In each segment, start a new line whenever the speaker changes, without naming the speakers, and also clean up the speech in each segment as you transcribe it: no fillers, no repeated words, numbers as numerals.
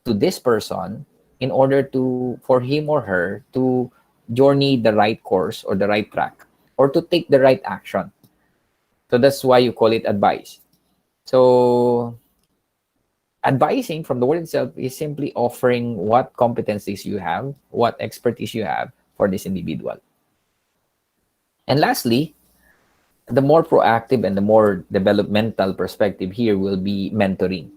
to this person in order to for him or her to journey the right course or the right track or to take the right action. So that's why you call it advice. So advising from the word itself is simply offering what competencies you have, what expertise you have for this individual. And lastly, the more proactive and the more developmental perspective here will be mentoring.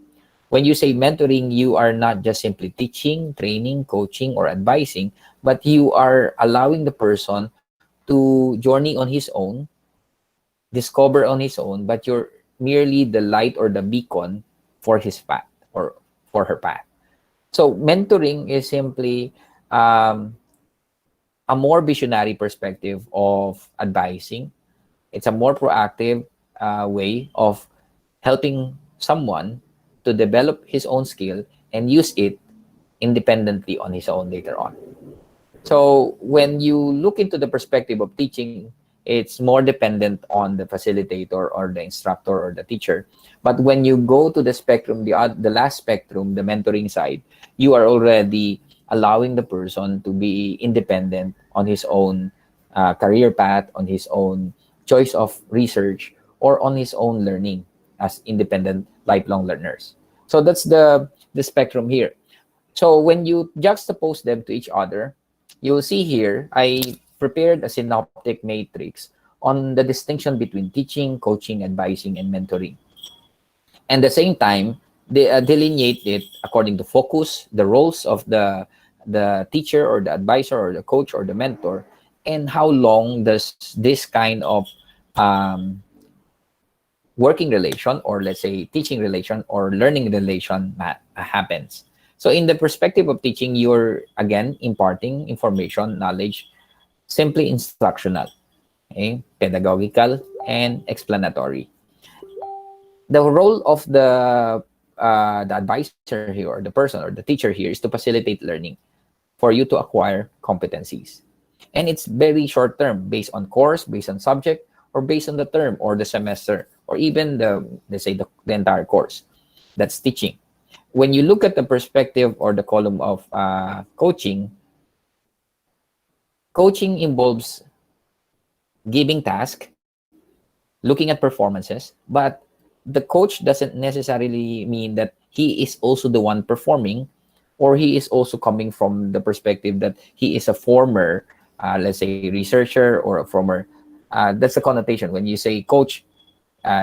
When you say mentoring, you are not just simply teaching, training, coaching, or advising, but you are allowing the person to journey on his own, discover on his own, but you're merely the light or the beacon for his path or for her path. So mentoring is simply a more visionary perspective of advising. It's a more proactive way of helping someone to develop his own skill and use it independently on his own later on. So when you look into the perspective of teaching, it's more dependent on the facilitator or the instructor or the teacher. But when you go to the spectrum, the last spectrum, the mentoring side, you are already allowing the person to be independent on his own career path, on his own choice of research, or on his own learning as independent lifelong learners. So that's the spectrum here. So when you juxtapose them to each other, you'll see here, I prepared a synoptic matrix on the distinction between teaching, coaching, advising, and mentoring. And at the same time, they delineate it according to focus, the roles of the teacher or the advisor or the coach or the mentor, and how long does this kind of um, working relation, or let's say teaching relation or learning relation happens. So in the perspective of teaching, you're again imparting information, knowledge, simply instructional, okay? Pedagogical and explanatory. The role of the advisor here or the person or the teacher here is to facilitate learning for you to acquire competencies. And it's very short term, based on course, based on subject, or based on the term or the semester, or even let's say the entire course. That's teaching. When you look at the perspective or the column of coaching, coaching involves giving task, looking at performances, but the coach doesn't necessarily mean that he is also the one performing, or he is also coming from the perspective that he is a former, let's say, researcher or a former. That's the connotation. When you say coach,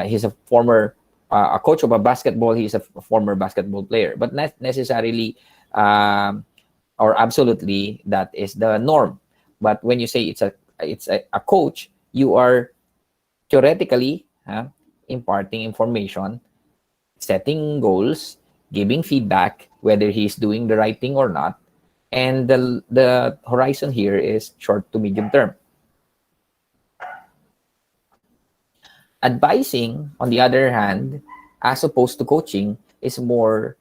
he's a former, a coach of a basketball, he's a former basketball player, but not necessarily or absolutely that is the norm. But when you say it's a coach, you are theoretically imparting information, setting goals, giving feedback, whether he's doing the right thing or not. And the horizon here is short to medium term. Advising, on the other hand, as opposed to coaching, is more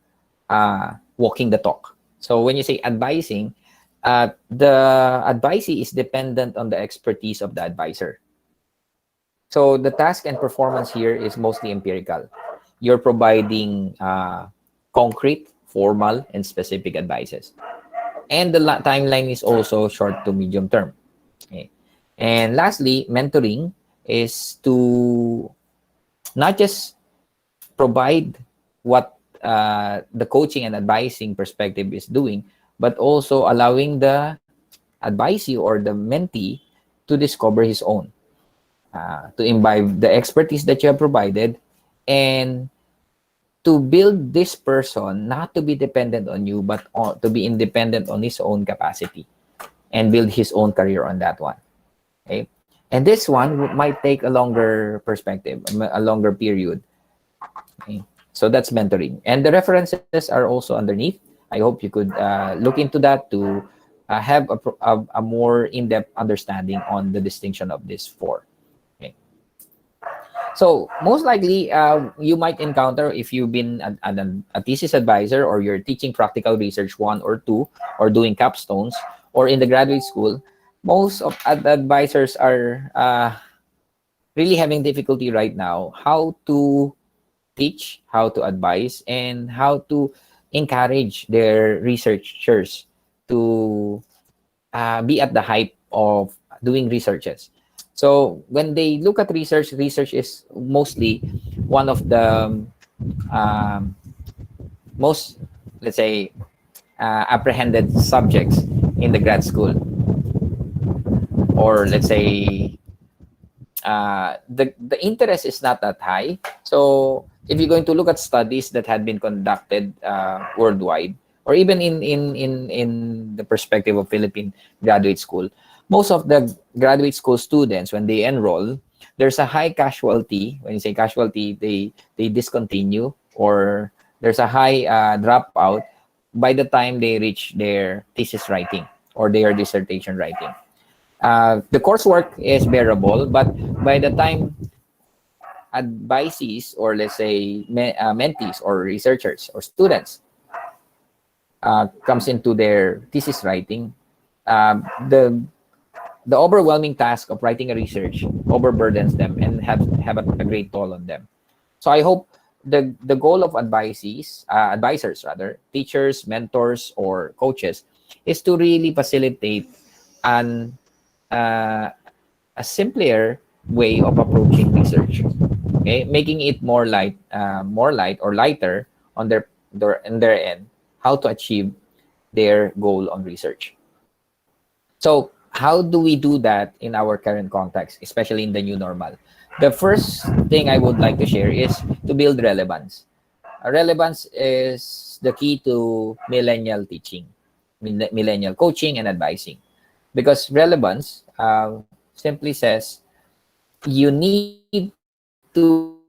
walking the talk. So when you say advising, the advisee is dependent on the expertise of the advisor. So the task and performance here is mostly empirical. You're providing concrete, formal, and specific advices. And the timeline is also short to medium term. Okay. And lastly, mentoring is to not just provide what the coaching and advising perspective is doing, but also allowing the advisee or the mentee to discover his own, to imbibe the expertise that you have provided, and to build this person not to be dependent on you, but to be independent on his own capacity and build his own career on that one. Okay. And this one might take a longer perspective, a longer period. Okay. So that's mentoring. And the references are also underneath. I hope you could look into that to have a more in-depth understanding on the distinction of these four. Okay. So most likely, you might encounter, if you've been a thesis advisor, or you're teaching practical research 1 or 2, or doing capstones, or in the graduate school, most of the advisors are really having difficulty right now how to teach, how to advise, and how to encourage their researchers to be at the hype of doing researches. So when they look at research, research is mostly one of the um, most, let's say, apprehended subjects in the grad school, or let's say the interest is not that high. So if you're going to look at studies that had been conducted worldwide, or even in the perspective of Philippine graduate school, most of the graduate school students, when they enroll, there's a high casualty. When you say casualty, they discontinue, or there's a high dropout by the time they reach their thesis writing or their dissertation writing. The coursework is bearable, but by the time advisees, or let's say mentees or researchers or students comes into their thesis writing, uh, the the overwhelming task of writing a research overburdens them and have a great toll on them. So I hope the goal of advisors rather, teachers, mentors, or coaches, is to really facilitate an uh, a simpler way of approaching research. Okay, making it more light or lighter on their end, how to achieve their goal on research. So how do we do that in our current context, especially in the new normal? The first thing I would like to share is to build relevance. Relevance is the key to millennial teaching, millennial coaching and advising, because relevance simply says you need to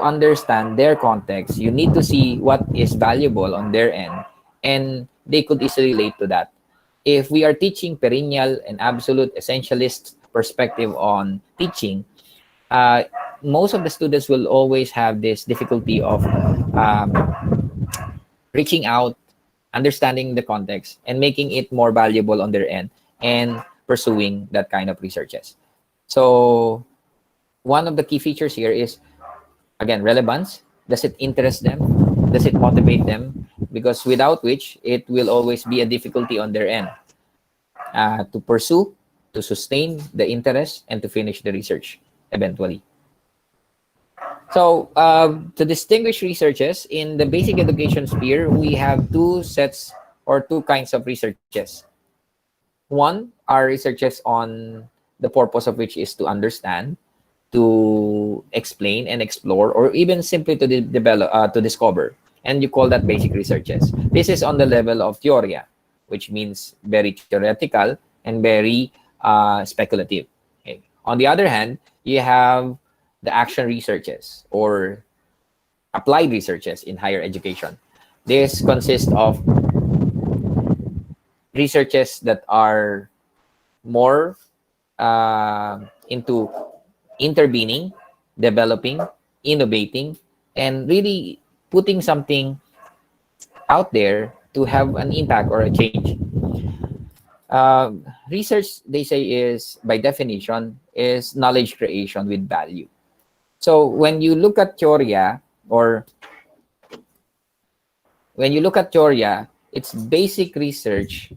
understand their context. You need to see what is valuable on their end, and they could easily relate to that. If we are teaching perennial and absolute essentialist perspective on teaching, uh, most of the students will always have this difficulty of um, reaching out, understanding the context, and making it more valuable on their end, and pursuing that kind of researches. So one of the key features here is, again, relevance. Does it interest them? Does it motivate them? Because without which, it will always be a difficulty on their end to pursue, to sustain the interest, and to finish the research eventually. So to distinguish researches in the basic education sphere, we have two sets or two kinds of researches. One are researches on the purpose of which is to understand, to explain and explore, or even simply to develop, to discover, and you call that basic researches. This is on the level of theoria, which means very theoretical and very speculative. Okay. On the other hand, you have the action researches or applied researches in higher education. This consists of researches that are more into intervening, developing, innovating, and really putting something out there to have an impact or a change. Research, they say, is by definition is knowledge creation with value. So when you look at theoria, or when you look at theoria, it's basic research.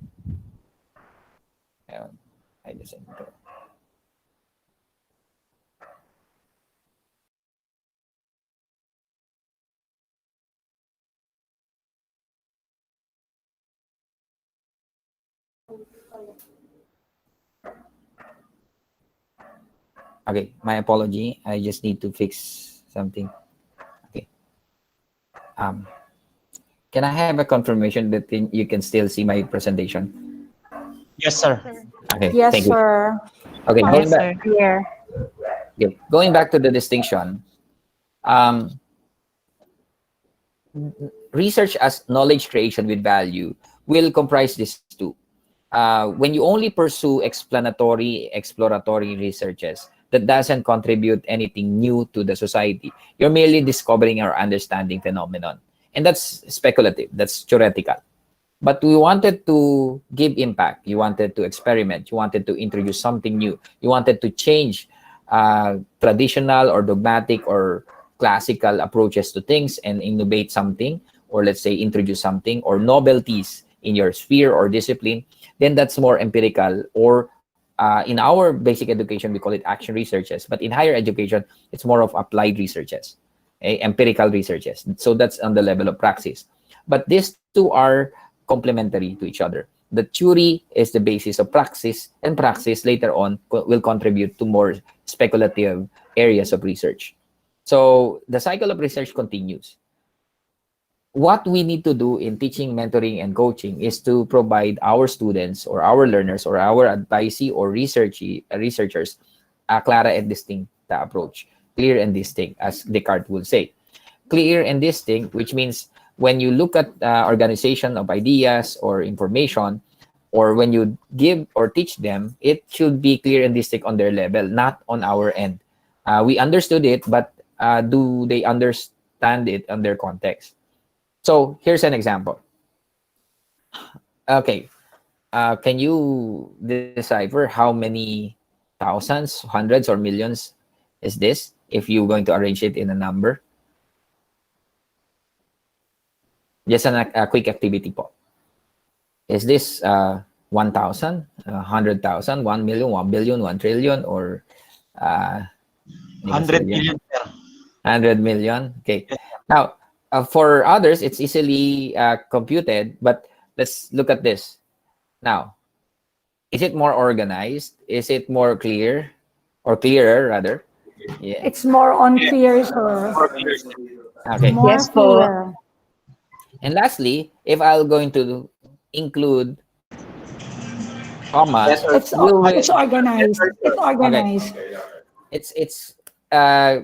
I just Okay, my apology. I just need to fix something. Okay. Um, can I have a confirmation that you can still see my presentation?
Yes, sir.
Sir.
Okay,
Yes,
thank you.
sir.
Okay,
Yes,
going back.
sir.
Here.
Okay, going back to the distinction. Um, research as knowledge creation with value will comprise these two. When you only pursue explanatory, exploratory researches that doesn't contribute anything new to the society, you're merely discovering or understanding phenomenon. And that's speculative, that's theoretical. But we wanted to give impact. You wanted to experiment. You wanted to introduce something new. You wanted to change traditional or dogmatic or classical approaches to things and innovate something, or let's say introduce something or novelties in your sphere or discipline, then that's more empirical, or in our basic education we call it action researches, but in higher education it's more of applied researches, okay? Empirical researches. So that's on the level of praxis. But these two are complementary to each other. The theory is the basis of praxis, and praxis later on will contribute to more speculative areas of research. So the cycle of research continues. What we need to do in teaching, mentoring, and coaching is to provide our students or our learners or our advisee or researchers a clara and distinct approach. Clear and distinct, as Descartes would say. Clear and distinct, which means when you look at organization of ideas or information, or when you give or teach them, it should be clear and distinct on their level, not on our end. We understood it, but do they understand it on their context? So here's an example. Okay, can you decipher how many thousands, hundreds, or millions is this if you're going to arrange it in a number? Just a quick activity po. Is this 1,000, 100,000, 1 million, 1 billion, 1 trillion, or
100 million, sir.
100 million? Okay. Now, for others, it's easily computed, but let's look at this. Now, is it more organized? Is it more clear, or clearer rather? Yeah.
It's more unclear, sir.
Okay.
More
Yes po.
clear.
And lastly, if I'm going to include commas,
It's
you
it's organized. It's organized.
it's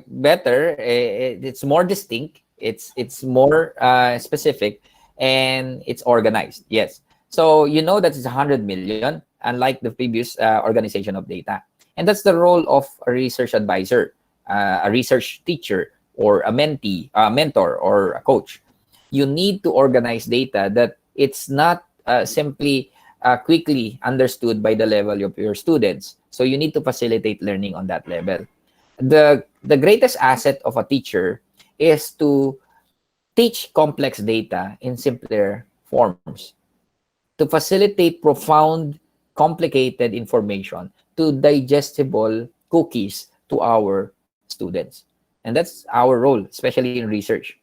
better. It's more distinct. It's more specific, and it's organized. Yes. So you know that it's 100 million, unlike the previous organization of data. And that's the role of a research advisor, a research teacher, or a mentee, a mentor, or a coach. You need to organize data that it's not simply quickly understood by the level of your students. So you need to facilitate learning on that level. The greatest asset of a teacher is to teach complex data in simpler forms, to facilitate profound, complicated information to digestible cookies to our students. And that's our role, especially in research.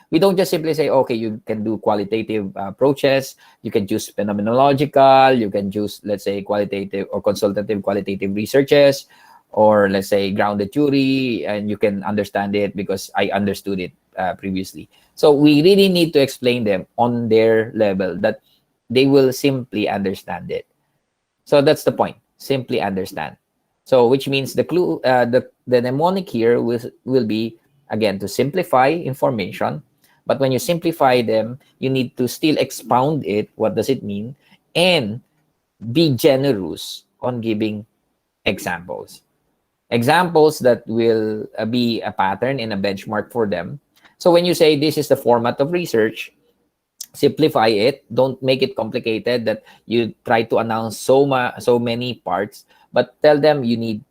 We don't just simply say, okay, you can do qualitative approaches, you can choose phenomenological, you can choose, let's say, qualitative or consultative qualitative researches, or let's say grounded theory, and you can understand it because I understood it previously. So we really need to explain them on their level that they will simply understand it. So that's the point, simply understand. So which means the clue, the mnemonic here will be, again, to simplify information. But when you simplify them, you need to still expound it. What does it mean? And be generous on giving examples. Examples that will be a pattern and a benchmark for them. So when you say this is the format of research, simplify it. Don't make it complicated that you try to announce so many parts. But tell them you need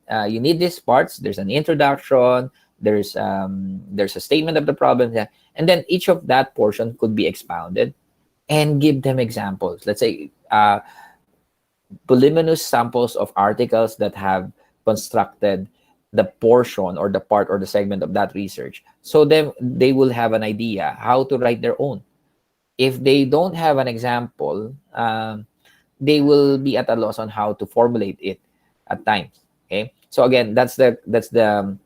these parts. There's an introduction. There's a statement of the problem, and then each of that portion could be expounded, and give them examples. Let's say voluminous samples of articles that have constructed the portion or the part or the segment of that research. So then they will have an idea how to write their own. If they don't have an example, they will be at a loss on how to formulate it at times. Okay. So again, that's the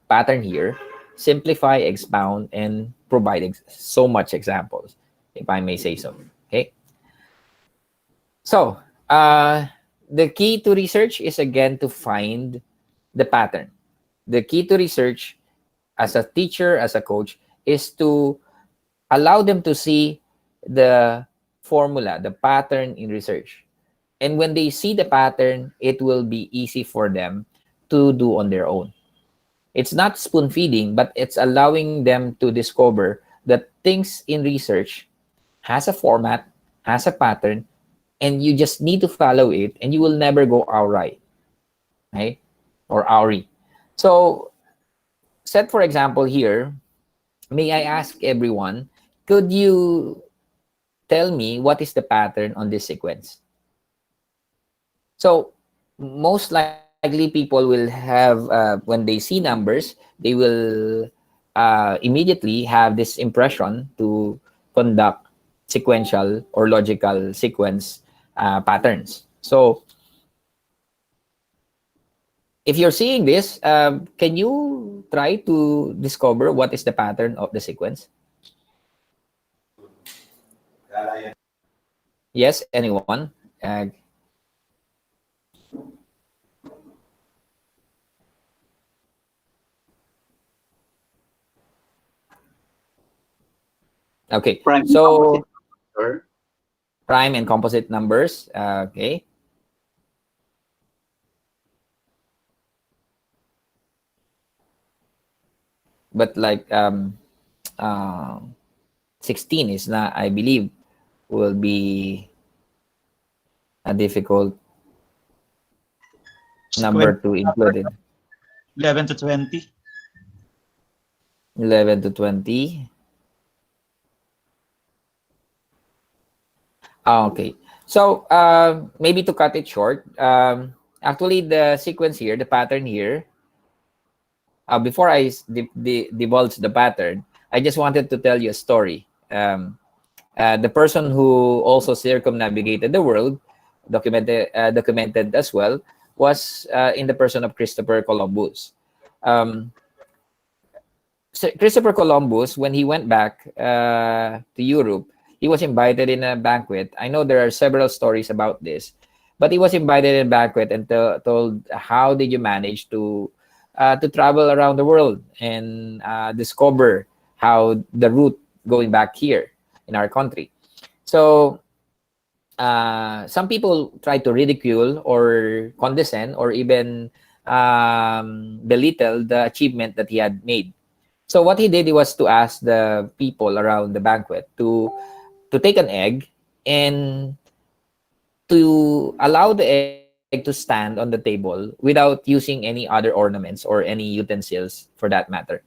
pattern here. Simplify, expound, and provide so much examples, if I may say so. Okay. So the key to research is, again, to find the pattern. The key to research as a teacher, as a coach, is to allow them to see the formula, the pattern in research. And when they see the pattern, it will be easy for them to do on their own. It's not spoon feeding, but it's allowing them to discover that things in research has a format, has a pattern, and you just need to follow it, and you will never go awry, right? Or awry. So, set for example here, may I ask everyone, could you tell me what is the pattern on this sequence? So most likely people will have, when they see numbers, they will immediately have this impression to conduct sequential or logical sequence patterns. So if you're seeing this, can you try to discover what is the pattern of the sequence? Yes, anyone? Okay,
Prime and
so
composite, sir.
prime and composite numbers. Okay, but like uh, 16 is not, I believe, will be a difficult number
Sequence
to include in.
11 to 20.
11 to 20. Okay. So maybe to cut it short, actually the sequence here, the pattern here, before I divulge the pattern, I just wanted to tell you a story. The person who also circumnavigated the world, documented as well, was in the person of Christopher Columbus. Um, so Christopher Columbus, when he went back to Europe, he was invited in a banquet. I know there are several stories about this, but he was invited in a banquet and told, "How did you manage to travel around the world and discover how the route going back here in our country?" So some people try to ridicule or condescend or even belittle the achievement that he had made. So what he did was to ask the people around the banquet to take an egg and to allow the egg to stand on the table without using any other ornaments or any utensils for that matter.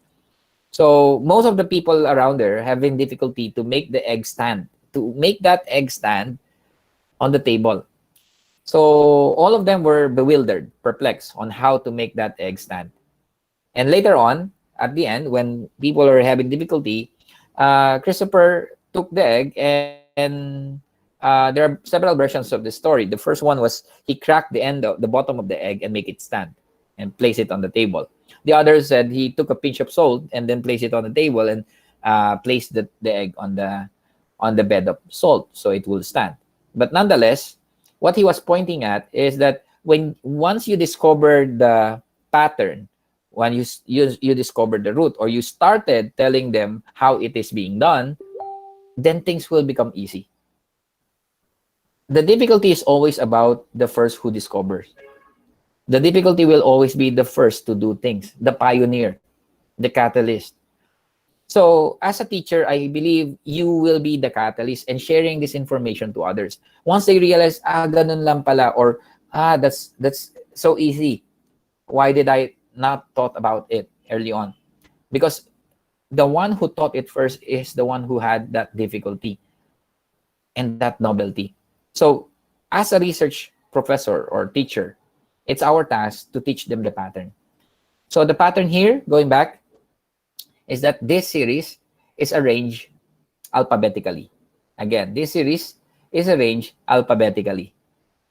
So most of the people around there having difficulty to make the egg stand, to make that egg stand on the table. So all of them were bewildered, perplexed on how to make that egg stand. And later on, at the end, when people are having difficulty, Christopher took the egg, and there are several versions of the story. The first one was he cracked the end of the bottom of the egg and make it stand and place it on the table. The others said he took a pinch of salt and then placed it on the table and placed the egg on the bed of salt so it will stand. But nonetheless, what he was pointing at is that when once you discover the pattern, when you discovered the root, or you started telling them how it is being done, then things will become easy. The difficulty is always about the first who discovers. The difficulty will always be the first to do things, the pioneer, the catalyst. So as a teacher, I believe you will be the catalyst and sharing this information to others. Once they realize, ganun lang pala, or that's so easy. Why did I not thought about it early on? Because the one who taught it first is the one who had that difficulty and that novelty. So as a research professor or teacher, it's our task to teach them the pattern. So the pattern here, going back, is that this series is arranged alphabetically. Again, this series is arranged alphabetically.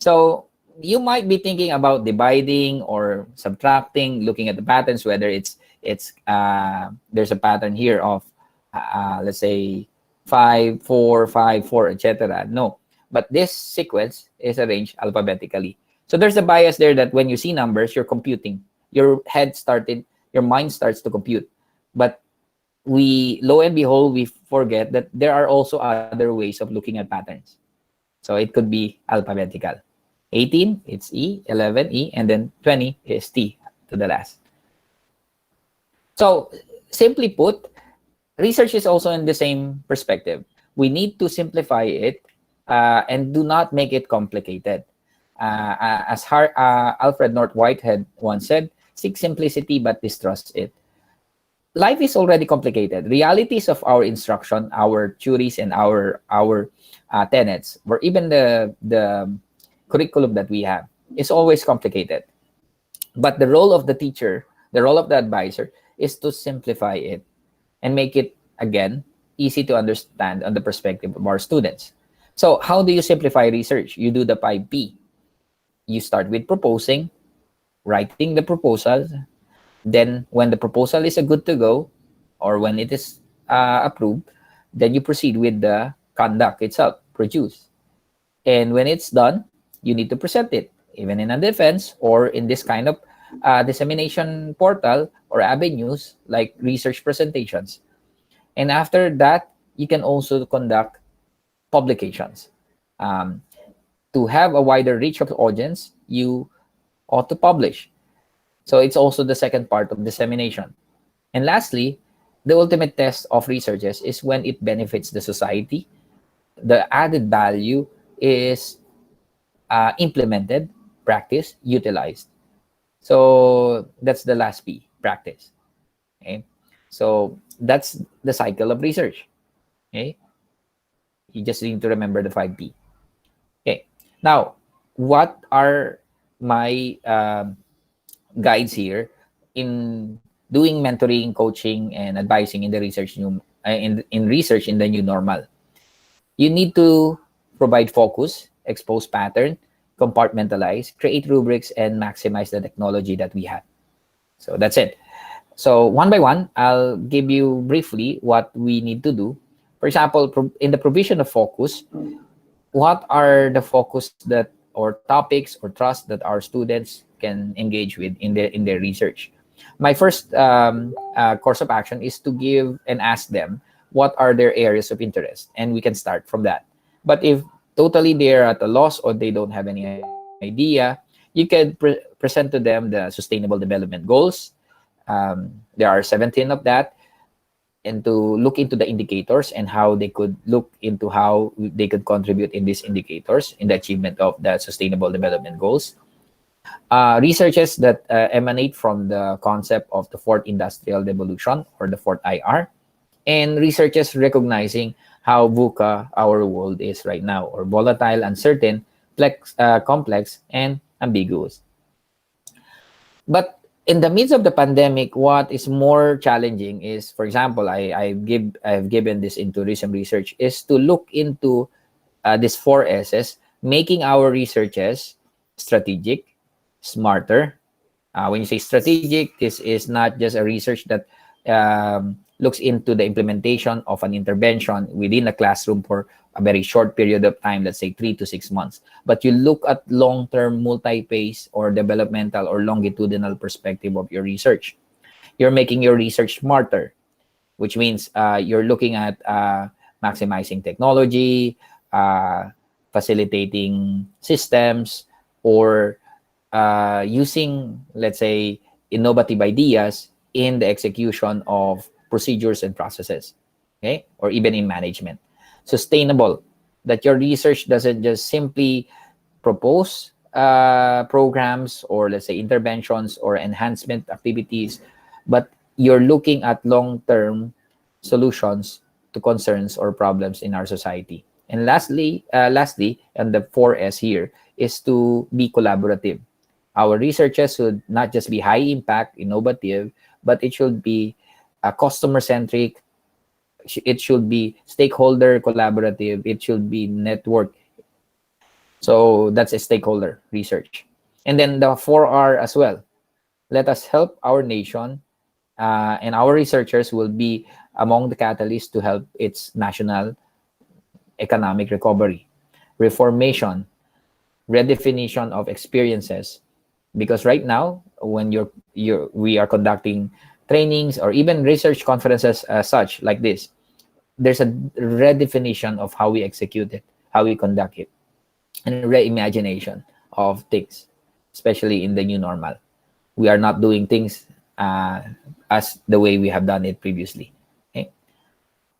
So you might be thinking about dividing or subtracting, looking at the patterns, whether it's there's a pattern here of let's say 5 4 5 4, etc. No, but this sequence is arranged alphabetically. So there's a bias there that when you see numbers, you're computing. Your mind starts to compute. But lo and behold, we forget that there are also other ways of looking at patterns. So it could be alphabetical. 18, it's E, 11, E, and then 20 is T to the last. So simply put, research is also in the same perspective. We need to simplify it and do not make it complicated. As Alfred North Whitehead once said, seek simplicity but distrust it. life is already complicated. Realities of our instruction, our theories, and our tenets, or even the curriculum that we have, is always complicated. But the role of the teacher, the role of the advisor, is to simplify it and make it, again, easy to understand on the perspective of our students. So how do you simplify research? You do the 5P. You start with proposing, writing the proposal. Then when the proposal is a good to go, or when it is approved, then you proceed with the conduct itself, produce. And when it's done, you need to present it, even in a defense or in this kind of dissemination portal or avenues like research presentations. And after that, you can also conduct publications. Um, to have a wider reach of audience, you ought to publish. So it's also the second part of dissemination. And lastly, the ultimate test of researches is when it benefits the society. The added value is implemented, practiced, utilized. So that's the last P, practice. Okay. So that's the cycle of research. Okay. You just need to remember the 5P. Okay. Now, what are my guides here in doing mentoring, coaching, and advising in the research in research in the new normal? You need to provide focus, expose pattern, compartmentalize, create rubrics, and maximize the technology that we have. So that's it. So one by one, I'll give you briefly what we need to do. For example, in the provision of focus, what are the focus that or topics or trust that our students can engage with in their research? My first course of action is to give and ask them what are their areas of interest, and we can start from that. But if totally they're at a loss or they don't have any idea, you can present to them the Sustainable Development Goals. There are 17 of that, and to look into the indicators and how they could look into how they could contribute in these indicators in the achievement of the Sustainable Development Goals. Researches that emanate from the concept of the fourth industrial revolution, or the fourth IR, and researches recognizing how VUCA, our world, is right now, or volatile, uncertain, complex, and ambiguous. But in the midst of the pandemic, what is more challenging is, for example, I've given this in tourism research, is to look into these 4 S's, making our researches strategic, smarter. When you say strategic, this is not just a research that looks into the implementation of an intervention within a classroom for a very short period of time, let's say 3 to 6 months. But you look at long-term, multi-phase, or developmental or longitudinal perspective of your research. You're making your research smarter, which means you're looking at maximizing technology, facilitating systems, or using, let's say, innovative ideas in the execution of procedures and processes, okay, or even in management. Sustainable, that your research doesn't just simply propose programs or, let's say, interventions or enhancement activities, but you're looking at long-term solutions to concerns or problems in our society. And lastly, and the 4S here, is to be collaborative. Our researches should not just be high impact, innovative, but it should be customer centric. It should be stakeholder collaborative. It should be network. So that's a stakeholder research. And then the 4R as well. Let us help our nation, and our researchers will be among the catalysts to help its national economic recovery, reformation, redefinition of experiences. Because right now, when we are conducting trainings or even research conferences such like this, there's a redefinition of how we execute it, how we conduct it, and reimagination of things, especially in the new normal. We are not doing things as the way we have done it previously. Okay?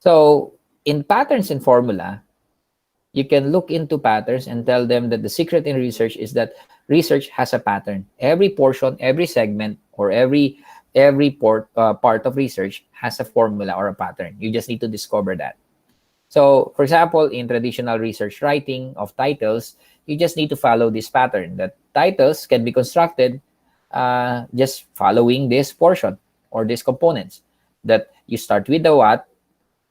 So in patterns and formula, you can look into patterns and tell them that the secret in research is that research has a pattern. Every portion, every segment, or every part of research has a formula or a pattern. You just need to discover that. So, for example, in traditional research writing of titles, you just need to follow this pattern. That titles can be constructed just following this portion or these components. That you start with the what,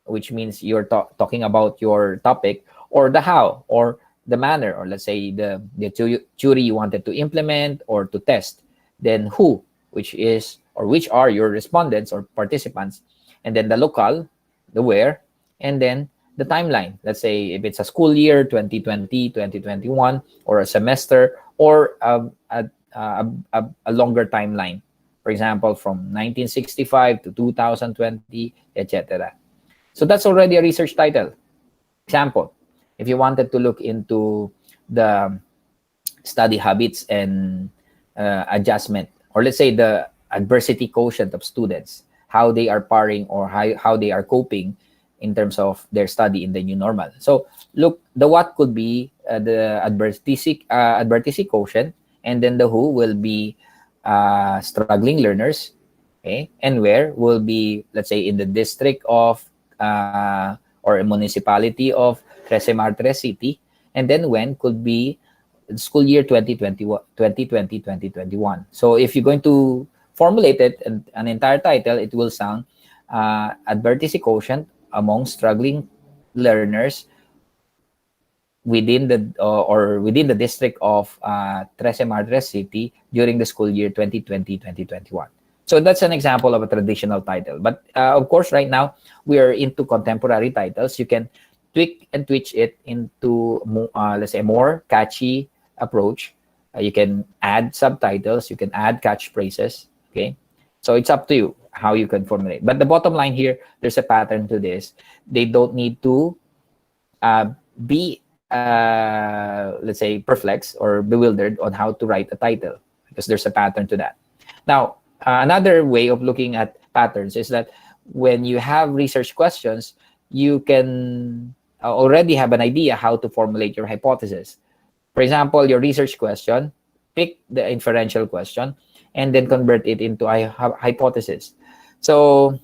which means you're talking about your topic, or the how, or the manner, or let's say the theory you wanted to implement or to test. Then who, which is or which are your respondents or participants, and then the locale, the where, and then the timeline. Let's say if it's a school year 2020, 2021, or a semester, or a longer timeline. For example, from 1965 to 2020, etc. So that's already a research title. Example, if you wanted to look into the study habits and adjustment, or let's say the adversity quotient of students, how they are paring or how they are coping in terms of their study in the new normal. So look, the what could be the adversity quotient, and then the who will be struggling learners, okay, and where will be, let's say, in the district of or a municipality of Trece Martres City, and then when could be school year 2020-2021. So if you're going to formulate it an entire title, it will sound adversity quotient among struggling learners within the or within the district of Trece Martres City during the school year 2020-2021. So that's an example of a traditional title. But of course, right now, we are into contemporary titles. You can tweak and twitch it into, let's say, a more catchy approach. You can add subtitles. You can add catchphrases. Okay, so it's up to you how you can formulate. But the bottom line here, there's a pattern to this. They don't need to be, let's say, perplexed or bewildered on how to write a title, because there's a pattern to that. Now, another way of looking at patterns is that when you have research questions, you can already have an idea how to formulate your hypothesis. For example, your research question, pick the inferential question, and then convert it into a hypothesis. So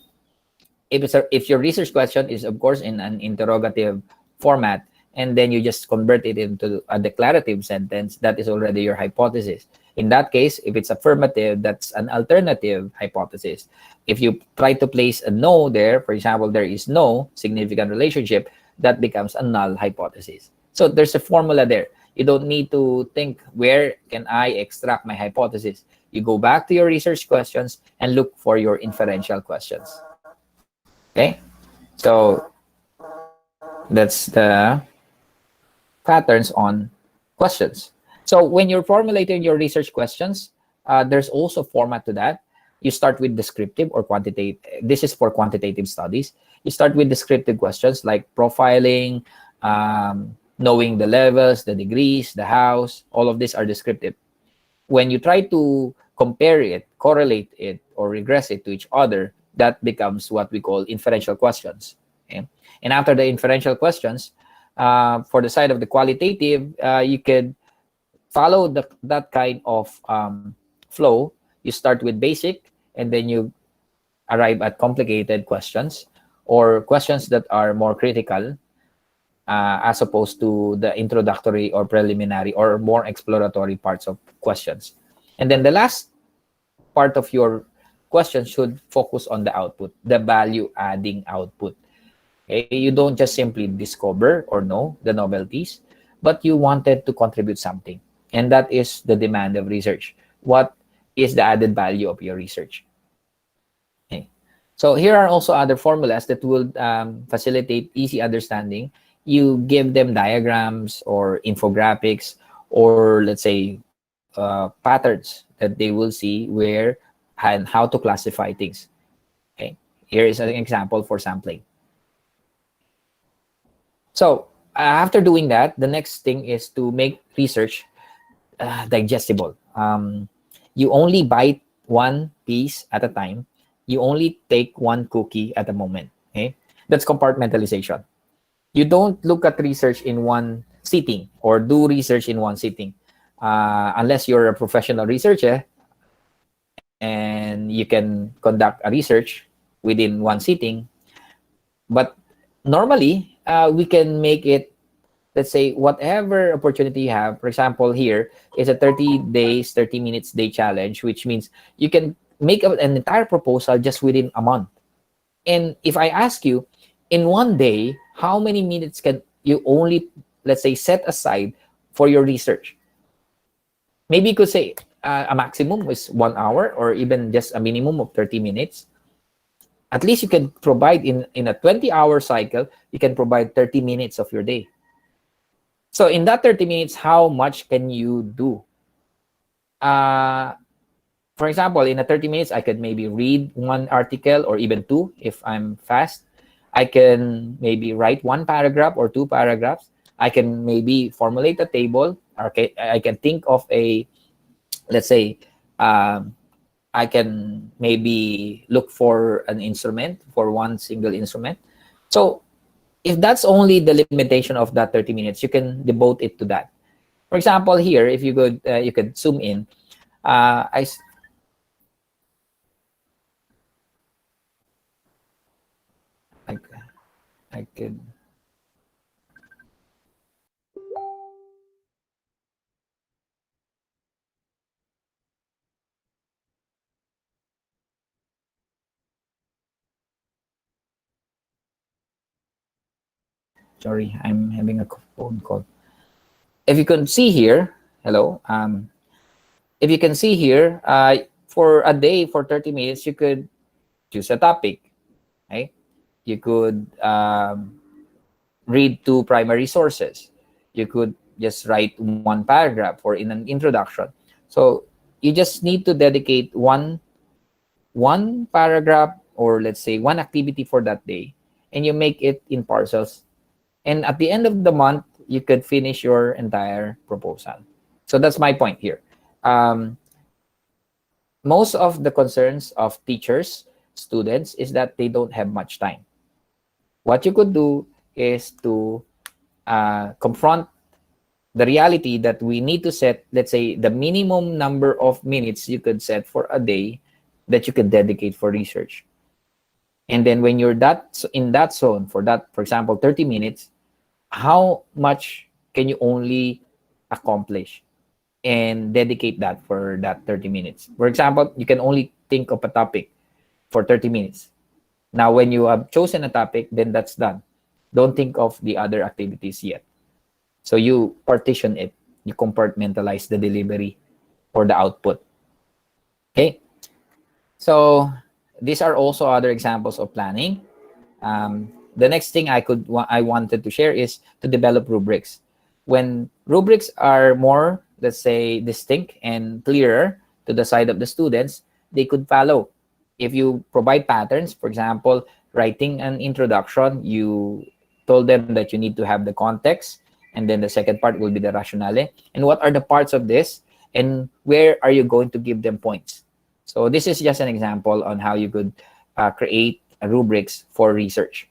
if your research question is, of course, in an interrogative format, and then you just convert it into a declarative sentence, that is already your hypothesis. In that case, if it's affirmative, that's an alternative hypothesis. If you try to place a no there, for example, there is no significant relationship, that becomes a null hypothesis. So there's a formula there. You don't need to think, where can I extract my hypothesis? You go back to your research questions and look for your inferential questions. Okay? So that's the patterns on questions. So when you're formulating your research questions, there's also format to that. You start with descriptive or quantitative. This is for quantitative studies. You start with descriptive questions like profiling, knowing the levels, the degrees, the hows. All of these are descriptive. When you try to compare it, correlate it, or regress it to each other, that becomes what we call inferential questions. Okay? And after the inferential questions, for the side of the qualitative, you could follow that kind of flow. You start with basic, and then you arrive at complicated questions, or questions that are more critical, as opposed to the introductory or preliminary or more exploratory parts of questions. And then the last part of your question should focus on the output, the value-adding output. Okay? You don't just simply discover or know the novelties, but you wanted to contribute something. And that is the demand of research. What is the added value of your research? Okay. So here are also other formulas that will facilitate easy understanding. You give them diagrams or infographics, or let's say patterns that they will see where and how to classify things. Okay. Here is an example for sampling. So after doing that, the next thing is to make research digestible. You only bite one piece at a time. You only take one cookie at a moment. Okay, that's compartmentalization. You don't look at research in one sitting or do research in one sitting, unless you're a professional researcher. and you can conduct a research within one sitting. But normally, we can make it, let's say, whatever opportunity you have. For example, here is a 30 days, 30 minutes day challenge, which means you can make an entire proposal just within a month. And if I ask you, in one day, how many minutes can you only, let's say, set aside for your research? Maybe you could say a maximum is 1 hour, or even just a minimum of 30 minutes. At least you can provide in a 20-hour cycle, you can provide 30 minutes of your day. So in that 30 minutes, how much can you do? For example, in a 30 minutes, I could maybe read one article or even two if I'm fast. I can maybe write one paragraph or two paragraphs. I can maybe formulate a table. Okay, I can think of a, let's say, um, I can maybe look for an instrument, for one single instrument. So if that's only the limitation of that 30 minutes, you can devote it to that. For example, here, if you could zoom in. Uh, I, s- I, I could, sorry, I'm having a phone call. If you can see here, hello, if you can see here, for a day, for 30 minutes, you could choose a topic, right? You could read two primary sources. You could just write one paragraph or in an introduction. So you just need to dedicate one paragraph, or let's say one activity for that day, and you make it in parcels. And at the end of the month, you could finish your entire proposal. So that's my point here. Um, Most of the concerns of teachers, students, is that they don't have much time. What you could do is to confront the reality that we need to set, let's say, the minimum number of minutes you could set for a day that you could dedicate for research. And then when you're in that zone for that, for example, 30 minutes, how much can you only accomplish and dedicate that for that 30 minutes? For example, you can only think of a topic for 30 minutes. Now, when you have chosen a topic, then that's done. Don't think of the other activities yet. So you partition it, you compartmentalize the delivery or the output. Okay. So these are also other examples of planning. The next thing I wanted to share is to develop rubrics. When rubrics are more, let's say, distinct and clearer to the side of the students, they could follow. If you provide patterns, for example, writing an introduction, you told them that you need to have the context, and then the second part will be the rationale. And what are the parts of this, and where are you going to give them points? So this is just an example on how you could create rubrics for research.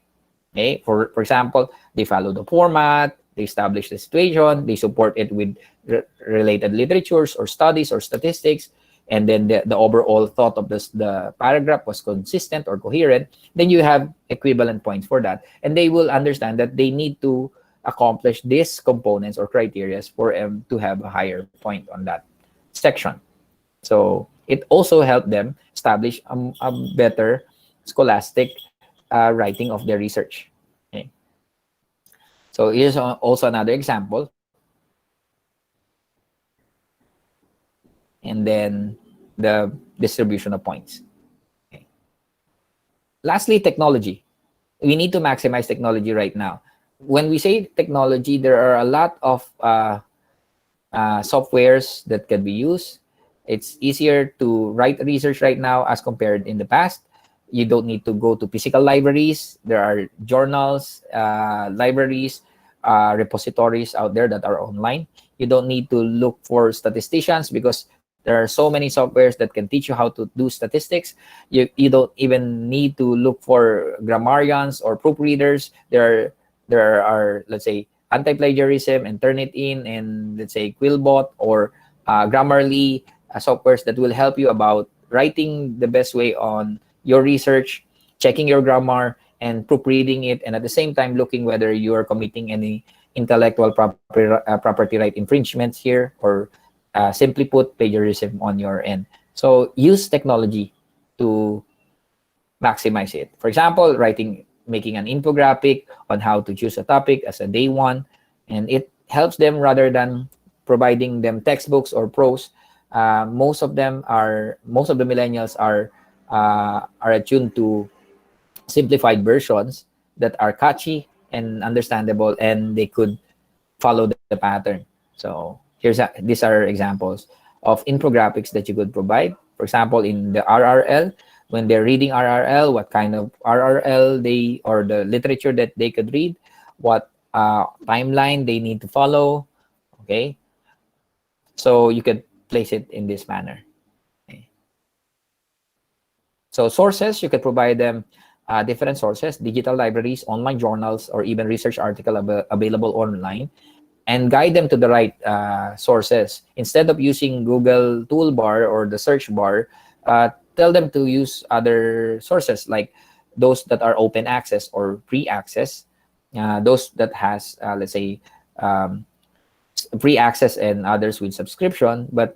Okay, for example, they follow the format, they establish the situation, they support it with related literatures or studies or statistics, and then the overall thought of the paragraph was consistent or coherent. Then you have equivalent points for that, and they will understand that they need to accomplish these components or criteria for them to have a higher point on that section. So it also helped them establish a better scholastic writing of their research. Okay. So here's also another example. And then the distribution of points. Okay. Lastly, technology. We need to maximize technology right now. When we say technology, there are a lot of softwares that can be used. It's easier to write research right now as compared in the past. You don't need to go to physical libraries. There are journals, libraries, repositories out there that are online. You don't need to look for statisticians because there are so many softwares that can teach you how to do statistics. You don't even need to look for grammarians or proofreaders. There are, let's say, anti-plagiarism and Turnitin and, let's say, Quillbot or Grammarly softwares that will help you about writing the best way on your research, checking your grammar, and proofreading it, and at the same time looking whether you are committing any intellectual property right infringements here, or simply put, plagiarism on your end. So use technology to maximize it. For example, making an infographic on how to choose a topic as a day one, and it helps them rather than providing them textbooks or prose. Most of the millennials are attuned to simplified versions that are catchy and understandable, and they could follow the pattern. So these are examples of infographics that you could provide. For example, in the RRL, when they're reading RRL, what kind of RRL they, or the literature that they could read, what timeline they need to follow. Okay, so you could place it in this manner. Okay. So sources, you could provide them different sources, digital libraries, online journals, or even research article available online, and guide them to the right sources. Instead of using Google toolbar or the search bar, tell them to use other sources, like those that are open access or free access, those that has, let's say, um, free access, and others with subscription. But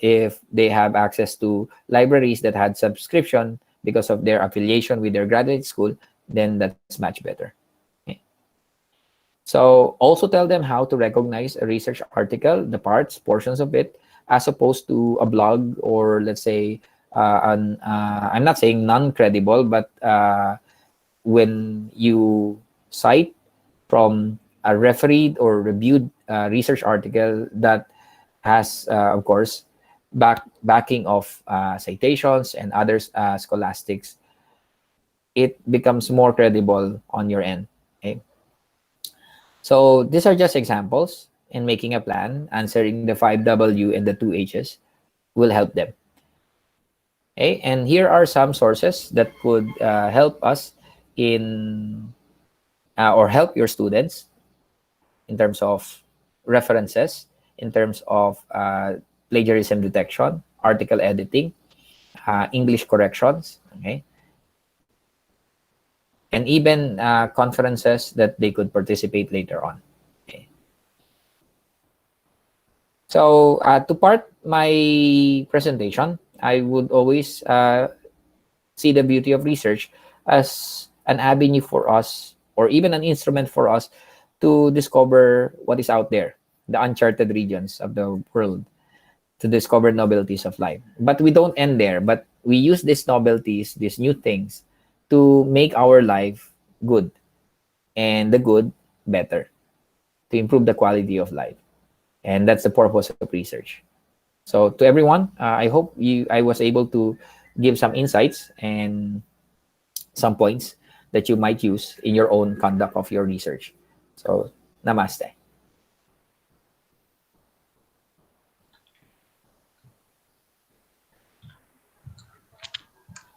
if they have access to libraries that had subscription because of their affiliation with their graduate school, then that's much better. Okay. So also tell them how to recognize a research article, the portions of it, as opposed to a blog, or let's say, I'm not saying non-credible, but when you cite from a refereed or reviewed research article that has, of course, backing of citations and other scholastics, it becomes more credible on your end. Okay. So these are just examples. In making a plan, answering the 5W and the 2Hs will help them. Okay, and here are some sources that could help us in or help your students in terms of references, in terms of plagiarism detection, article editing, English corrections, okay, and even conferences that they could participate later on. Okay. So to part my presentation, I would always see the beauty of research as an avenue for us, or even an instrument for us, to discover what is out there, the uncharted regions of the world, to discover novelties of life. But we don't end there, but we use these novelties, these new things, to make our life good, and the good better, to improve the quality of life. And that's the purpose of research. So to everyone, I hope I was able to give some insights and some points that you might use in your own conduct of your research. So namaste.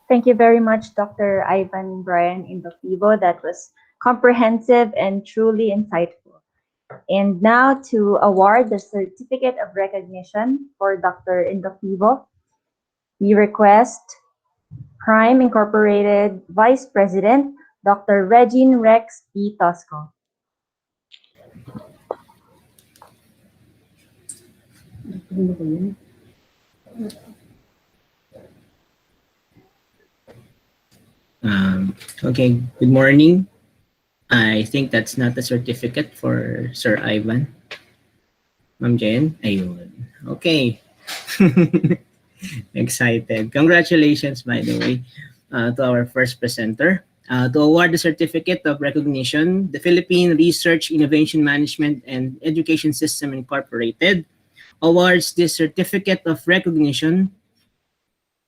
Thank you very much, Dr. Ivan Brian Indofivo. That was comprehensive and truly insightful. And now to award the Certificate of Recognition for Dr. Indofivo, we request PhRIME Incorporated Vice President, Dr. Regine Rex P. Tosco.
Okay, good morning. I think that's not a certificate for Sir Ivan. Ma'am Jen, ayun. Okay. Excited. Congratulations, by the way, to our first presenter. To award the Certificate of Recognition, the Philippine Research Innovation Management and Education System Incorporated awards this Certificate of Recognition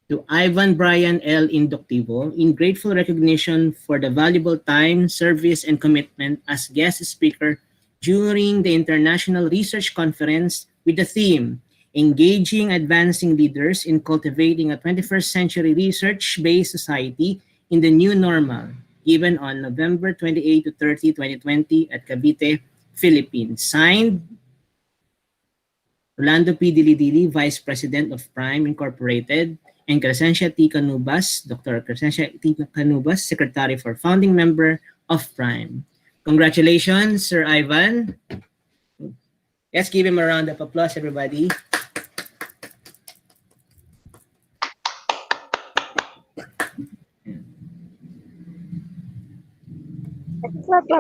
to Ivan Brian L. Inductivo in grateful recognition for the valuable time, service, and commitment as guest speaker during the International Research Conference with the theme, Engaging Advancing Leaders in Cultivating a 21st Century Research-Based Society in the New Normal, given on November 28 to 30, 2020 at Cavite, Philippines. Signed, Rolando P. Dilidili, Vice President of PhRIME Incorporated, and Crescencia T. Canubas, Dr. Crescencia T. Canubas, Secretary for Founding Member of PhRIME. Congratulations, Sir Ivan. Let's give him a round of applause, everybody.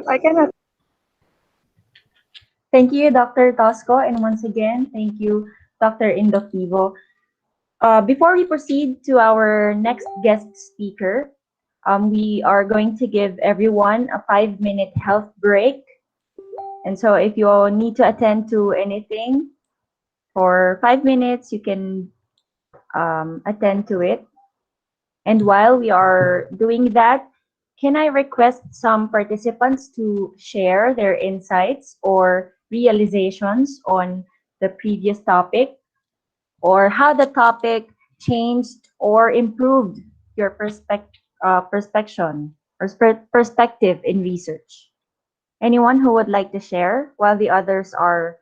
I cannot.
Thank you, Dr. Tosco, and once again, thank you, Dr. Indofivo. Before we proceed to our next guest speaker, we are going to give everyone a 5-minute health break. And so if you all need to attend to anything for 5 minutes, you can attend to it. And while we are doing that, can I request some participants to share their insights or realizations on the previous topic, or how the topic changed or improved your perspective in research? Anyone who would like to share while the others are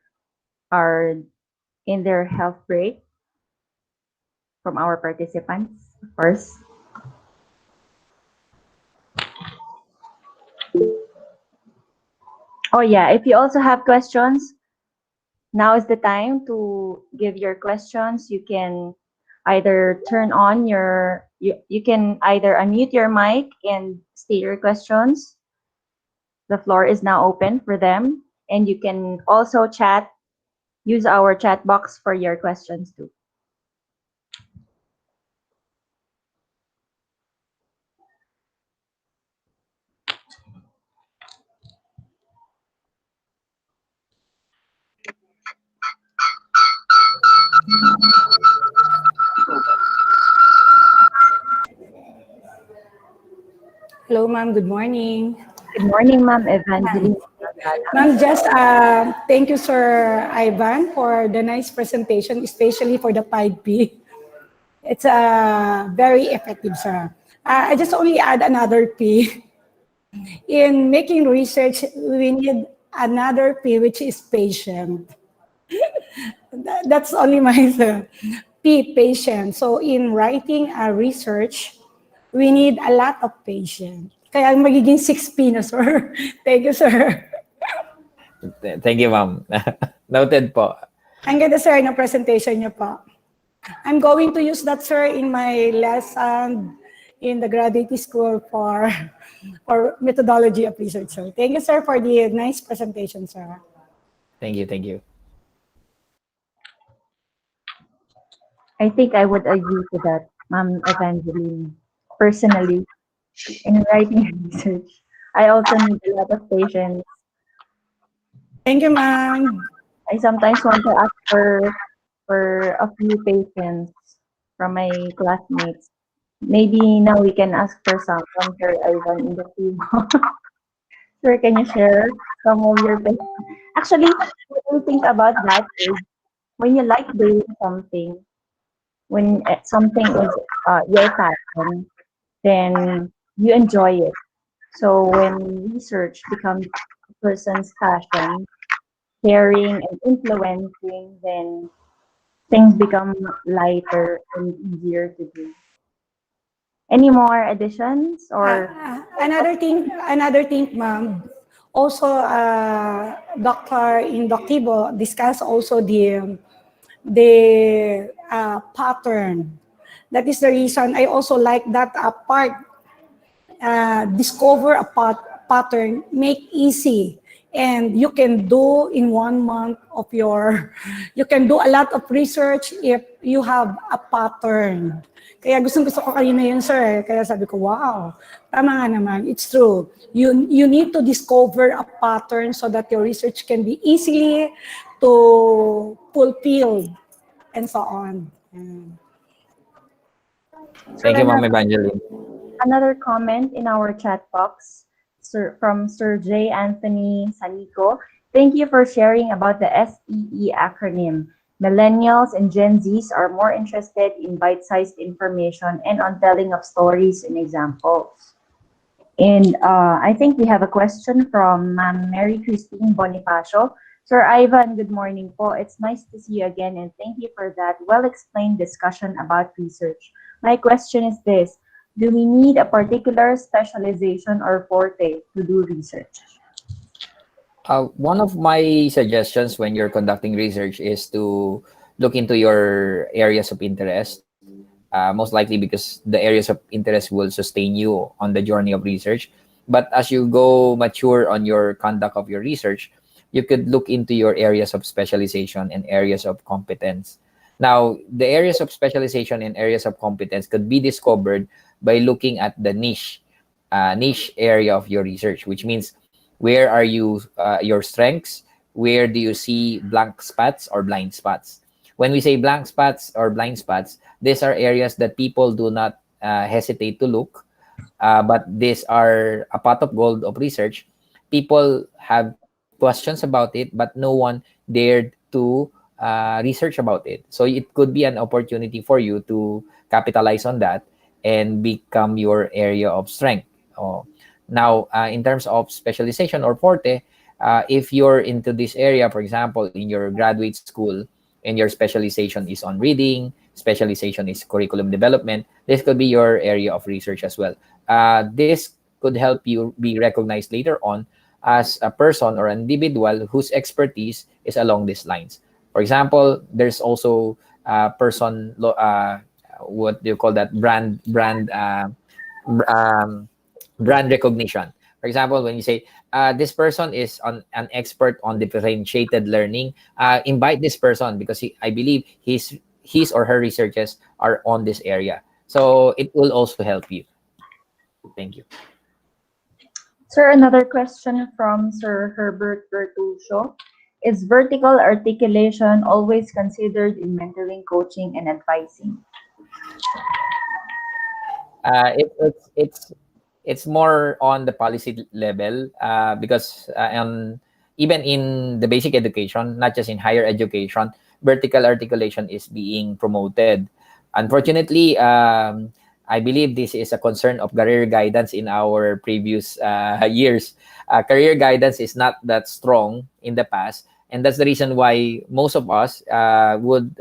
in their health break from our participants, of course. Oh yeah, if you also have questions, now is the time to give your questions. You can either turn on you can either unmute your mic and state your questions. The floor is now open for them. And you can also use our chat box for your questions too.
Hello, ma'am. Good morning.
Good morning, Ma'am Evangeline.
Ma'am, just thank you, Sir Ivan, for the nice presentation, especially for the 5P. It's very effective, sir. I just only add another P. In making research, we need another P, which is patient. That's only my P, patient. So in writing a research, we need a lot of patience. Kaya magiging 6P na, sir. Thank you, sir.
Thank you, ma'am. Noted po.
Ang ganda, sir, ng presentation niyo po. I'm going to use that, sir, in my lesson in the graduate school for methodology of research, sir. Thank you, sir, for the nice presentation, sir.
Thank you, thank you.
I think I would agree to that, Ma'am Evangeline. Personally, in writing research, I also need a lot of patience.
Thank you, ma'am.
I sometimes want to ask for a few patience from my classmates. Maybe now we can ask for some from Sir Ivan in the team. Sir, can you share some of your patience? Actually, what I think about that is when you like doing something, when something is your passion, then you enjoy it. So when research becomes a person's passion, sharing and influencing, then things become lighter and easier to do. Any more additions or
Another thing, ma'am. Also, Dr. Indoctivo discussed also the pattern. That is the reason I also like that part. Discover a pattern, make easy, and you can do in 1 month of your. You can do a lot of research if you have a pattern. Kaya gusto ko kanina yun, sir. Kaya sabi ko, wow, tama nga naman. It's true. You need to discover a pattern so that your research can be easily to fulfill and so on.
Thank you, Ma'am Evangeline.
another comment in our chat box from Sir J. Anthony Sanico. Thank you for sharing about the SEE acronym. Millennials and Gen Zs are more interested in bite-sized information and on telling of stories and examples. And I think we have a question from Ma'am Mary Christine Bonifacio. Sir Ivan, good morning po. It's nice to see you again and thank you for that well-explained discussion about research. My question is this: do we need a particular specialization or forte to do research?
One of my suggestions when you're conducting research is to look into your areas of interest. Most likely because the areas of interest will sustain you on the journey of research. But as you go mature on your conduct of your research, you could look into your areas of specialization and areas of competence. Now, the areas of specialization and areas of competence could be discovered by looking at the niche area of your research, which means where are you your strengths, where do you see blank spots or blind spots. When we say blank spots or blind spots, these are areas that people do not hesitate to look, but these are a pot of gold of research. People have questions about it, but no one dared to research about it. So it could be an opportunity for you to capitalize on that and become your area of strength. Oh. Now, in terms of specialization or forte, if you're into this area, for example, in your graduate school, and your specialization is on reading, specialization is curriculum development, this could be your area of research as well. This could help you be recognized later on as a person or an individual whose expertise is along these lines. For example, there's also what do you call that, um, brand recognition. For example, when you say this person is an expert on differentiated learning, invite this person because I believe his or her researches are on this area. So it will also help you. Thank you.
Sir, another question from Sir Herbert Bertuccio. Is vertical articulation always considered in mentoring, coaching, and advising?
It's more on the policy level because even in the basic education, not just in higher education, vertical articulation is being promoted. Unfortunately, I believe this is a concern of career guidance in our previous years. Career guidance is not that strong in the past, and that's the reason why most of us would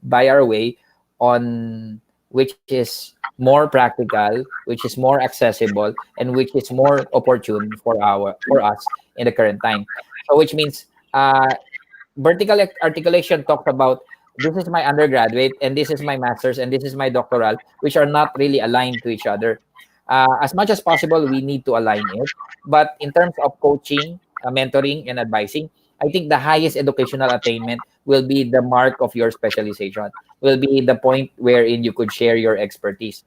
buy our way on which is more practical, which is more accessible, and which is more opportune for us in the current time. So, which means vertical articulation talks about this is my undergraduate and this is my master's and this is my doctoral, which are not really aligned to each other. As much as possible, we need to align it. But in terms of coaching, mentoring, and advising, I think the highest educational attainment will be the mark of your specialization, will be the point wherein you could share your expertise.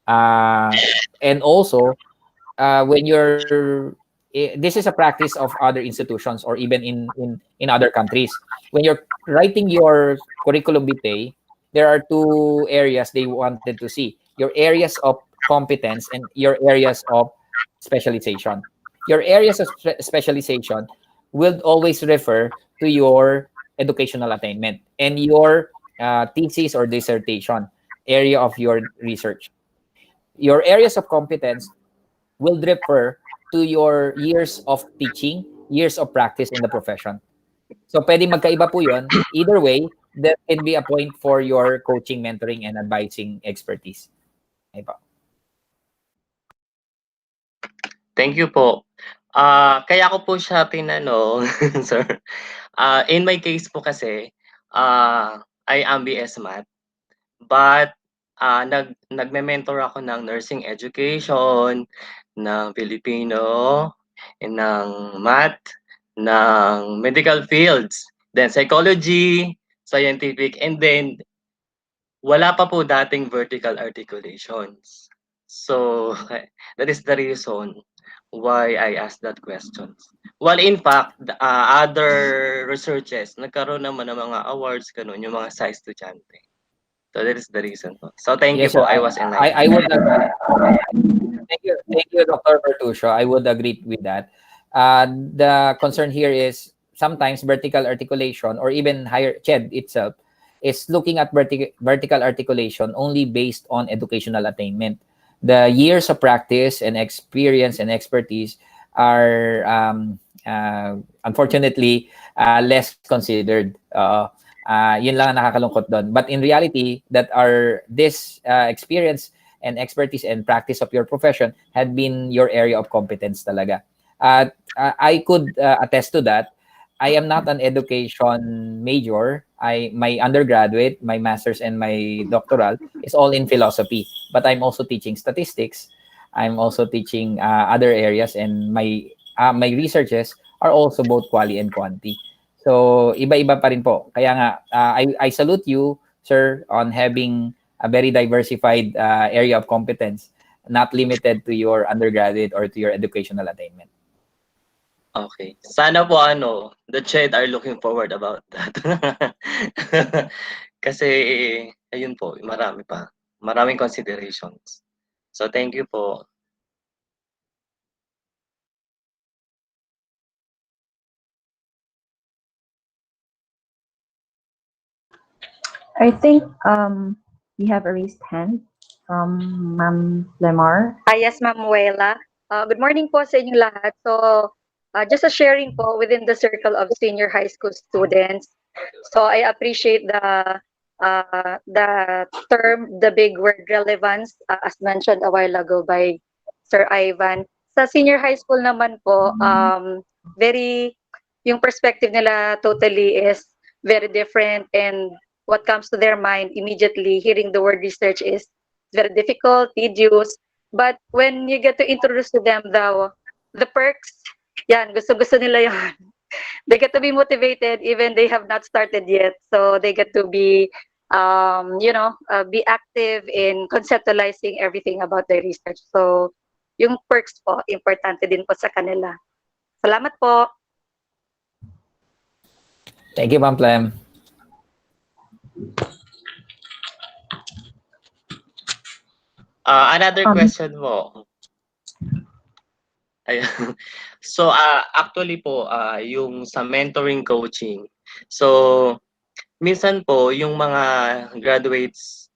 And also, when this is a practice of other institutions or even in other countries. When you're writing your curriculum vitae, there are two areas they wanted to see: your areas of competence and your areas of specialization. Your areas of specialization will always refer to your educational attainment and your thesis or dissertation area of your research. Your areas of competence will refer to your years of teaching, years of practice in the profession. So pwede magkaiba po yun. Either way, that can be a point for your coaching, mentoring, and advising expertise. Okay po.
Thank you po. Kaya ko po siya tinanong, sir. In my case po kasi, I am BS Math, but nagme-mentor ako ng nursing education, ng Filipino, and ng math, ng medical fields, then psychology, scientific, and then wala pa po dating vertical articulations. So that is the reason why I asked that question. Well, in fact, other researches, nagkaroon naman ng mga awards, ganun, yung mga sa estudyante. So that is the reason po. So thank you
Yes, sir.
po. I was enlightened.
I would agree. Thank you, Dr. Bertuccio. I would agree with that. The concern here is sometimes vertical articulation or even higher CHED itself is looking at vertical articulation only based on educational attainment. The years of practice and experience and expertise are unfortunately less considered. Yun lang ang nakakalungkot doon. But in reality, that this experience and expertise and practice of your profession had been your area of competence talaga. I could attest to that. I am not an education major. My undergraduate, my master's, and my doctoral is all in philosophy. But I'm also teaching statistics. I'm also teaching other areas, and my researches are also both quali and quanti. So iba-iba pa rin po. Kaya nga I salute you, sir, on having a very diversified area of competence, not limited to your undergraduate or to your educational attainment.
Okay. Sana po the CHED are looking forward about that. Kasi ayun po, marami pa. Maraming considerations. So thank you po.
I think we have a raised hand from Ma'am Lemar.
Yes, Ma'am Wela. Good morning po sa inyong lahat. So, just a sharing po within the circle of senior high school students. So, I appreciate the term, the big word relevance, as mentioned a while ago by Sir Ivan. Sa senior high school naman po, yung perspective nila totally is very different, and what comes to their mind immediately hearing the word research is very difficult, tedious. But when you get to introduce to them the perks, yan, gusto nila yan. They get to be motivated even they have not started yet. So they get to be, be active in conceptualizing everything about their research. So yung perks po, importante din po sa kanila. Salamat po.
Thank you, Ma'am Clem.
Another question mo. So actually po yung sa mentoring coaching. So minsan po yung mga graduates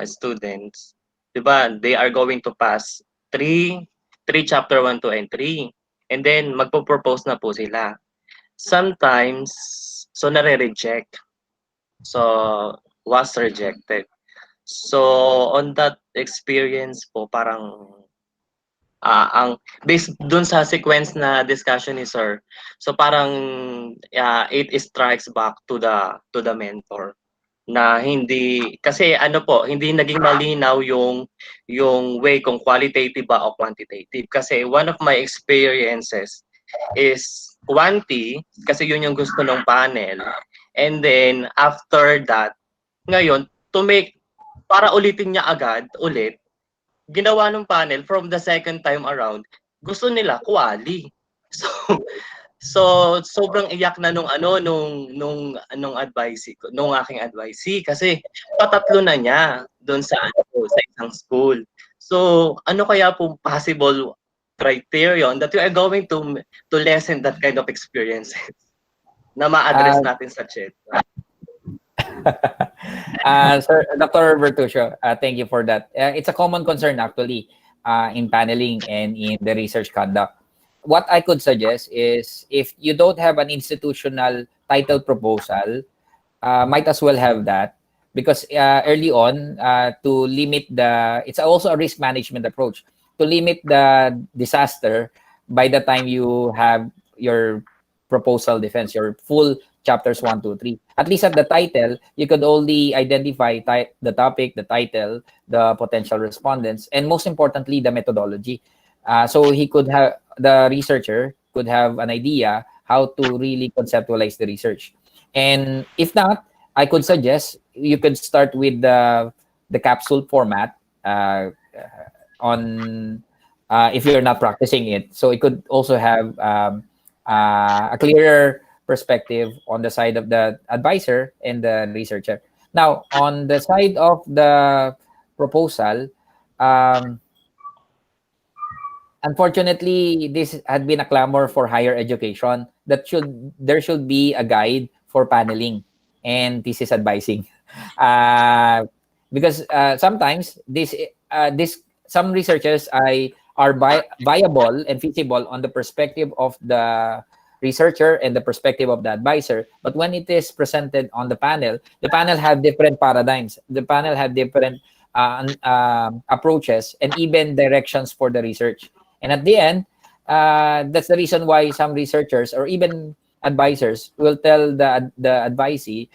students, 'di ba? They are going to pass three chapter 1, 2 and 3. And then magpo-propose na po sila. Sometimes so nare-reject. So was rejected. So on that experience po parang ang based dun sa sequence na discussion ni sir. So parang it strikes back to the mentor na hindi kasi hindi naging malinaw yung way kung qualitative ba o quantitative kasi one of my experiences is quanti kasi yun yung gusto ng panel, and then after that ngayon to make para ulitin niya agad ulit ginawa ng panel from the second time around, gusto nila quali. So sobrang iyak na nung advice ko, nung aking advice kasi patatlo na niya doon sa sa isang school. So ano kaya po possible criterion that you are going to lessen that kind of experiences na ma-address natin sa chat?
Sir Dr. Bertuccio, thank you for that. It's a common concern actually in paneling and in the research conduct. What I could suggest is if you don't have an institutional title proposal, might as well have that because early on to limit it's also a risk management approach to limit the disaster by the time you have your proposal defense, your full chapters 1, 2, 3. At least at the title, you could only identify the topic, the title, the potential respondents, and most importantly, the methodology. So the researcher could have an idea how to really conceptualize the research. And if not, I could suggest you could start with the capsule format if you're not practicing it. So it could also have a clearer perspective on the side of the advisor and the researcher. Now, on the side of the proposal, unfortunately, this had been a clamor for higher education that there should be a guide for paneling and thesis advising, because sometimes some researchers are viable and feasible on the perspective of the researcher and the perspective of the advisor. But when it is presented on the panel have different paradigms. The panel have different approaches and even directions for the research. And at the end, that's the reason why some researchers or even advisors will tell the advisee,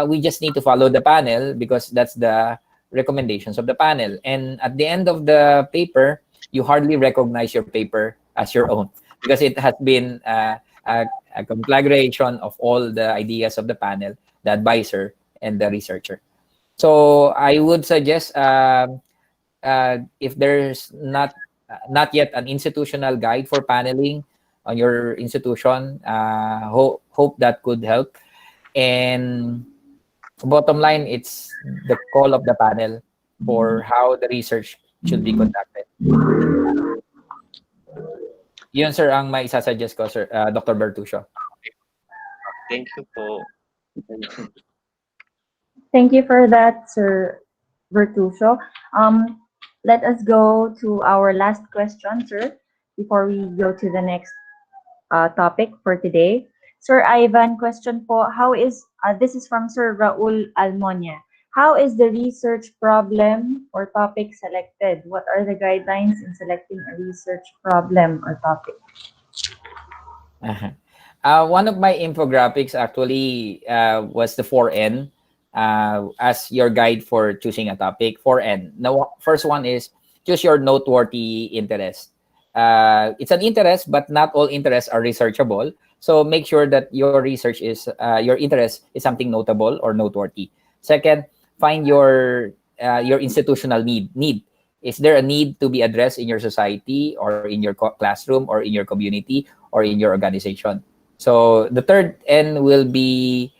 we just need to follow the panel because that's the recommendations of the panel. And at the end of the paper, you hardly recognize your paper as your own because it has been a conflagration of all the ideas of the panel, the advisor, and the researcher. So I would suggest if there's not yet an institutional guide for paneling on your institution, hope that could help. And bottom line, it's the call of the panel for how the research should be conducted. Yun, sir, ang may isasuggest ko, sir, Dr. Bertuccio.
Thank you po.
Thank you for that, Sir Bertuccio. Let us go to our last question, sir, before we go to the next topic for today. Sir Ivan, question po, how is, this is from Sir Raul Almonia. How is the research problem or topic selected? What are the guidelines in selecting a research problem or topic?
One of my infographics actually was the 4N as your guide for choosing a topic. 4N. Now, first one is choose your noteworthy interest. It's an interest, but not all interests are researchable. So make sure that your research is, your interest is something notable or noteworthy. Second, find your institutional need. Is there a need to be addressed in your society or in your classroom or in your community or in your organization? So the third N will be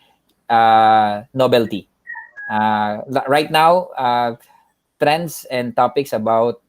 novelty. Right now, trends and topics about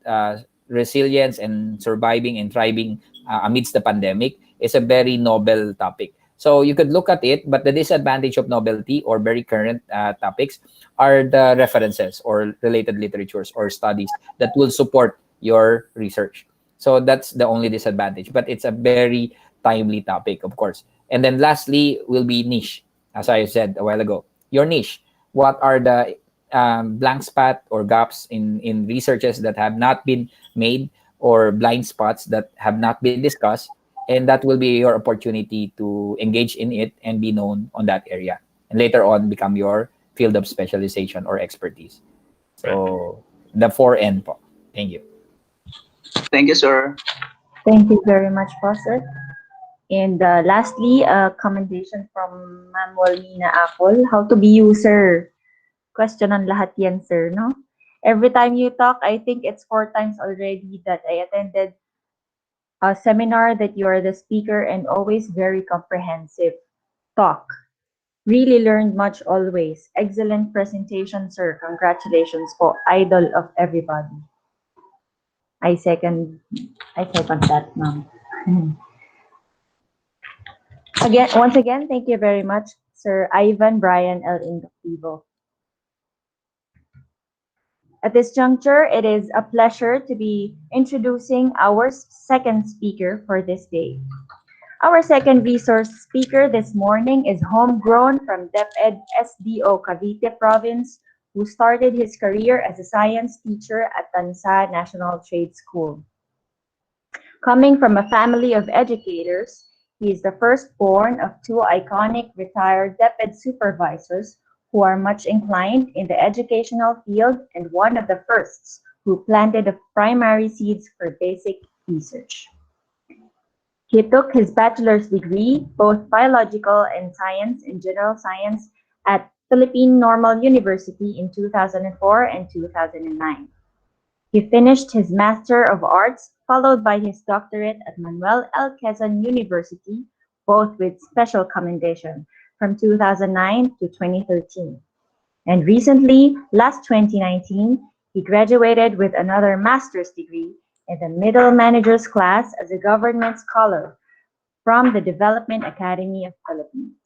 resilience and surviving and thriving amidst the pandemic is a very novel topic. So you could look at it, but the disadvantage of novelty or very current topics are the references or related literatures or studies that will support your research. So that's the only disadvantage, but it's a very timely topic, of course. And then lastly will be niche, as I said a while ago. Your niche. What are the blank spot or gaps in researches that have not been made or blind spots that have not been discussed? And that will be your opportunity to engage in it and be known on that area. And later on, become your field of specialization or expertise. So the 4N po. Thank you.
Thank you, sir.
Thank you very much po, sir. And lastly, a commendation from Ma'am Walmina Apple. How to be you, sir? Question on lahat yan, sir, no? Every time you talk, I think it's 4 times already that I attended a seminar that you are the speaker and always very comprehensive talk. Really learned much always. Excellent presentation, sir. Congratulations po. Idol of everybody. I second that, ma'am. Once again, thank you very much, Sir Ivan Brian L. Inductivo. At this juncture, it is a pleasure to be introducing our second speaker for this day. Our second resource speaker this morning is homegrown from DepEd SDO Cavite Province, who started his career as a science teacher at Tansa National Trade School. Coming from a family of educators, he is the firstborn of 2 iconic retired DepEd supervisors who are much inclined in the educational field and one of the firsts who planted the primary seeds for basic research. He took his bachelor's degree, both biological and science and general science, at Philippine Normal University in 2004 and 2009. He finished his Master of Arts, followed by his doctorate at Manuel L. Quezon University, both with special commendation, from 2009 to 2013. And recently, last 2019, he graduated with another master's degree in the Middle Managers class as a government scholar from the Development Academy of Philippines.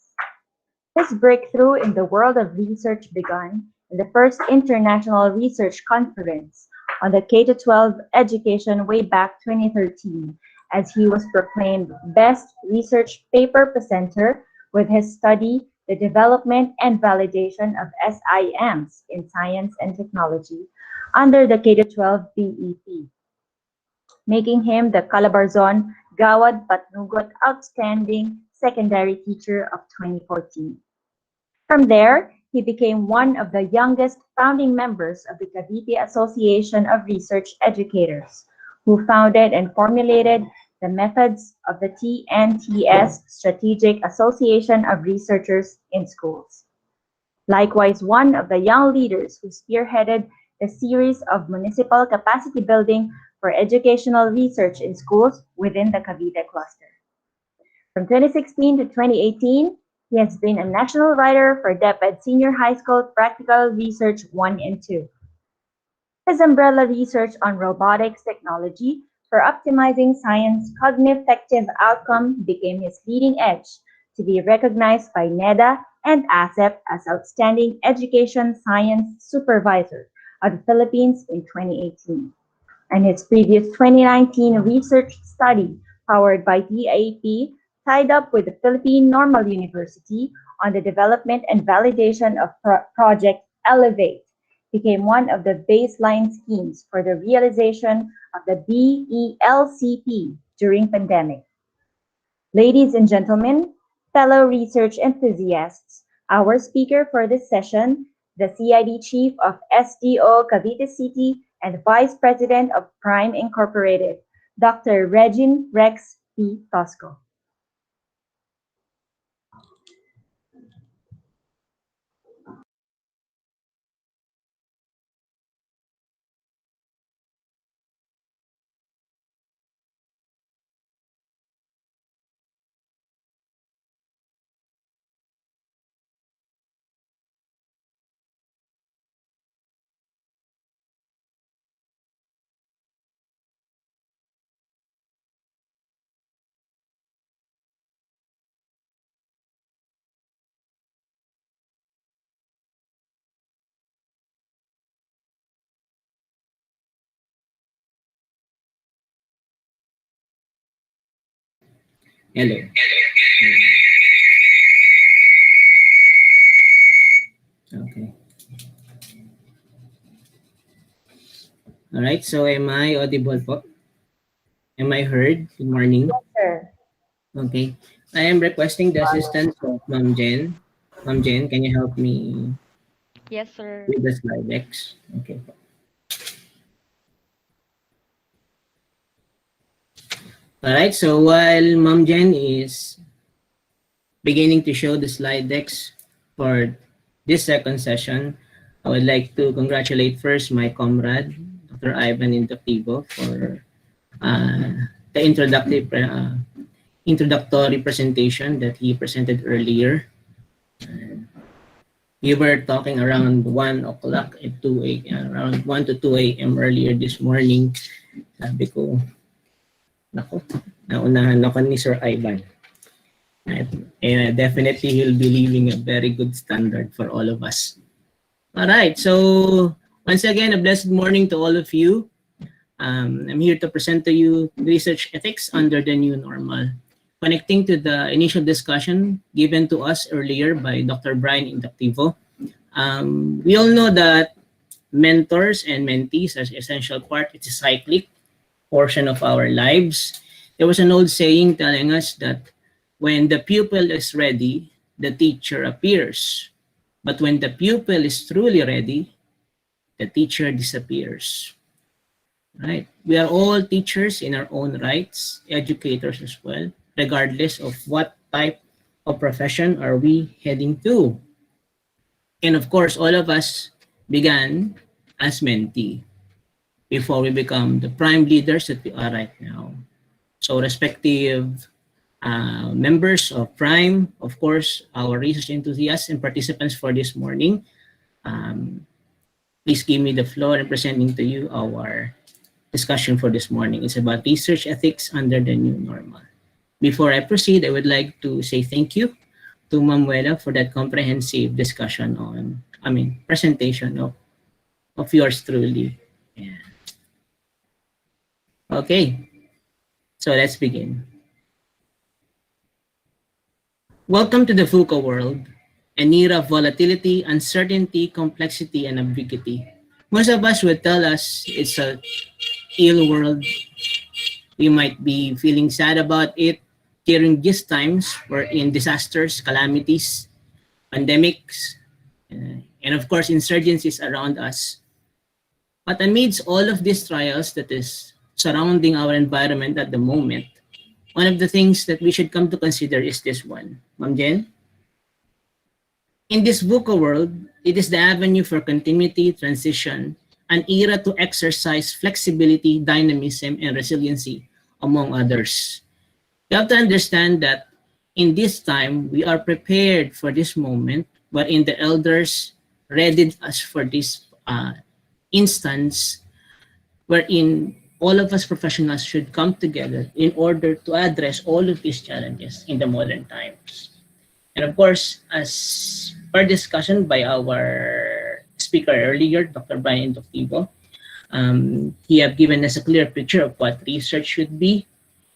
His breakthrough in the world of research began in the first International Research Conference on the K-12 education way back 2013 as he was proclaimed Best Research Paper Presenter with his study, The Development and Validation of SIMs in Science and Technology, under the K-12 BEP, making him the Calabarzon Gawad Patnugot Outstanding Secondary Teacher of 2014. From there, he became one of the youngest founding members of the Cavite Association of Research Educators, who founded and formulated the methods of the TNTS Strategic Association of Researchers in Schools. Likewise, one of the young leaders who spearheaded the series of municipal capacity building for educational research in schools within the Cavite cluster. From 2016 to 2018, he has been a national writer for DepEd Senior High School Practical Research 1 and 2. His umbrella research on robotics technology for optimizing science cognitive outcome became his leading edge to be recognized by NEDA and ASEP as Outstanding Education Science Supervisor of the Philippines in 2018. And his previous 2019 research study, powered by DAP, tied up with the Philippine Normal University on the development and validation of Project Elevate, became one of the baseline schemes for the realization of the BELCP during pandemic. Ladies and gentlemen, fellow research enthusiasts, our speaker for this session, the CID Chief of SDO Cavite City and Vice President of PhRIME Incorporated, Dr. Regine Rex P. Tosco.
Hello. Okay. All right. So am I audible po? Am I heard? Good morning.
Yes, sir.
Okay. I am requesting the assistance of Ma'am Jen. Ma'am Jen, can you help me
Yes, sir.
with the slide decks? Okay. All right. So while Ma'am Jen is beginning to show the slide decks for this second session, I would like to congratulate first my comrade, Dr. Ivan Indoctivo, for the introductory presentation that he presented earlier. We were talking around 1 o'clock at 2 a.m., around 1 to 2 a.m. earlier this morning. Sabi ko, nako, naunahan ako ni Sir Ivan. And definitely he'll be leaving a very good standard for all of us. All right, so once again, a blessed morning to all of you. I'm here to present to you research ethics under the new normal. Connecting to the initial discussion given to us earlier by Dr. Brian Indoctivo, we all know that mentors and mentees are an essential part. It's a cyclic portion of our lives. There was an old saying telling us that when the pupil is ready, the teacher appears. But when the pupil is truly ready, the teacher disappears. Right? We are all teachers in our own rights, educators as well, regardless of what type of profession are we heading to. And of course, all of us began as mentee before we become the prime leaders that we are right now. So respective members of PhRIME, of course, our research enthusiasts and participants for this morning, please give me the floor in presenting to you our discussion for this morning. It's about research ethics under the new normal. Before I proceed, I would like to say thank you to Manuela for that comprehensive discussion on, presentation of yours truly. Yeah. Okay. So let's begin. Welcome to the VUCA world, an era of volatility, uncertainty, complexity, and ambiguity. Most of us would tell us it's a ill world. We might be feeling sad about it during these times. We're in disasters, calamities, pandemics, and of course, insurgencies around us. But amidst all of these trials that is surrounding our environment at the moment, one of the things that we should come to consider is this one. Ma'am Jen? In this VUCA world, it is the avenue for continuity, transition, an era to exercise flexibility, dynamism, and resiliency, among others. You have to understand that in this time, we are prepared for this moment, wherein the elders readied us for this instance, wherein all of us professionals should come together in order to address all of these challenges in the modern times. And of course, as per discussion by our speaker earlier, Dr. Brian Doctivo, he have given us a clear picture of what research should be,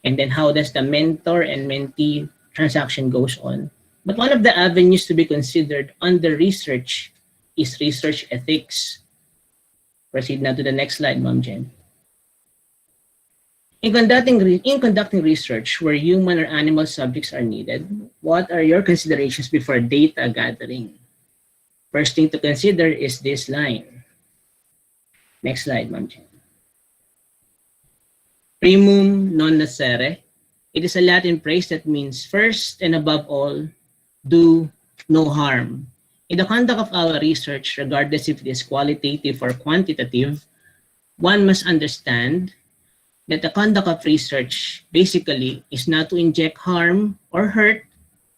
and then how does the mentor and mentee transaction goes on. But one of the avenues to be considered under research is research ethics. Proceed now to the next slide, Ma'am Jen. In conducting research where human or animal subjects are needed, what are your considerations before data gathering? First thing to consider is this line. Next slide, Ma'am Jen. Primum non nocere. It is a Latin phrase that means first and above all, do no harm. In the conduct of our research, regardless if it is qualitative or quantitative, one must understand that the conduct of research basically is not to inject harm or hurt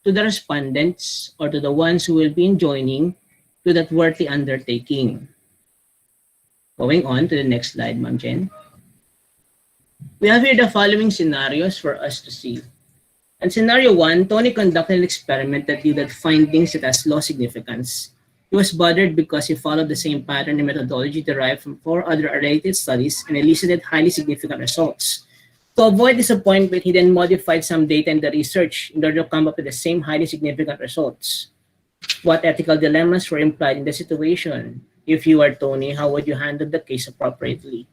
to the respondents or to the ones who will be joining to that worthy undertaking. Going on to the next slide, Ma'am Jen. We have here the following scenarios for us to see. In scenario 1, Tony conducted an experiment that yielded findings that has low significance. He was bothered because he followed the same pattern and methodology derived from 4 other related studies and elicited highly significant results. To avoid disappointment, he then modified some data in the research in order to come up with the same highly significant results. What ethical dilemmas were implied in the situation? If you are Tony, how would you handle the case appropriately?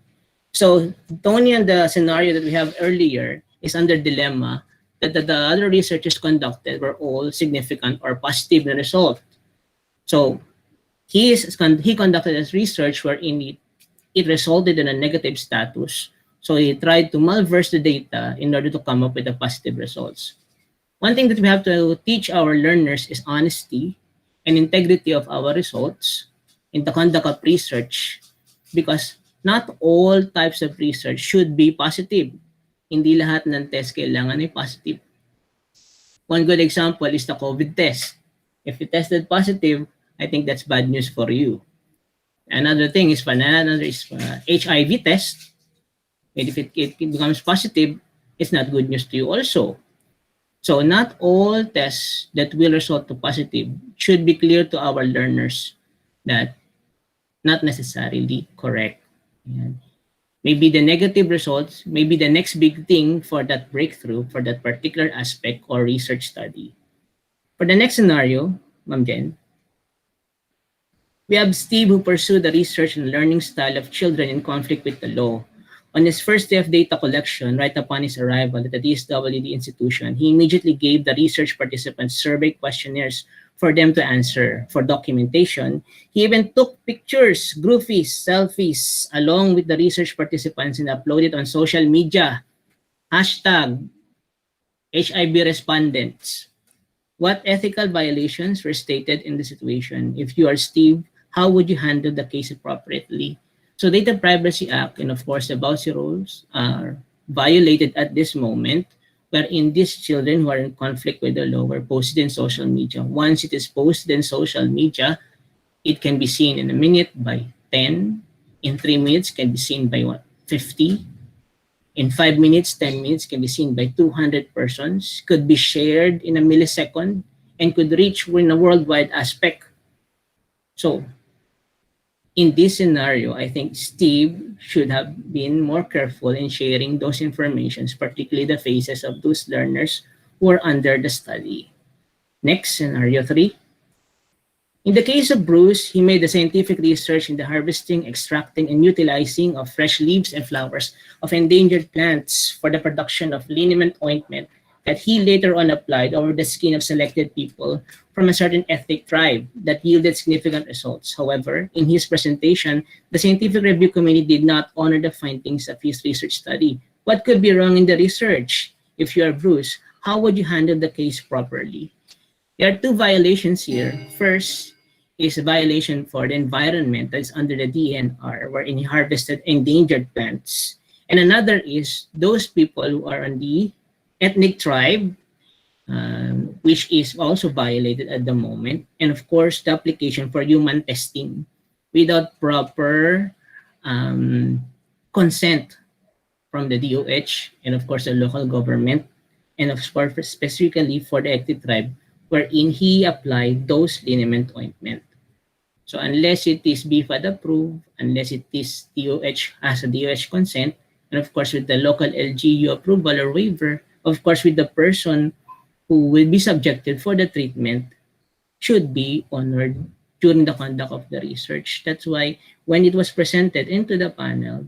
So Tony and the scenario that we have earlier is under dilemma that the other researchers conducted were all significant or positive in the result. So he conducted his research wherein it resulted in a negative status. So he tried to malverse the data in order to come up with the positive results. One thing that we have to teach our learners is honesty and integrity of our results in the conduct of research, because not all types of research should be positive. Hindi lahat ng test kailangan ay positive. One good example is the COVID test. If you tested positive, I think that's bad news for you. Another thing is HIV test. And if it becomes positive, it's not good news to you also. So not all tests that will result to positive should be clear to our learners that not necessarily correct. And maybe the negative results, maybe the next big thing for that breakthrough, for that particular aspect or research study. For the next scenario, Ma'am Jen, we have Steve who pursued the research and learning style of children in conflict with the law. On his first day of data collection, right upon his arrival at the DSWD institution, he immediately gave the research participants survey questionnaires for them to answer. For documentation, he even took pictures, groupies, selfies, along with the research participants and uploaded on social media. Hashtag HIV respondents. What ethical violations were stated in the situation? If you are Steve, how would you handle the case appropriately? So Data Privacy Act and of course the BOSI rules are violated at this moment, wherein these children who are in conflict with the law were posted in social media. Once it is posted in social media, it can be seen in a minute by 10, in 3 minutes can be seen by 50, in 5 minutes, 10 minutes can be seen by 200 persons, could be shared in a millisecond, and could reach in a worldwide aspect. So In this scenario, I think Steve should have been more careful in sharing those informations, particularly the faces of those learners who are under the study. Next, scenario 3. In the case of Bruce, he made the scientific research in the harvesting, extracting, and utilizing of fresh leaves and flowers of endangered plants for the production of liniment ointment that he later on applied over the skin of selected people from a certain ethnic tribe that yielded significant results. However, in his presentation, the scientific review committee did not honor the findings of his research study. What could be wrong in the research? If you are Bruce, how would you handle the case properly? There are two violations here. First is a violation for the environment that is under the DNR, wherein he harvested endangered plants. And another is those people who are on the ethnic tribe, which is also violated at the moment. And of course, the application for human testing without proper consent from the DOH and of course the local government, and of course specifically for the ethnic tribe, wherein he applied those liniment ointment. So unless it is BFAD approved, unless it is DOH has a DOH consent, and of course with the local LGU approval or waiver, of course with the person who will be subjected for the treatment should be honored during the conduct of the research. That's why when it was presented into the panel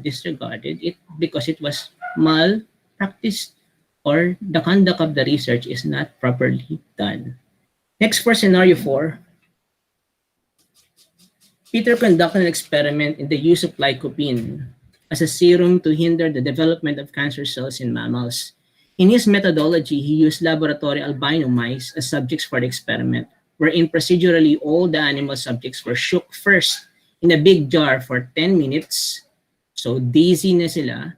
disregarded it because it was malpractice or the conduct of the research is not properly done. Next, for scenario 4, Peter conducted an experiment in the use of lycopene as a serum to hinder the development of cancer cells in mammals. In his methodology, he used laboratory albino mice as subjects for the experiment, wherein procedurally all the animal subjects were shook first in a big jar for 10 minutes, so dizzy na sila,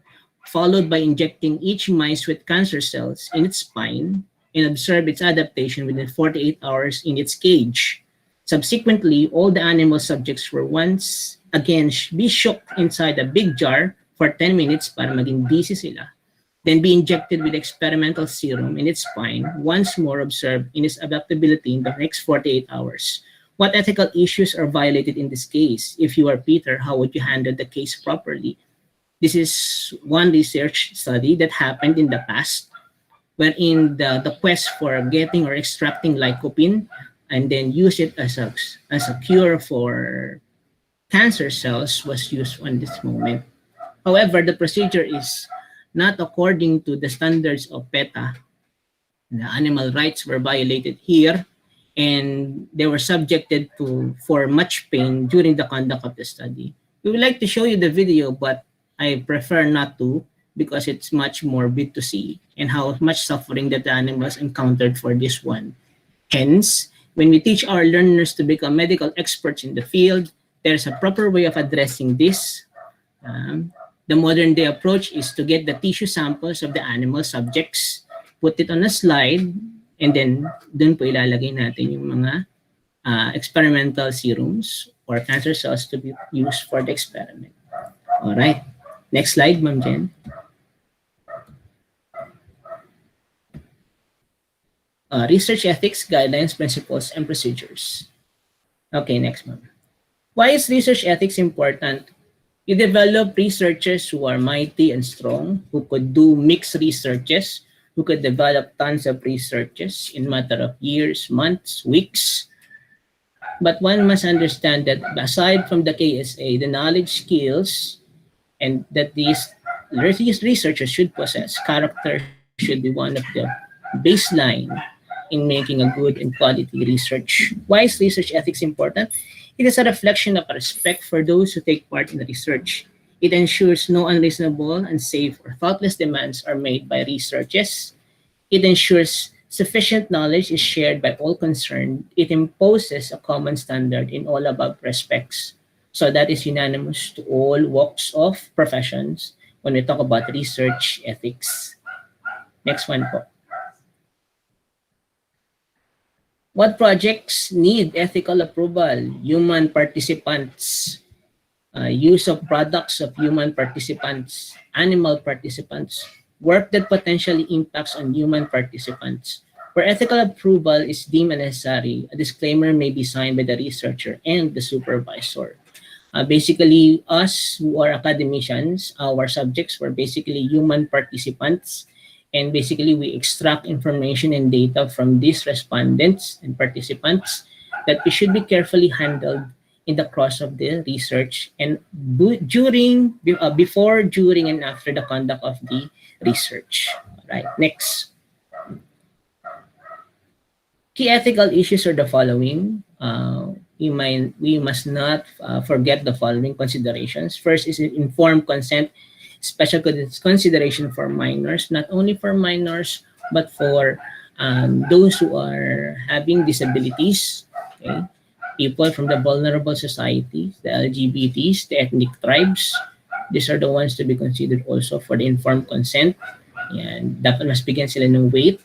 followed by injecting each mice with cancer cells in its spine and observe its adaptation within 48 hours in its cage. Subsequently, all the animal subjects were once again be shook inside a big jar for 10 minutes para maging dizzy sila, then be injected with experimental serum in its spine, once more observed in its adaptability in the next 48 hours. What ethical issues are violated in this case? If you are Peter, how would you handle the case properly? This is one research study that happened in the past, wherein the quest for getting or extracting lycopene and then use it as a cure for cancer cells was used on this moment. However, the procedure is not according to the standards of PETA. The animal rights were violated here, and they were subjected for much pain during the conduct of the study. We would like to show you the video, but I prefer not to because it's much morbid to see and how much suffering that the animals encountered for this one. Hence, when we teach our learners to become medical experts in the field, there's a proper way of addressing this. The modern day approach is to get the tissue samples of the animal subjects, put it on a slide, and then dun po ilalagay natin yung mga experimental serums or cancer cells to be used for the experiment. All right. Next slide, Ma'am Jen. Research ethics, guidelines, principles, and procedures. Okay, next, Ma'am. Why is research ethics important? You develop researchers who are mighty and strong, who could do mixed researches, who could develop tons of researches in matter of years, months, weeks. But one must understand that aside from the KSA, the knowledge, skills, and that these researchers should possess, character should be one of the baseline in making a good and quality research. Why is research ethics important? It is a reflection of respect for those who take part in the research. It ensures no unreasonable, unsafe, or thoughtless demands are made by researchers. It ensures sufficient knowledge is shared by all concerned. It imposes a common standard in all above respects. So that is unanimous to all walks of professions when we talk about research ethics. Next one po. What projects need ethical approval? Human participants, use of products of human participants, animal participants, work that potentially impacts on human participants. Where ethical approval is deemed unnecessary, a disclaimer may be signed by the researcher and the supervisor. Basically, us who are academicians, our subjects were basically human participants. And basically, we extract information and data from these respondents and participants that we should be carefully handled in the course of the research and before, during, and after the conduct of the research. All right, next. Key ethical issues are the following. We must not forget the following considerations. First is informed consent, special consideration for minors, not only for minors, but for those who are having disabilities, okay? People from the vulnerable societies, the LGBTs, the ethnic tribes. These are the ones to be considered also for the informed consent. And dapat mas bigyan sila ng weight.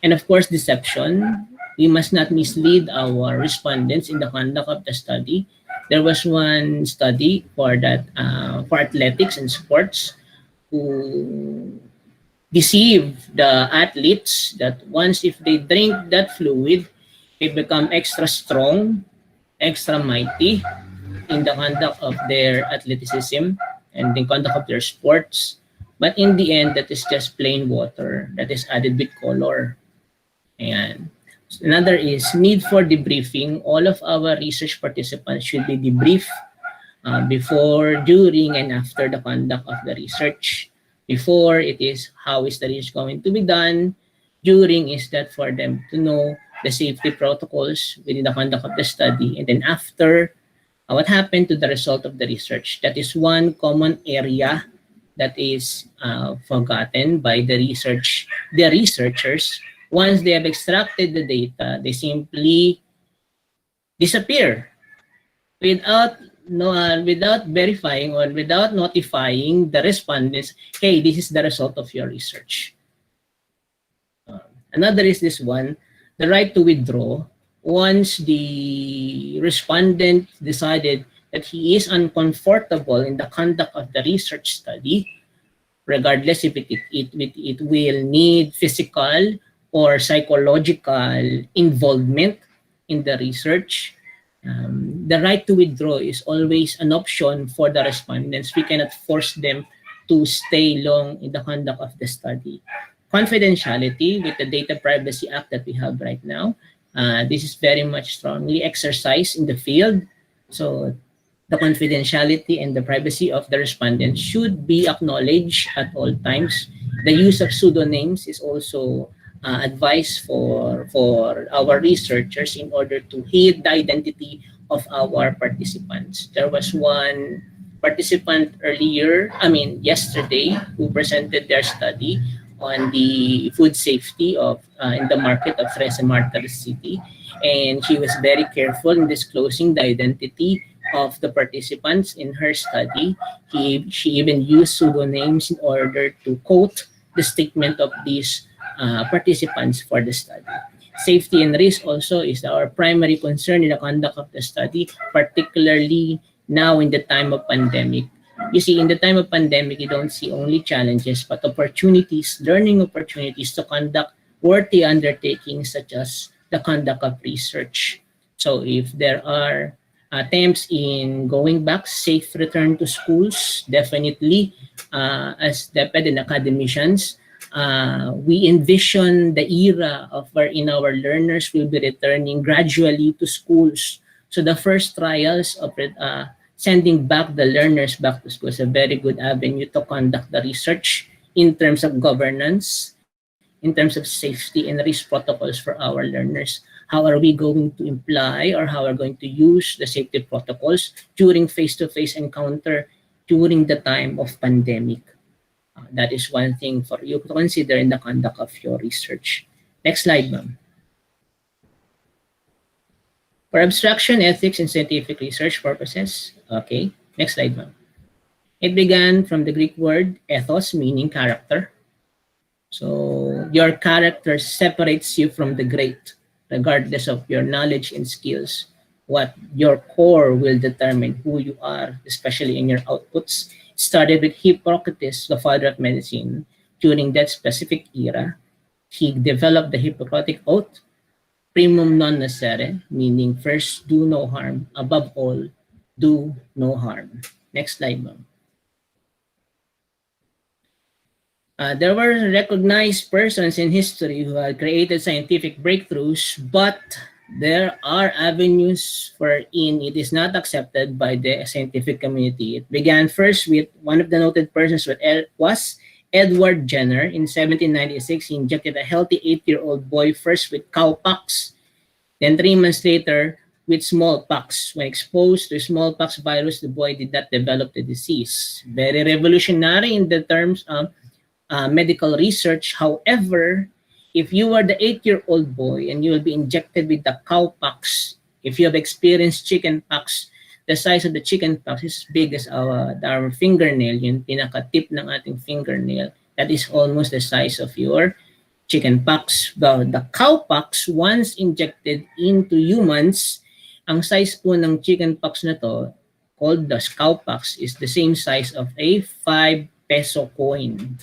And of course, deception. We must not mislead our respondents in the conduct of the study. There was one study for that for athletics and sports who deceive the athletes that once if they drink that fluid, they become extra strong, extra mighty in the conduct of their athleticism and the conduct of their sports. But in the end, that is just plain water that is added with color. And another is need for debriefing. All of our research participants should be debriefed before, during, and after the conduct of the research. Before, it is how is the research going to be done. During is that for them to know the safety protocols within the conduct of the study. And then after, what happened to the result of the research. That is one common area that is forgotten by the researchers. Once they have extracted the data, they simply disappear without verifying or without notifying the respondents, hey, this is the result of your research. Another is this one, the right to withdraw. Once the respondent decided that he is uncomfortable in the conduct of the research study, regardless if it will need physical or psychological involvement in the research, the right to withdraw is always an option for the respondents. We cannot force them to stay long in the conduct of the study. Confidentiality with the Data Privacy Act that we have right now, this is very much strongly exercised in the field. So the confidentiality and the privacy of the respondents should be acknowledged at all times. The use of pseudonyms is also advice for our researchers in order to hide the identity of our participants. There was one participant yesterday, who presented their study on the food safety of in the market of Tres Martires City, and she was very careful in disclosing the identity of the participants in her study. She even used pseudonyms in order to quote the statement of these participants for the study. Safety and risk also is our primary concern in the conduct of the study, particularly now in the time of pandemic. You see, in the time of pandemic, you don't see only challenges, but opportunities, learning opportunities to conduct worthy undertakings such as the conduct of research. So if there are attempts in going back, safe return to schools, definitely as DepEd and academicians, we envision the era of wherein our learners will be returning gradually to schools. So the first trials of sending back the learners back to school is a very good avenue to conduct the research in terms of governance, in terms of safety and risk protocols for our learners. How are we going to imply or how are we going to use the safety protocols during face-to-face encounter during the time of pandemic? That is one thing for you to consider in the conduct of your research. Next slide, ma'am. For abstraction, ethics, and scientific research purposes, okay, next slide, ma'am. It began from the Greek word ethos, meaning character. So your character separates you from the great, regardless of your knowledge and skills. What your core will determine who you are, especially in your outputs. Started with Hippocrates, the father of medicine. During that specific era, he developed the Hippocratic Oath, primum non nocere, meaning first do no harm, above all do no harm. Next slide, ma'am. There were recognized persons in history who had created scientific breakthroughs, but there are avenues wherein it is not accepted by the scientific community. It began first with one of the noted persons was Edward Jenner. In 1796, he injected a healthy 8-year-old boy first with cowpox, then 3 months later with smallpox. When exposed to smallpox virus, the boy did not develop the disease. Very revolutionary in the terms of medical research. However, if you are the 8-year-old boy and you will be injected with the cowpox, if you have experienced chickenpox, the size of the chickenpox is big as our fingernail, yung pinaka-tip ng ating fingernail. That is almost the size of your chickenpox. The cowpox, once injected into humans, ang size po ng chickenpox na to, called the cowpox, is the same size of a 5 peso coin.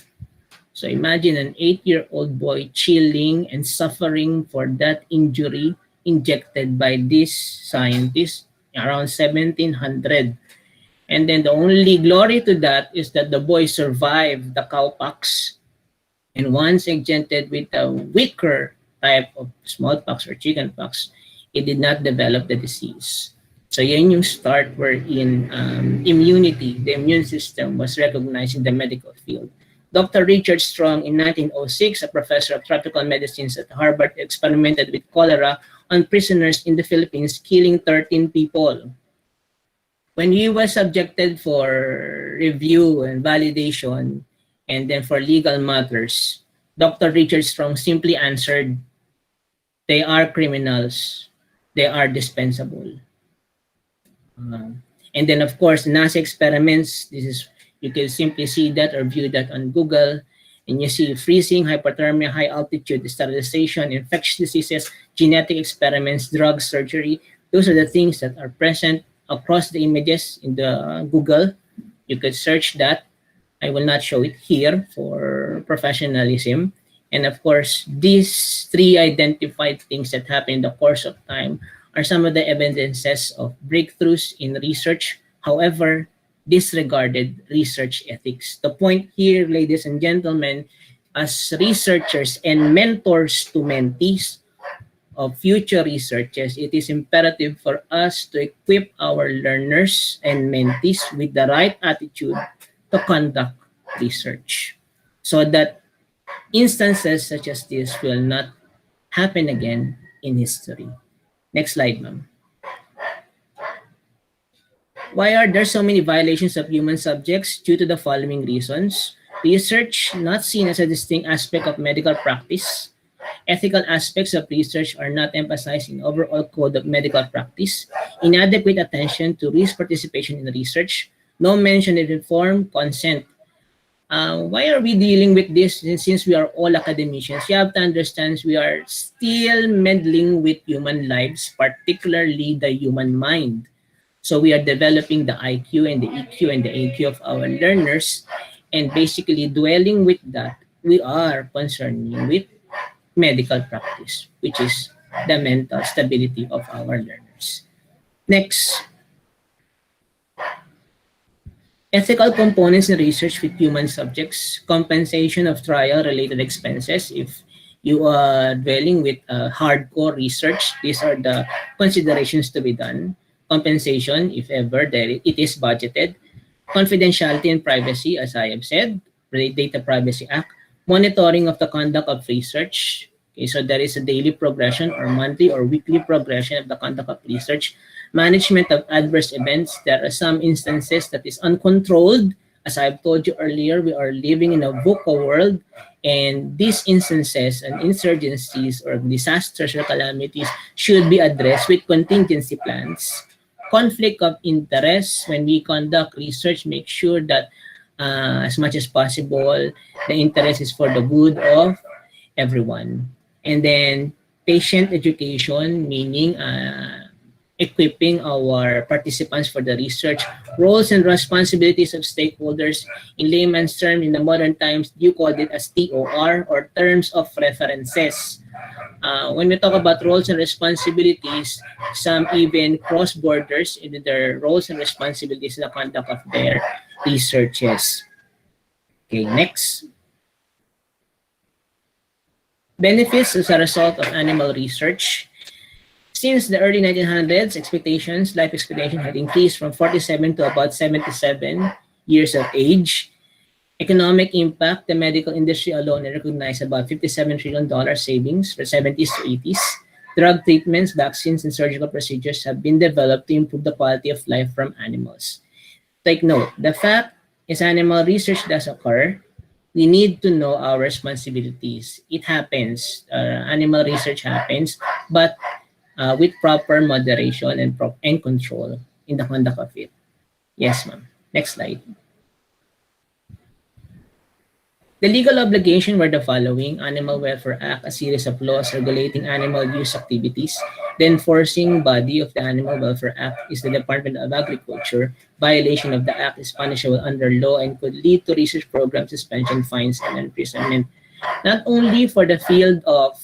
So imagine an 8-year-old boy chilling and suffering for that injury injected by this scientist around 1700. And then the only glory to that is that the boy survived the cowpox, and once injected with a weaker type of smallpox or chickenpox, it did not develop the disease. So yan yung start wherein immunity, the immune system, was recognized in the medical field. Dr. Richard Strong in 1906, a professor of tropical medicines at Harvard, experimented with cholera on prisoners in the Philippines, killing 13 people. When he was subjected for review and validation, and then for legal matters, Dr. Richard Strong simply answered, "They are criminals. They are dispensable." And then, of course, NASA experiments. You can simply see that or view that on Google, and you see freezing, hypothermia, high altitude, sterilization, infectious diseases, genetic experiments, drugs, surgery. Those are the things that are present across the images in the Google. You could search that. I will not show it here for professionalism. And of course, these 3 identified things that happen in the course of time are some of the evidences of breakthroughs in research. However, disregarded research ethics. The point here, ladies and gentlemen, as researchers and mentors to mentees of future researchers, it is imperative for us to equip our learners and mentees with the right attitude to conduct research so that instances such as this will not happen again in history. Next slide, ma'am. Why are there so many violations of human subjects? Due to the following reasons. Research not seen as a distinct aspect of medical practice. Ethical aspects of research are not emphasized in overall code of medical practice. Inadequate attention to risk participation in research. No mention of informed consent. Why are we dealing with this since we are all academicians? You have to understand we are still meddling with human lives, particularly the human mind. So we are developing the IQ and the EQ and the AQ of our learners, and basically dwelling with that, we are concerned with medical practice, which is the mental stability of our learners. Next. Ethical components in research with human subjects, compensation of trial-related expenses. If you are dwelling with hardcore research, these are the considerations to be done. Compensation, if ever it is budgeted. Confidentiality and privacy, as I have said, Data Privacy Act. Monitoring of the conduct of research. Okay, so there is a daily progression or monthly or weekly progression of the conduct of research. Management of adverse events. There are some instances that is uncontrolled. As I've told you earlier, we are living in a VUCA world, and these instances and insurgencies or disasters or calamities should be addressed with contingency plans. Conflict of interest. When we conduct research, make sure that as much as possible, the interest is for the good of everyone. And then patient education, meaning equipping our participants for the research. Roles and responsibilities of stakeholders, in layman's terms, in the modern times, you call it as TOR, or terms of references. When we talk about roles and responsibilities, some even cross borders in their roles and responsibilities in the conduct of their researches. Okay, next. Benefits as a result of animal research. Since the early 1900s, life expectation had increased from 47 to about 77 years of age. Economic impact, the medical industry alone recognized about $57 trillion savings for 70s to 80s. Drug treatments, vaccines, and surgical procedures have been developed to improve the quality of life from animals. Take note, the fact is animal research does occur. We need to know our responsibilities. It happens, animal research happens, but with proper moderation and control in the conduct of it. Yes, ma'am. Next slide. The legal obligation were the following: Animal Welfare Act, a series of laws regulating animal use activities. The enforcing body of the Animal Welfare Act is the Department of Agriculture. Violation of the Act is punishable under law and could lead to research program suspension, fines, and imprisonment. Not only for the field of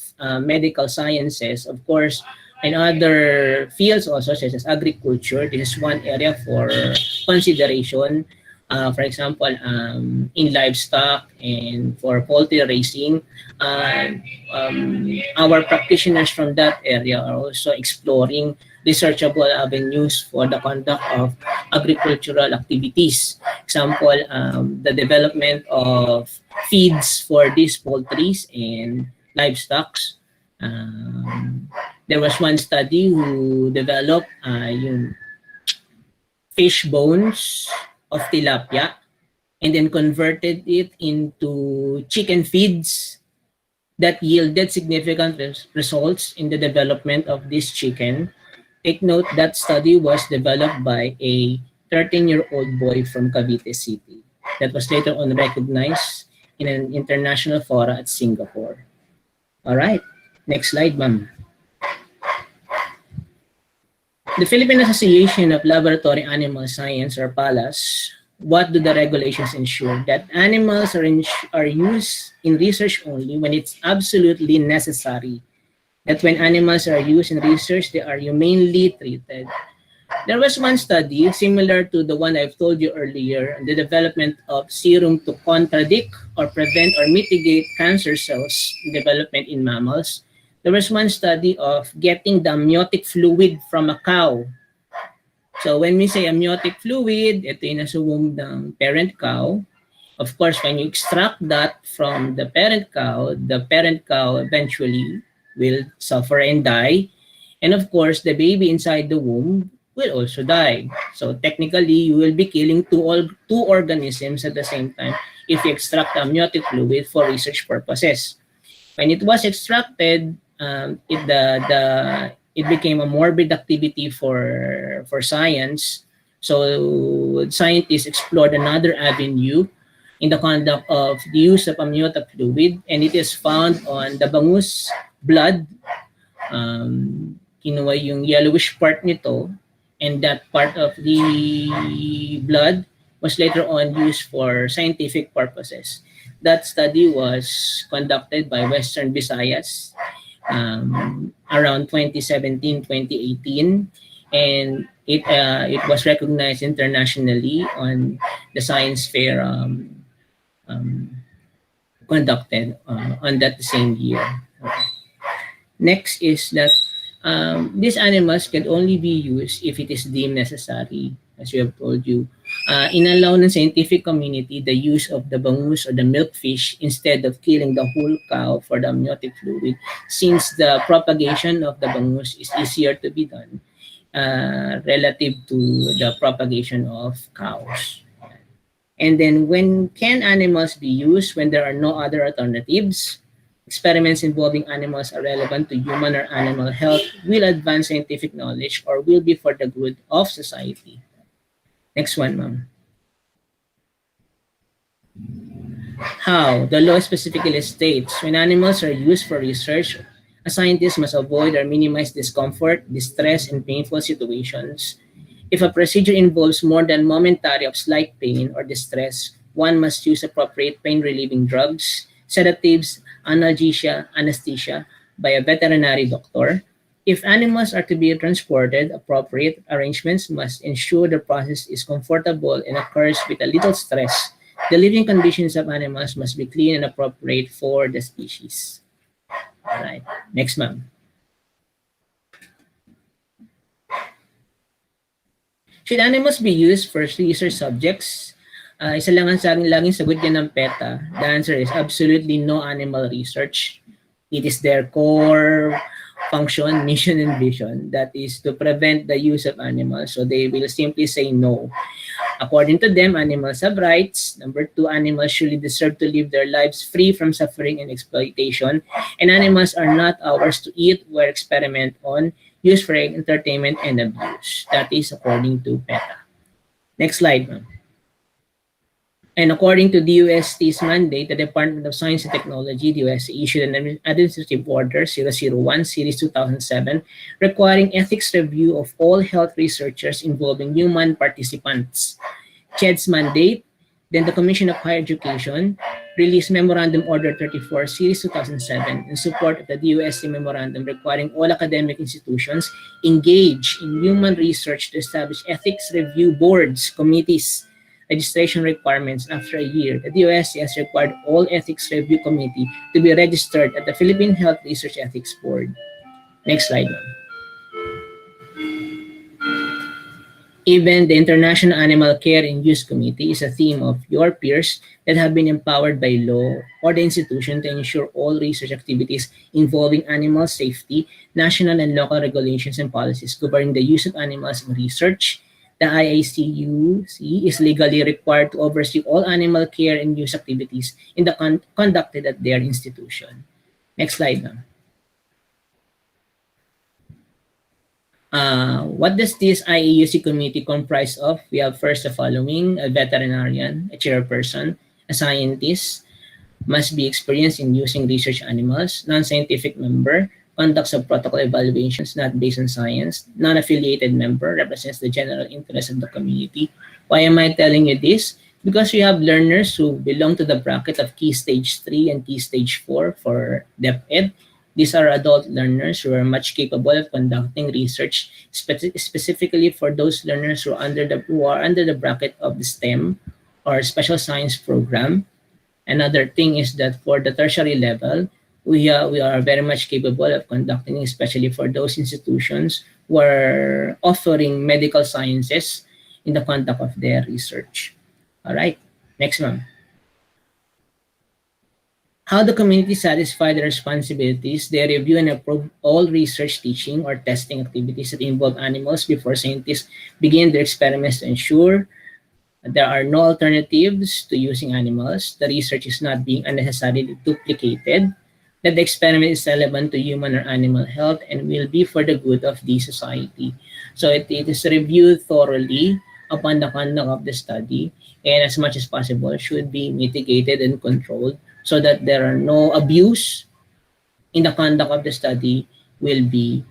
medical sciences, of course, in other fields also, such as agriculture, this is one area for consideration. For example, in livestock and for poultry raising, our practitioners from that area are also exploring researchable avenues for the conduct of agricultural activities. Example, the development of feeds for these poultries and livestock. There was one study who developed yung fish bones of tilapia and then converted it into chicken feeds that yielded significant results in the development of this chicken. Take note that study was developed by a 13-year-old boy from Cavite City that was later on recognized in an international fora at Singapore. All right, next slide, ma'am. The Philippine Association of Laboratory Animal Science, or PALAS, what do the regulations ensure? That animals are used in research only when it's absolutely necessary. That when animals are used in research, they are humanely treated. There was one study similar to the one I've told you earlier, the development of serum to contradict or prevent or mitigate cancer cells development in mammals. There was one study of getting the amniotic fluid from a cow. So when we say amniotic fluid, ito yung nasa womb ng parent cow. Of course, when you extract that from the parent cow eventually will suffer and die. And of course, the baby inside the womb will also die. So technically, you will be killing two organisms at the same time if you extract the amniotic fluid for research purposes. When it was extracted, it became a morbid activity for science. So scientists explored another avenue in the conduct of the use of amniotic fluid, and it is found on the bangus blood. Kinuha yung yellowish part nito, and that part of the blood was later on used for scientific purposes. That study was conducted by Western Visayas around 2017-2018, and it was recognized internationally on the science fair conducted on that same year. Next is that these animals can only be used if it is deemed necessary, as we have told you. Inallow ng scientific community the use of the bangus or the milkfish instead of killing the whole cow for the amniotic fluid, since the propagation of the bangus is easier to be done relative to the propagation of cows. And then when can animals be used? When there are no other alternatives. Experiments involving animals are relevant to human or animal health, will advance scientific knowledge, or will be for the good of society. Next one, ma'am. How? The law specifically states when animals are used for research, A scientist must avoid or minimize discomfort, distress, and painful situations. If a procedure involves more than momentary of slight pain or distress, one must use appropriate pain-relieving drugs, sedatives, analgesia, anesthesia by a veterinary doctor. If animals are to be transported, appropriate arrangements must ensure the process is comfortable and occurs with a little stress. The living conditions of animals must be clean and appropriate for the species. All right, next ma'am. Should animals be used for research subjects? Isa lang ang laging sagot yan ng PETA. The answer is absolutely no animal research. It is their core function, mission, and vision, that is to prevent the use of animals. So they will simply say no. According to them, animals have rights. Number two, animals surely deserve to live their lives free from suffering and exploitation. And animals are not ours to eat or experiment on, use for entertainment and abuse. That is according to PETA. Next slide, ma'am. And according to the UST's mandate, the Department of Science and Technology, the UST, issued an Administrative Order 001 Series 2007 requiring ethics review of all health researchers involving human participants. CHED's mandate, then the Commission of Higher Education released Memorandum Order 34 Series 2007 in support of the DOST Memorandum requiring all academic institutions engage in human research to establish ethics review boards, committees, registration requirements. After a year, the DOST has required all ethics review committee to be registered at the Philippine Health Research Ethics Board. Next slide, ma'am. Even the International Animal Care and Use Committee is a theme of your peers that have been empowered by law or the institution to ensure all research activities involving animal safety, national and local regulations and policies governing the use of animals in research. The IACUC is legally required to oversee all animal care and use activities in the conducted at their institution. Next slide, ma'am. What does this IAUC committee comprise of? We have first the following: a veterinarian, a chairperson, a scientist, must be experienced in using research animals, non-scientific member, conducts of protocol evaluations not based on science, non-affiliated member, represents the general interest of the community. Why am I telling you this? Because we have learners who belong to the bracket of Key Stage 3 and Key Stage 4 for DepEd. These are adult learners who are much capable of conducting research, specifically for those learners who are under the bracket of the STEM or Special Science Program. Another thing is that for the tertiary level, we are very much capable of conducting, especially for those institutions who are offering medical sciences in the conduct of their research. All right, next one. How the community satisfy their responsibilities? They review and approve all research, teaching, or testing activities that involve animals before scientists begin their experiments to ensure there are no alternatives to using animals, the research is not being unnecessarily duplicated, that the experiment is relevant to human or animal health and will be for the good of the society. So it is reviewed thoroughly upon the conduct of the study, and as much as possible should be mitigated and controlled so that there are no abuse in the conduct of the study will be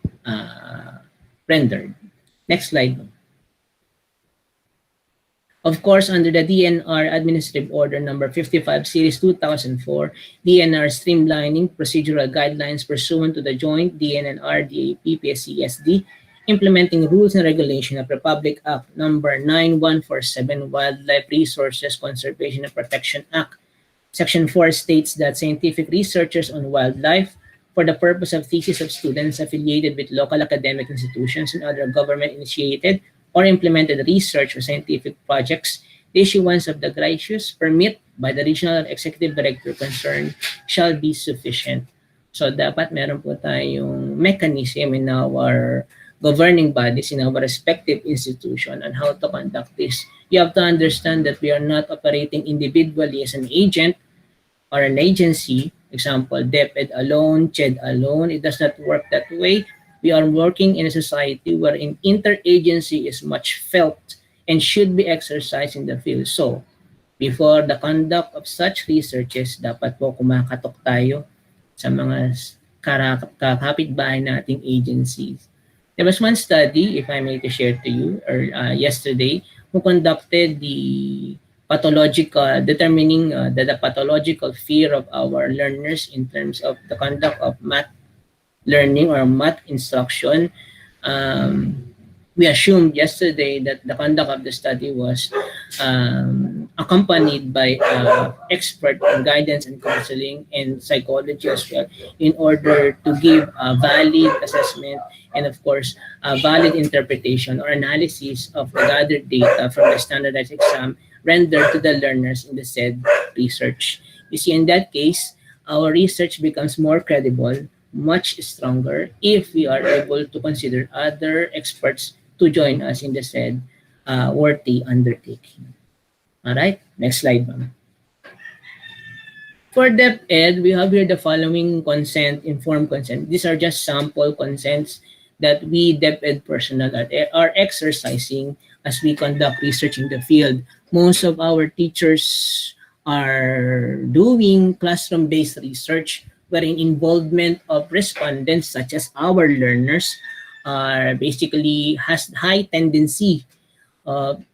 rendered. Next slide. Of course, under the DNR Administrative Order Number 55, Series 2004, DNR streamlining procedural guidelines pursuant to the joint DNR-DAP-PSCSD, implementing rules and regulation of Republic Act Number 9147, Wildlife Resources Conservation and Protection Act. Section 4 states that scientific researchers on wildlife, for the purpose of thesis of students affiliated with local academic institutions and other government-initiated or implemented research or scientific projects, the issuance of the gracious permit by the regional executive director concerned shall be sufficient. So dapat meron po tayong mechanism in our governing bodies, in our respective institution on how to conduct this. You have to understand that we are not operating individually as an agent or an agency. Example, DepEd alone, CHED alone. It does not work that way. We are working in a society wherein interagency is much felt and should be exercised in the field. So, before the conduct of such researches, dapat po kumakatok tayo sa mga kapitbahay nating agencies. There was one study, if I may to share to you, or yesterday, who conducted the pathological, determining the pathological fear of our learners in terms of the conduct of math learning or math instruction. We assumed yesterday that the conduct of the study was accompanied by expert in guidance and counseling and psychology as well, in order to give a valid assessment and of course a valid interpretation or analysis of the gathered data from the standardized exam rendered to the learners in the said research. You see, in that case, our research becomes more credible, much stronger, if we are able to consider other experts to join us in the said worthy undertaking. All right, next slide, ma'am. For DepEd, we have here the following consent, informed consent. These are just sample consents that we DepEd personnel are exercising as we conduct research in the field. Most of our teachers are doing classroom-based research wherein involvement of respondents such as our learners are basically has high tendency of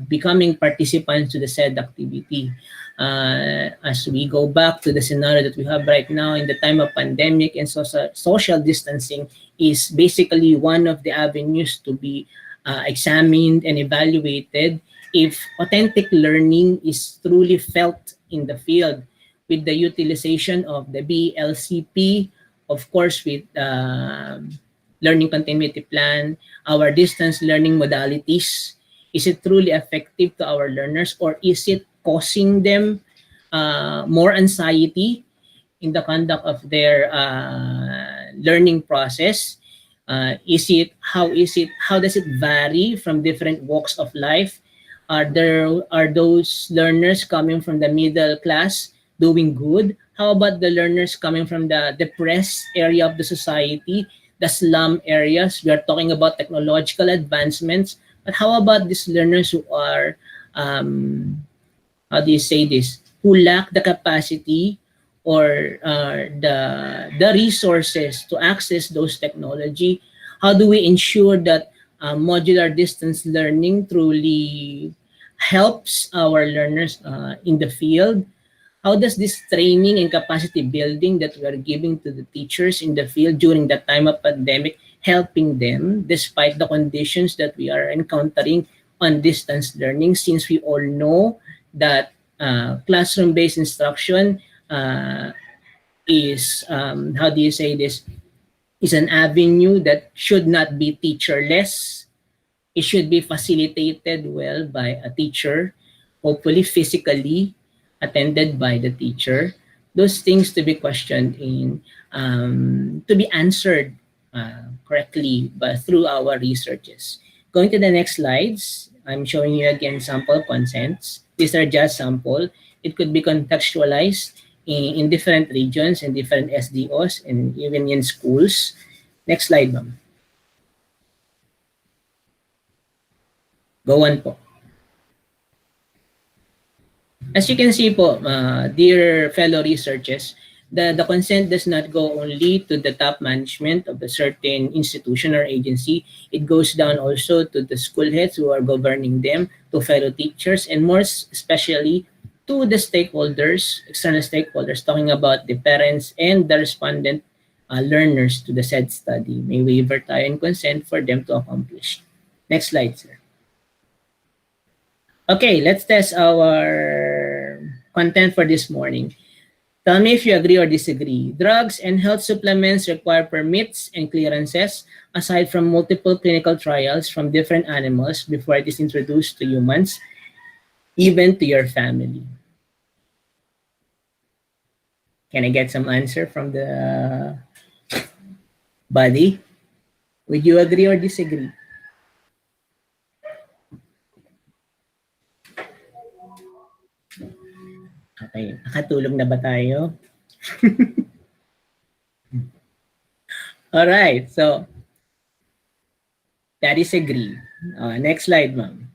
becoming participants to the said activity. As we go back to the scenario that we have right now in the time of pandemic and social distancing is basically one of the avenues to be examined and evaluated if authentic learning is truly felt in the field with the utilization of the BLCP, of course with learning continuity plan, our distance learning modalities. Is it truly effective to our learners, or is it causing them more anxiety in the conduct of their learning process? How does it vary from different walks of life? Are those learners coming from the middle class doing good? How about the learners coming from the depressed area of the society, the slum areas? We are talking about technological advancements, but how about these learners who are how do you say this, who lack the capacity or the resources to access those technology? How do we ensure that modular distance learning truly helps our learners in the field? How does this training and capacity building that we are giving to the teachers in the field during the time of pandemic helping them despite the conditions that we are encountering on distance learning, since we all know that classroom-based instruction is, how do you say this, is an avenue that should not be teacherless. It should be facilitated well by a teacher, hopefully physically attended by the teacher. Those things to be questioned in, to be answered correctly but through our researches. Going to the next slides, I'm showing you again sample consents. These are just sample. It could be contextualized in different regions and different SDOs and even in schools. Next slide, ma'am. Go on po. As you can see po, dear fellow researchers, the consent does not go only to the top management of a certain institution or agency. It goes down also to the school heads who are governing them, to fellow teachers, and more especially to the stakeholders, external stakeholders, talking about the parents and the respondent learners to the said study. May waiver tayo and consent for them to accomplish. Next slide, sir. Okay, let's test our content for this morning. Tell me if you agree or disagree. Drugs and health supplements require permits and clearances aside from multiple clinical trials from different animals before it is introduced to humans, even to your family. Can I get some answer from the body? Would you agree or disagree? Okay, nakatulog na ba tayo? All right, so that is agree. Next slide, ma'am.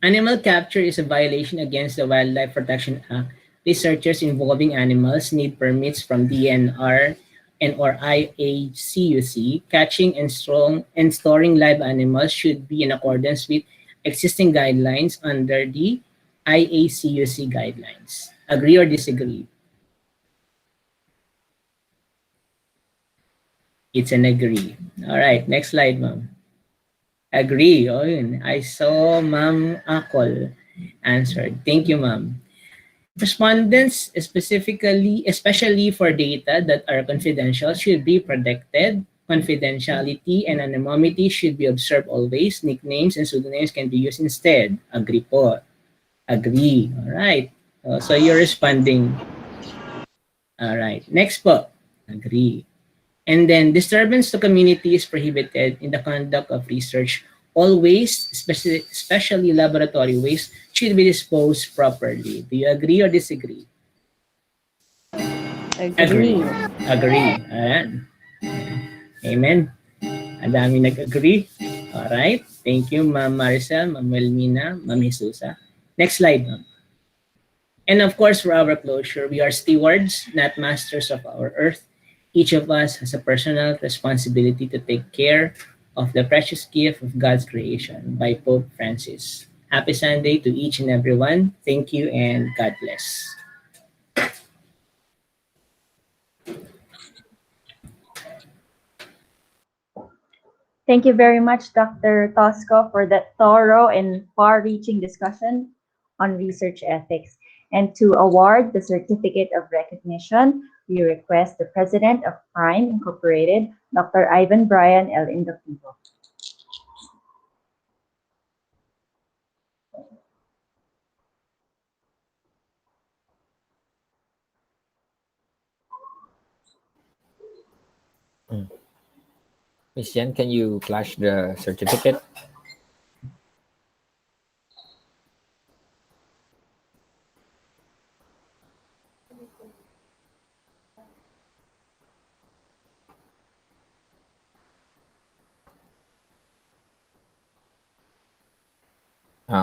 Animal capture is a violation against the Wildlife Protection Act researchers involving animals need permits from DNR and or IACUC. Catching and storing live animals should be in accordance with existing guidelines under the IACUC guidelines. Agree or disagree? It's an agree. All right, next slide, ma'am. Agree. Oh, yun. I saw Ma'am Akol answered. Thank you, ma'am. Respondents, especially for data that are confidential, should be protected. Confidentiality and anonymity should be observed always. Nicknames and pseudonyms can be used instead. Agree po. Agree. All right. So you're responding. All right. Next po. Agree. And then disturbance to community is prohibited in the conduct of research. All waste, especially laboratory waste, should be disposed properly. Do you agree or disagree? Agree. Agree. Ayan. Amen. Ang dami nag-agree. Alright. Thank you, Ma'am Maricel, Ma'am Wilmina, Ma'am Jesusa. Next slide, ma'am. And of course, for our closure, we are stewards, not masters of our earth. Each of us has a personal responsibility to take care of the precious gift of God's creation by Pope Francis. Happy Sunday to each and everyone. Thank you and God bless.
Thank you very much, Dr. Tosco, for that thorough and far-reaching discussion on research ethics. And to award the Certificate of Recognition, we request the President of PhRIME Incorporated, Dr. Ivan Brian L. Indofivo.
Miss Jen, can you flash the certificate?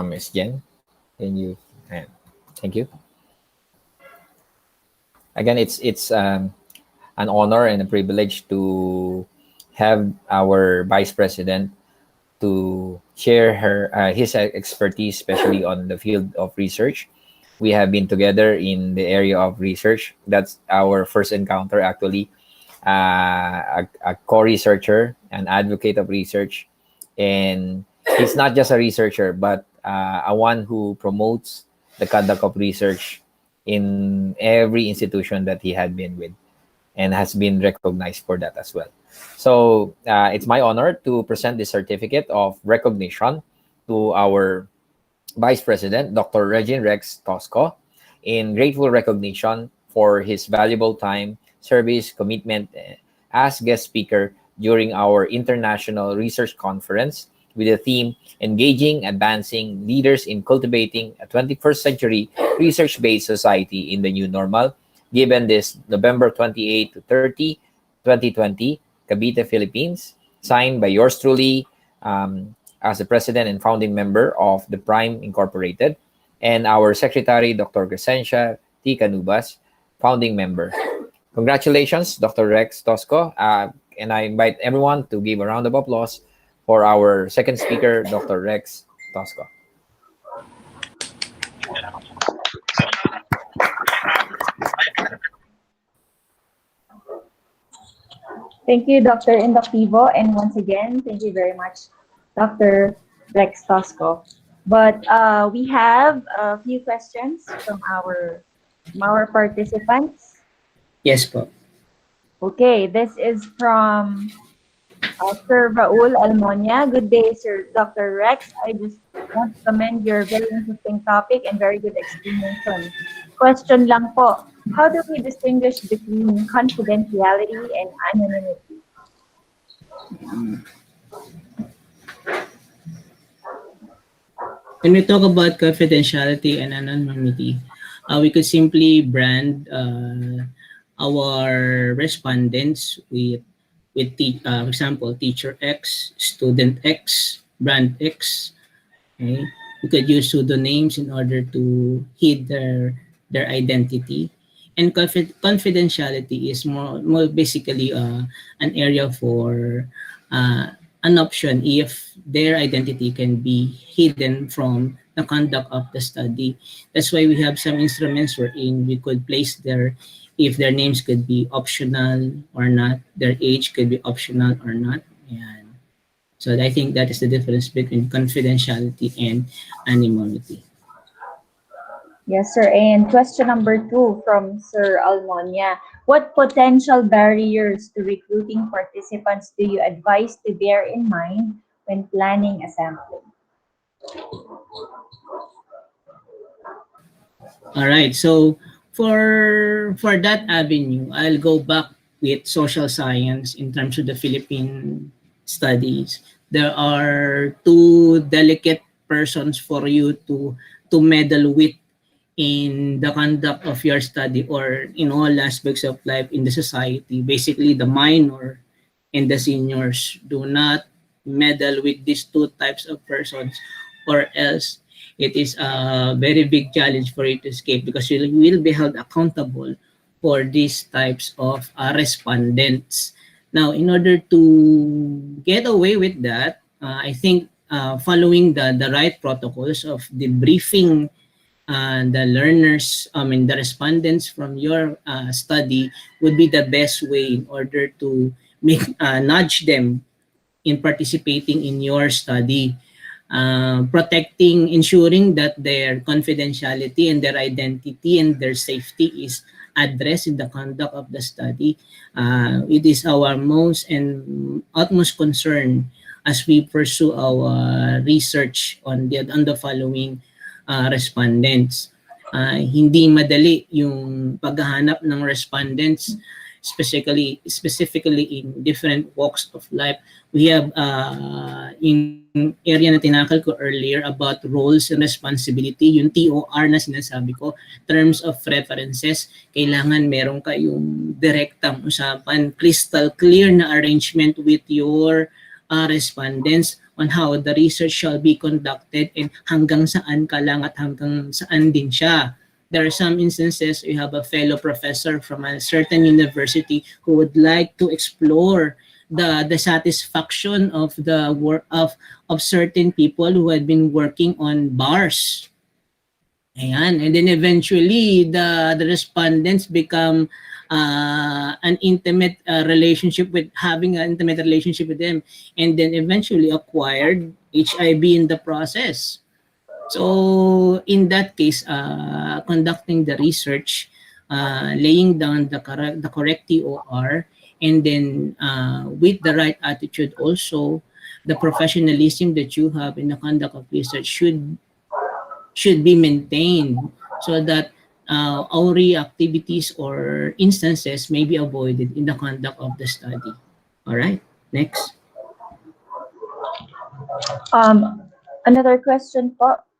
Miss Jen, can you? Thank you. Again, it's an honor and a privilege to have our Vice President to share his expertise, especially on the field of research. We have been together in the area of research. That's our first encounter, actually. A co-researcher, an advocate of research, and he's not just a researcher, but a one who promotes the conduct of research in every institution that he had been with, and has been recognized for that as well. So it's my honor to present the certificate of recognition to our Vice President, Dr. Regine Rex Tosco, in grateful recognition for his valuable time, service, commitment as guest speaker during our International Research Conference with the theme Engaging Advancing Leaders in Cultivating a 21st Century Research-Based Society in the New Normal, given this November 28 to 30, 2020, Cavite, Philippines, signed by yours truly as the president and founding member of the PhRIME Incorporated, and our secretary, Dr. Crescencia T. Canubas, founding member. Congratulations, Dr. Rex Tosco, and I invite everyone to give a round of applause for our second speaker, Dr. Rex Tosco.
Thank you, Dr. Indofivo, and once again, thank you very much, Dr. Rex Tosco. But we have a few questions from our participants.
Yes po.
Okay, this is from Sir Raul Almonia. Good day, Sir Dr. Rex. I just want to commend your very interesting topic and very good explanation. Question lang po, how do we distinguish between confidentiality and anonymity?
When we talk about confidentiality and anonymity, we could simply brand our respondents with for example, teacher X, student X, brand X. Okay? We could use pseudonyms in order to hide their identity. And confidentiality is more basically an area for an option if their identity can be hidden from the conduct of the study. That's why we have some instruments wherein we could place if their names could be optional or not, their age could be optional or not. And so I think that is the difference between confidentiality and anonymity.
Yes, sir. And question number 2 from Sir Almonia. What potential barriers to recruiting participants do you advise to bear in mind when planning a sampling?
All right. So for that avenue, I'll go back with social science in terms of the Philippine studies. There are two delicate persons for you to meddle with in the conduct of your study or in all aspects of life in the society. Basically, the minor and the seniors. Do not meddle with these two types of persons, or else it is a very big challenge for you to escape, because you will be held accountable for these types of respondents. Now, in order to get away with that, I think following the right protocols of debriefing the learners, the respondents from your study would be the best way in order to nudge them in participating in your study. Ensuring that their confidentiality and their identity and their safety is addressed in the conduct of the study. It is our most and utmost concern as we pursue our research on the following respondents. Hindi madali yung paghahanap ng respondents, specifically in different walks of life. We have in area na tinakal ko earlier about roles and responsibility, yung TOR na sinasabi ko, terms of references, kailangan meron kayong direktang usapan, crystal clear na arrangement with your respondents on how the research shall be conducted and hanggang saan ka lang at hanggang saan din siya. There are some instances you have a fellow professor from a certain university who would like to explore the satisfaction of the work of certain people who had been working on bars. Ayan. And then eventually the respondents become an intimate relationship with having an intimate relationship with them, and then eventually acquired HIV in the process. So in that case, conducting the research, laying down the correct TOR, and then with the right attitude also, the professionalism that you have in the conduct of research should be maintained so that our activities or instances may be avoided in the conduct of the study. All right, next.
Another question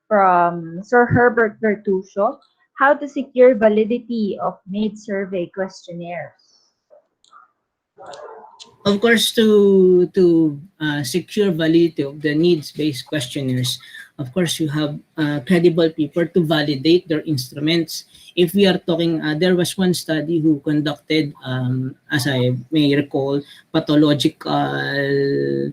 from Sir Herbert Bertuccio. How to secure validity of made survey questionnaires?
Of course, to secure validity of the needs-based questionnaires, of course, you have credible people to validate their instruments. If we are talking, there was one study who conducted, as I may recall, pathological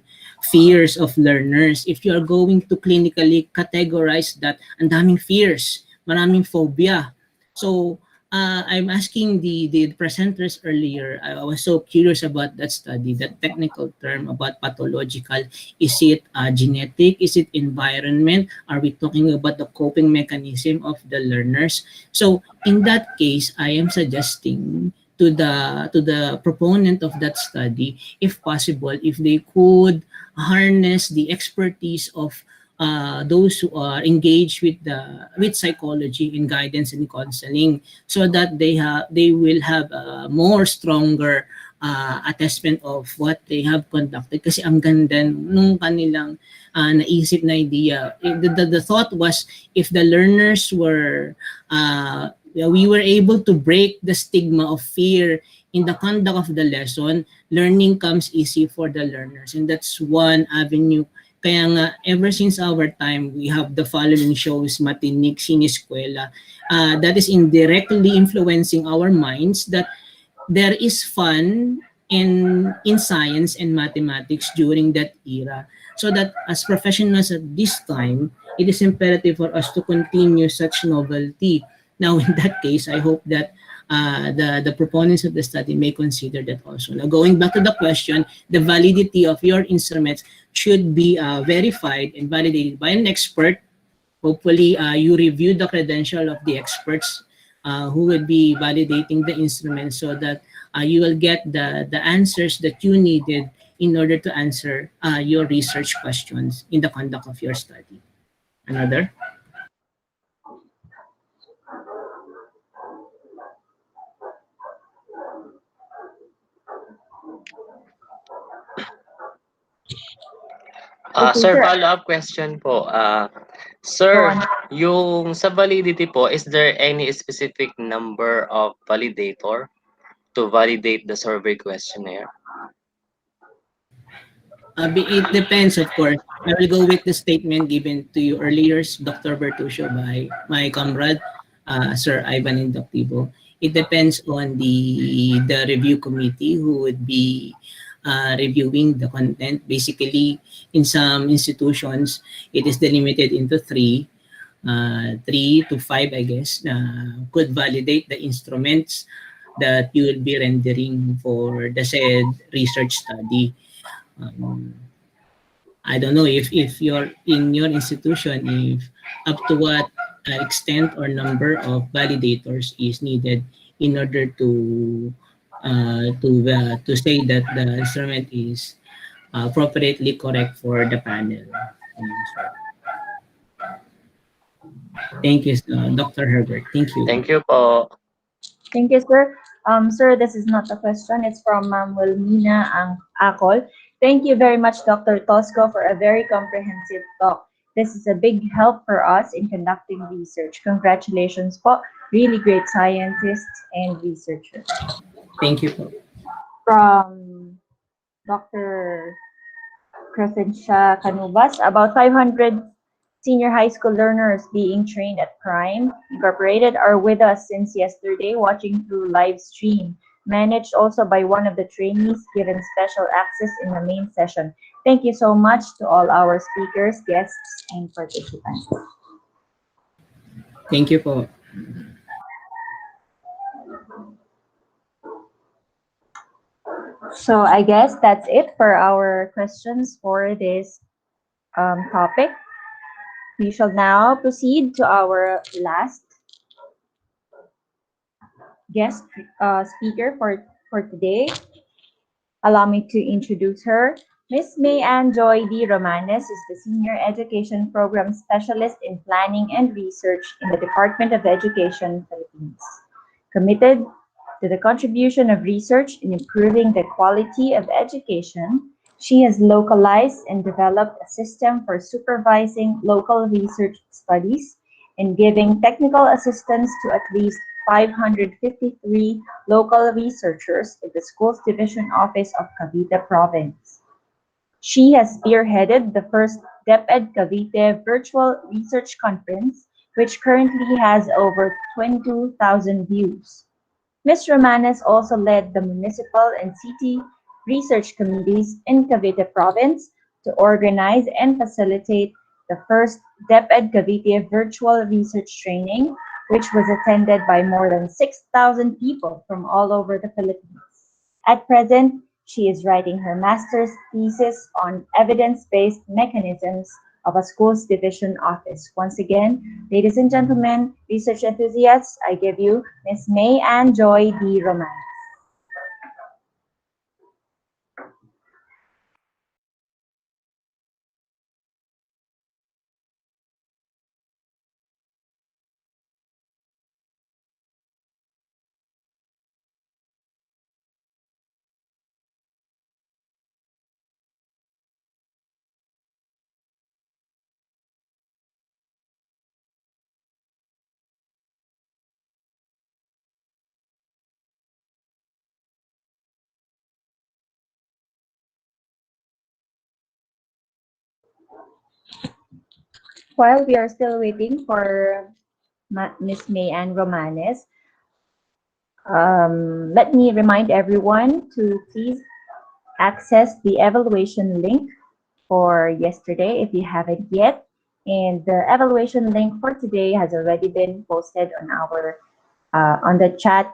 fears of learners. If you are going to clinically categorize that, ang daming fears, maraming phobia. So, I'm asking the presenters earlier, I was so curious about that study, that technical term about pathological. Is it genetic? Is it environment? Are we talking about the coping mechanism of the learners? So in that case, I am suggesting to the proponent of that study, if possible, if they could harness the expertise of those who are engaged with psychology in guidance and counseling, so that they will have a more stronger attestment of what they have conducted. Kasi ang ganda nung kanilang naisip na idea. The thought was, if the learners were we were able to break the stigma of fear in the conduct of the lesson, learning comes easy for the learners. And that's one avenue Kaya nga, ever since our time, we have the following shows, Matinik, Siniskwela, that is indirectly influencing our minds that there is fun in science and mathematics during that era. So that as professionals at this time, it is imperative for us to continue such novelty. Now, in that case, I hope that the proponents of the study may consider that also. Now, going back to the question, the validity of your instruments should be verified and validated by an expert. Hopefully, you review the credential of the experts who will be validating the instrument so that you will get the answers that you needed in order to answer your research questions in the conduct of your study. Another?
Okay,
Sir,
sir.
follow-up question po.
Go
Sir,
on.
yung sa validity po, is there any specific number of validator to validate the survey questionnaire?
It depends, of course. I will go with the statement given to you earlier, Dr. Bertuccio, by my comrade, Sir Ivan Inductivo. It depends on the review committee who would be reviewing the content. Basically, in some institutions, it is delimited into three to five, I guess, could validate the instruments that you will be rendering for the said research study. Um, I don't know if you're in your institution, if up to what extent or number of validators is needed in order to say that the instrument is appropriately correct for the panel. So, thank you, Dr. Herbert. Thank you.
Thank you po.
Thank you, sir. Sir, this is not a question. It's from Ma'am Wilmina Acol. Thank you very much, Dr. Tosco, for a very comprehensive talk. This is a big help for us in conducting research. Congratulations po. Really great scientists and researchers.
Thank you po.
From Dr. Crescencia Canubas, about 500 senior high school learners being trained at PhRIME Incorporated are with us since yesterday, watching through live stream, managed also by one of the trainees given special access in the main session. Thank you so much to all our speakers, guests, and participants.
Thank you po.
So I guess that's it for our questions for this topic. We shall now proceed to our last guest speaker for today. Allow me to introduce her. Miss May Ann Joy D. Romanes is the Senior Education Program Specialist in Planning and Research in the Department of Education, Philippines. Committed to the contribution of research in improving the quality of education, she has localized and developed a system for supervising local research studies and giving technical assistance to at least 553 local researchers in the Schools Division Office of Cavite Province. She has spearheaded the first DepEd Cavite Virtual Research Conference, which currently has over 22,000 views. Ms. Romanes also led the municipal and city research committees in Cavite Province to organize and facilitate the first DepEd Cavite virtual research training, which was attended by more than 6,000 people from all over the Philippines. At present, she is writing her master's thesis on evidence-based mechanisms of a schools division office. Once again, ladies and gentlemen, research enthusiasts, I give you Ms. May Ann Joy D. Roman. While we are still waiting for Miss May and Romanes, let me remind everyone to please access the evaluation link for yesterday if you haven't yet. And the evaluation link for today has already been posted on our on the chat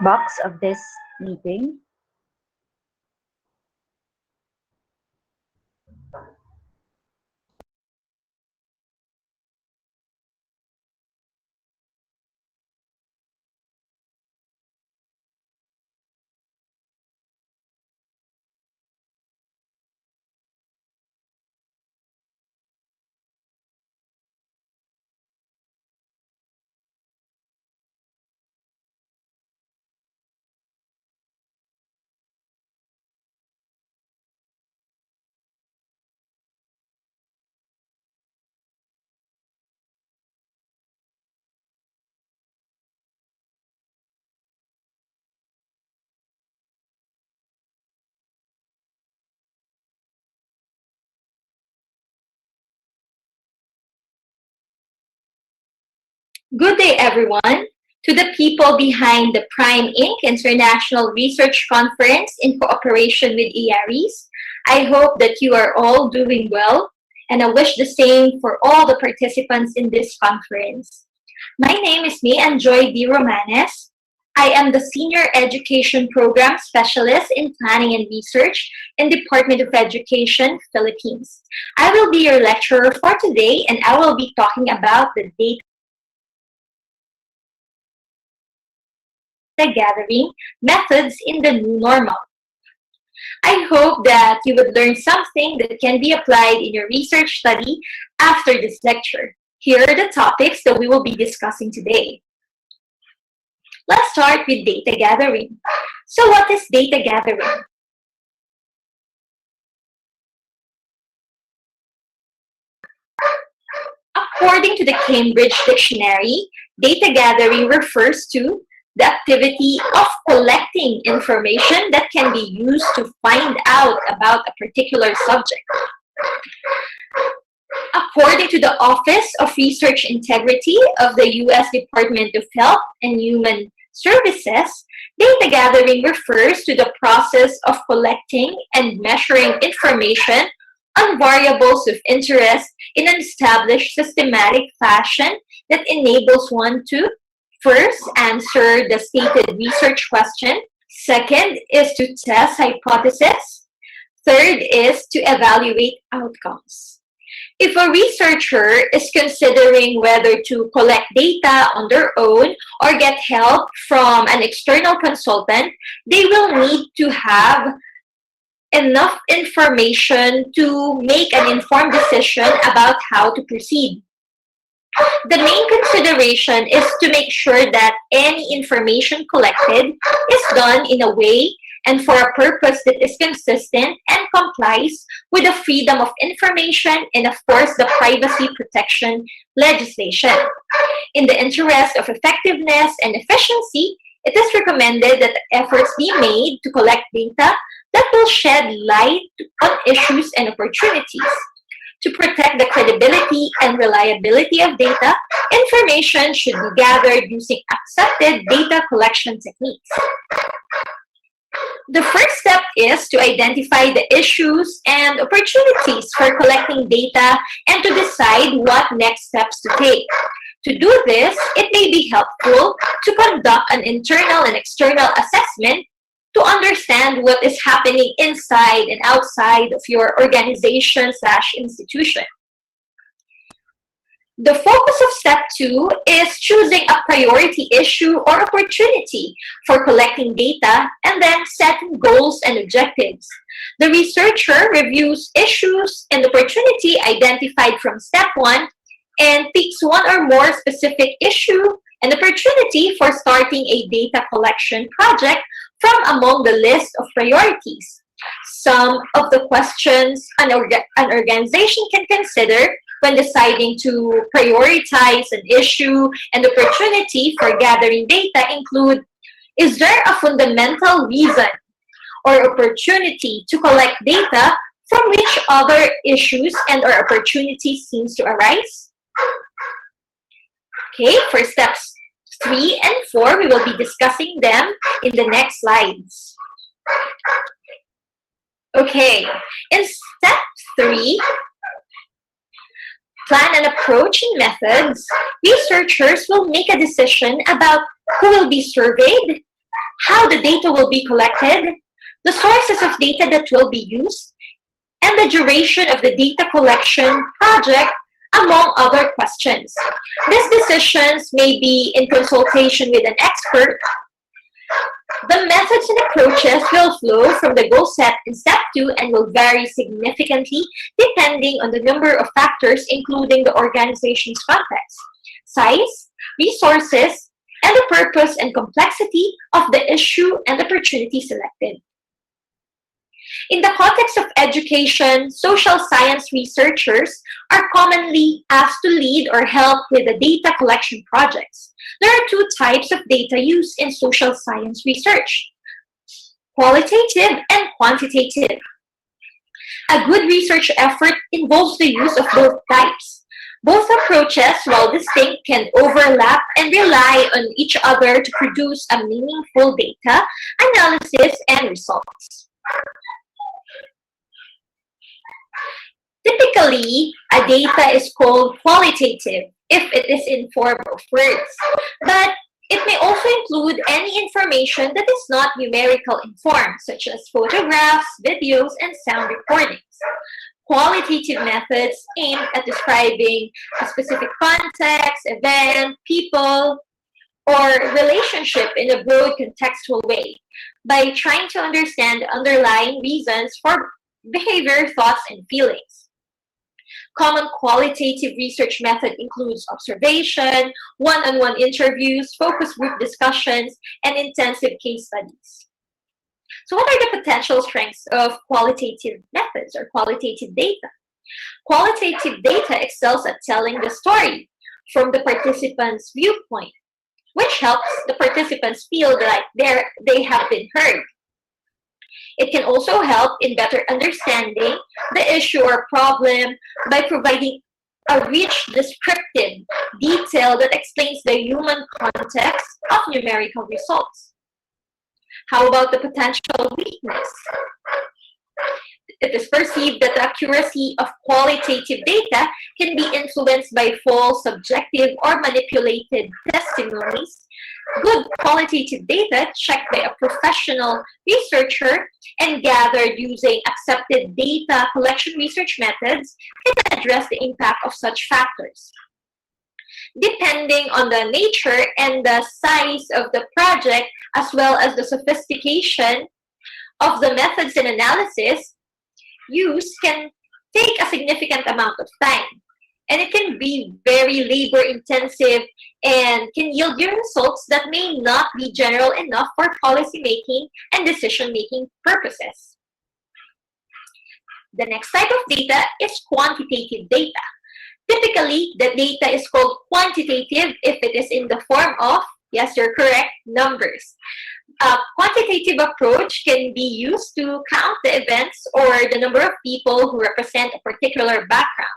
box of this meeting.
Good day, everyone. To the people behind the PhRIME Inc. International Research Conference in cooperation with EARIS, I hope that you are all doing well, and I wish the same for all the participants in this conference. My name is May Anjoy D. Romanes. I am the Senior Education Program Specialist in Planning and Research in Department of Education, Philippines. I will be your lecturer for today, and I will be talking about the data gathering methods in the new normal. I hope that you would learn something that can be applied in your research study after this lecture. Here are the topics that we will be discussing today. Let's start with data gathering. So what is data gathering? According to the Cambridge Dictionary, data gathering refers to the activity of collecting information that can be used to find out about a particular subject. According to the Office of Research Integrity of the U.S. Department of Health and Human Services, data gathering refers to the process of collecting and measuring information on variables of interest in an established systematic fashion that enables one to first, answer the stated research question. Second is to test hypotheses. Third is to evaluate outcomes. If a researcher is considering whether to collect data on their own or get help from an external consultant, they will need to have enough information to make an informed decision about how to proceed. The main consideration is to make sure that any information collected is done in a way and for a purpose that is consistent and complies with the freedom of information and, of course, the privacy protection legislation. In the interest of effectiveness and efficiency, it is recommended that efforts be made to collect data that will shed light on issues and opportunities. To protect the credibility and reliability of data, information should be gathered using accepted data collection techniques. The first step is to identify the issues and opportunities for collecting data and to decide what next steps to take. To do this, it may be helpful to conduct an internal and external assessment to understand what is happening inside and outside of your organization/institution. The focus of step 2 is choosing a priority issue or opportunity for collecting data and then setting goals and objectives. The researcher reviews issues and opportunity identified from step 1 and picks one or more specific issue and opportunity for starting a data collection project from among the list of priorities. Some of the questions an organization can consider when deciding to prioritize an issue and opportunity for gathering data include, is there a fundamental reason or opportunity to collect data from which other issues and or opportunities seems to arise? Okay, for steps 3 and 4, we will be discussing them in the next slides. Okay, in step 3, plan an approach and methods, researchers will make a decision about who will be surveyed, how the data will be collected, the sources of data that will be used, and the duration of the data collection project, among other questions. These decisions may be in consultation with an expert. The methods and approaches will flow from the goal set in step 2 and will vary significantly depending on the number of factors, including the organization's context, size, resources, and the purpose and complexity of the issue and opportunity selected. In the context of education, social science researchers are commonly asked to lead or help with the data collection projects. There are 2 types of data used in social science research: qualitative and quantitative. A good research effort involves the use of both types. Both approaches, while distinct, can overlap and rely on each other to produce a meaningful data analysis and results. Typically, a data is called qualitative if it is in form of words, but it may also include any information that is not numerical in form, such as photographs, videos, and sound recordings. Qualitative methods aim at describing a specific context, event, people, or relationship in a broad contextual way by trying to understand the underlying reasons for behavior, thoughts, and feelings. Common qualitative research method includes observation, one-on-one interviews, focus group discussions, and intensive case studies. So what are the potential strengths of qualitative methods or qualitative data? Qualitative data excels at telling the story from the participant's viewpoint, which helps the participants feel like they have been heard. It can also help in better understanding the issue or problem by providing a rich descriptive detail that explains the human context of numerical results. How about the potential weakness? It is perceived that the accuracy of qualitative data can be influenced by false, subjective, or manipulated testimonies. Good qualitative data checked by a professional researcher and gathered using accepted data collection research methods can address the impact of such factors. Depending on the nature and the size of the project, as well as the sophistication of the methods and analysis used, can take a significant amount of time. And it can be very labor intensive and can yield you results that may not be general enough for policy making and decision making purposes. The next type of data is quantitative data. Typically, the data is called quantitative if it is in the form of, yes, you're correct, numbers. A quantitative approach can be used to count the events or the number of people who represent a particular background.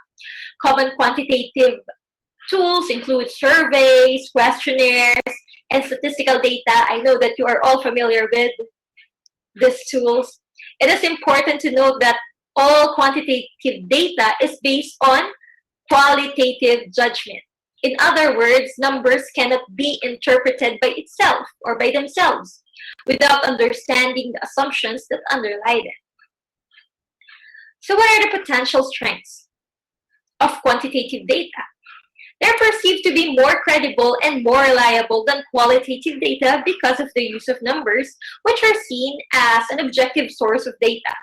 Common quantitative tools include surveys, questionnaires, and statistical data. I know that you are all familiar with these tools. It is important to note that all quantitative data is based on qualitative judgment. In other words, numbers cannot be interpreted by itself or by themselves without understanding the assumptions that underlie them. So what are the potential strengths of quantitative data? They're perceived to be more credible and more reliable than qualitative data because of the use of numbers, which are seen as an objective source of data.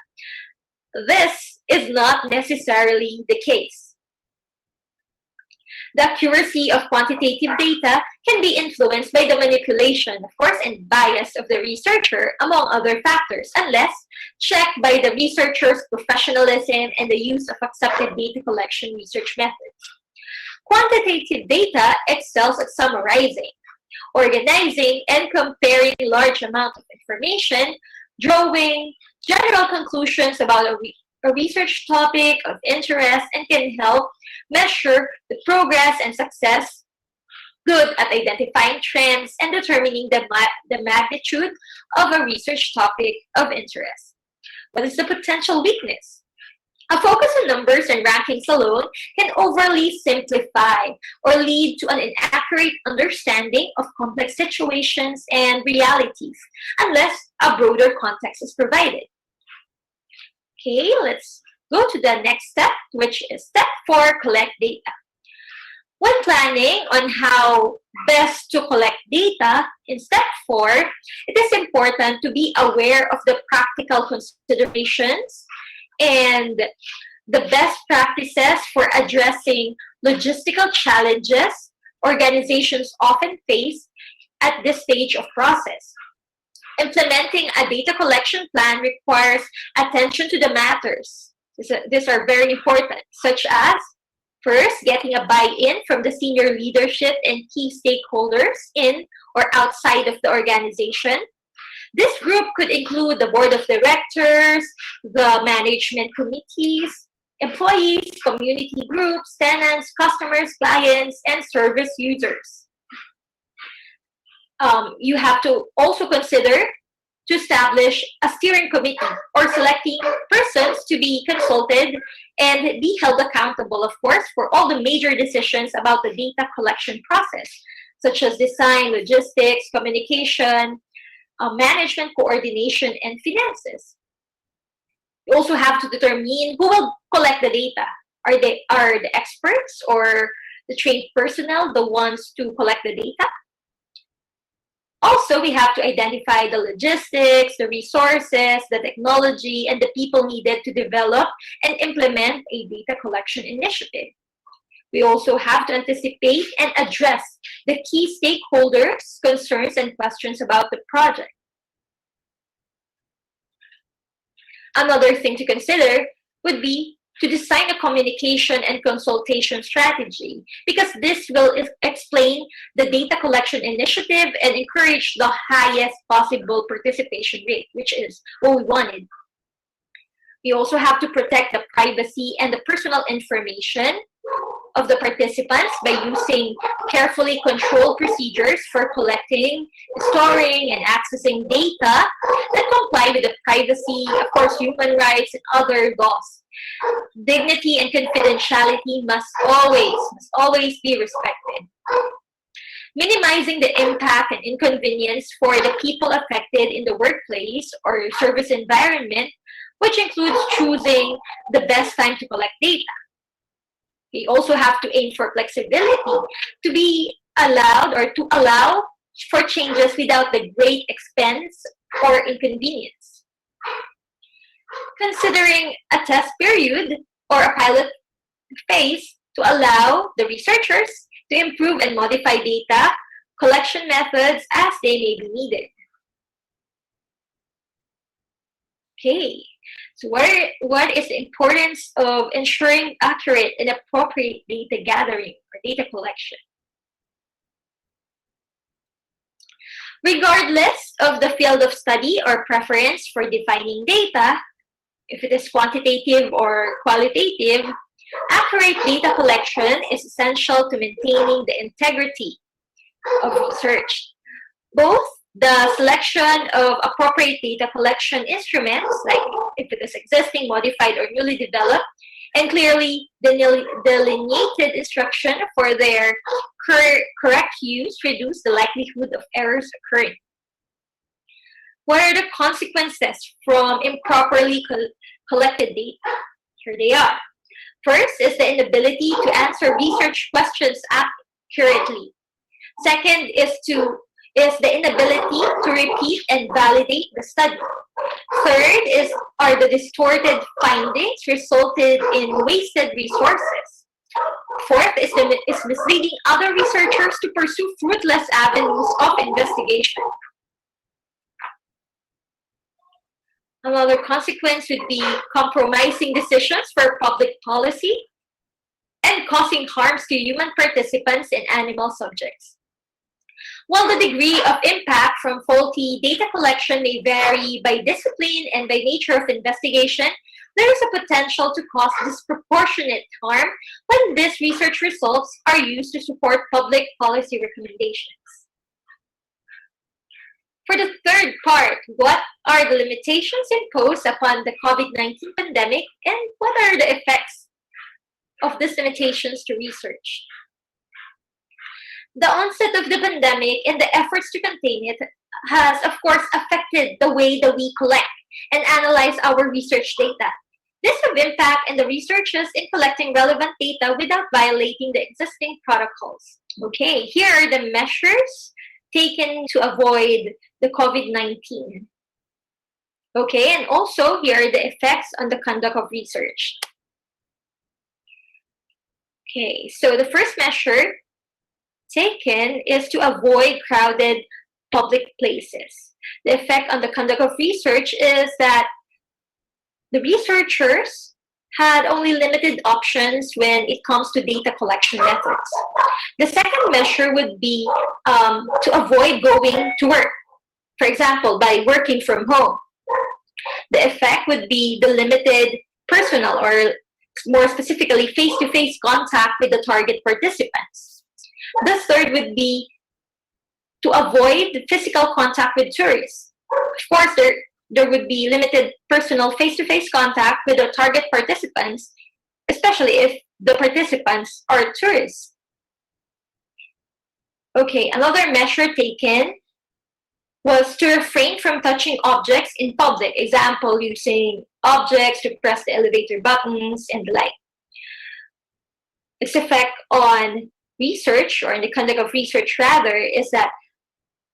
This is not necessarily the case. The accuracy of quantitative data can be influenced by the manipulation, of course, and bias of the researcher, among other factors, unless checked by the researcher's professionalism and the use of accepted data collection research methods. Quantitative data excels at summarizing, organizing, and comparing large amounts of information, drawing general conclusions about a a research topic of interest and can help measure the progress and success, good at identifying trends and determining the magnitude of a research topic of interest. What is the potential weakness? A focus on numbers and rankings alone can overly simplify or lead to an inaccurate understanding of complex situations and realities unless a broader context is provided. Okay, let's go to the next step, which is step 4, collect data. When planning on how best to collect data, in step 4, it is important to be aware of the practical considerations and the best practices for addressing logistical challenges organizations often face at this stage of process. Implementing a data collection plan requires attention to the matters. These are very important, such as first, getting a buy-in from the senior leadership and key stakeholders in or outside of the organization. This group could include the board of directors, the management committees, employees, community groups, tenants, customers, clients, and service users. You have to also consider to establish a steering committee or selecting persons to be consulted and be held accountable, of course, for all the major decisions about the data collection process, such as design, logistics, communication, management, coordination, and finances. You also have to determine who will collect the data. Are the experts or the trained personnel the ones to collect the data? Also, we have to identify the logistics, the resources, the technology, and the people needed to develop and implement a data collection initiative. We also have to anticipate and address the key stakeholders' concerns and questions about the project. Another thing to consider would be to design a communication and consultation strategy, because this will explain the data collection initiative and encourage the highest possible participation rate, which is what we wanted. We also have to protect the privacy and the personal information of the participants by using carefully controlled procedures for collecting, storing, and accessing data that comply with the privacy, of course, human rights, and other laws. Dignity and confidentiality must always be respected. Minimizing the impact and inconvenience for the people affected in the workplace or service environment, which includes choosing the best time to collect data. We also have to aim for flexibility to be allowed or to allow for changes without the great expense or inconvenience. Considering a test period or a pilot phase to allow the researchers to improve and modify data collection methods as they may be needed. Okay, so what is the importance of ensuring accurate and appropriate data gathering or data collection? Regardless of the field of study or preference for defining data, if it is quantitative or qualitative, accurate data collection is essential to maintaining the integrity of research. Both the selection of appropriate data collection instruments, like if it is existing, modified, or newly developed, and clearly delineated instruction for their correct use reduce the likelihood of errors occurring. What are the consequences from improperly collected data? Here they are. First is the inability to answer research questions accurately. Second is the inability to repeat and validate the study. Third are the distorted findings resulted in wasted resources. Fourth is misleading other researchers to pursue fruitless avenues of investigation. Another consequence would be compromising decisions for public policy and causing harms to human participants and animal subjects. While the degree of impact from faulty data collection may vary by discipline and by nature of investigation, there is a potential to cause disproportionate harm when these research results are used to support public policy recommendations. For the third part, what are the limitations imposed upon the COVID-19 pandemic and what are the effects of these limitations to research? The onset of the pandemic and the efforts to contain it has, of course, affected the way that we collect and analyze our research data. This have impact on the researchers in collecting relevant data without violating the existing protocols. Okay, here are the measures taken to avoid the COVID-19. Okay, and also here are the effects on the conduct of research. Okay, so the first measure taken is to avoid crowded public places. The effect on the conduct of research is that the researchers had only limited options when it comes to data collection methods. The second measure would be to avoid going to work, for example, by working from home. The effect would be the limited personal or more specifically face-to-face contact with the target participants. The third would be to avoid physical contact with tourists. Of course, there would be limited personal face-to-face contact with the target participants, especially if the participants are tourists. Okay, another measure taken was to refrain from touching objects in public. Example, using objects to press the elevator buttons and the like. Its effect on research, or in the conduct of research rather, is that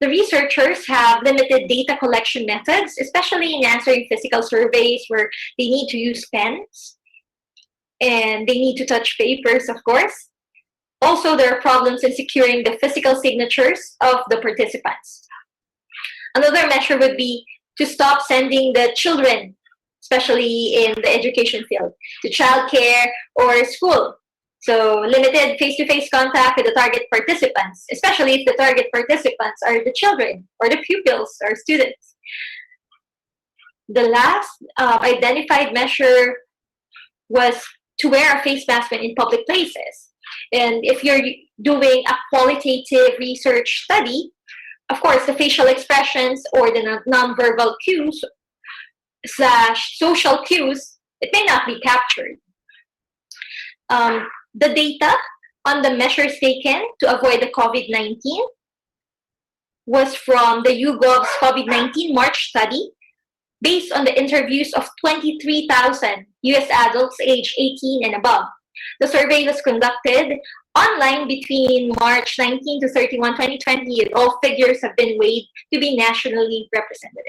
the researchers have limited data collection methods, especially in answering physical surveys where they need to use pens and they need to touch papers, of course. Also, there are problems in securing the physical signatures of the participants. Another measure would be to stop sending the children, especially in the education field, to childcare or school. So limited face-to-face contact with the target participants, especially if the target participants are the children or the pupils or students. The last identified measure was to wear a face mask when in public places. And if you're doing a qualitative research study, of course, the facial expressions or the nonverbal cues / social cues, it may not be captured. The data on the measures taken to avoid the COVID-19 was from the YouGov's COVID-19 March study based on the interviews of 23,000 US adults aged 18 and above. The survey was conducted online between March 19 to 31, 2020, and all figures have been weighed to be nationally representative.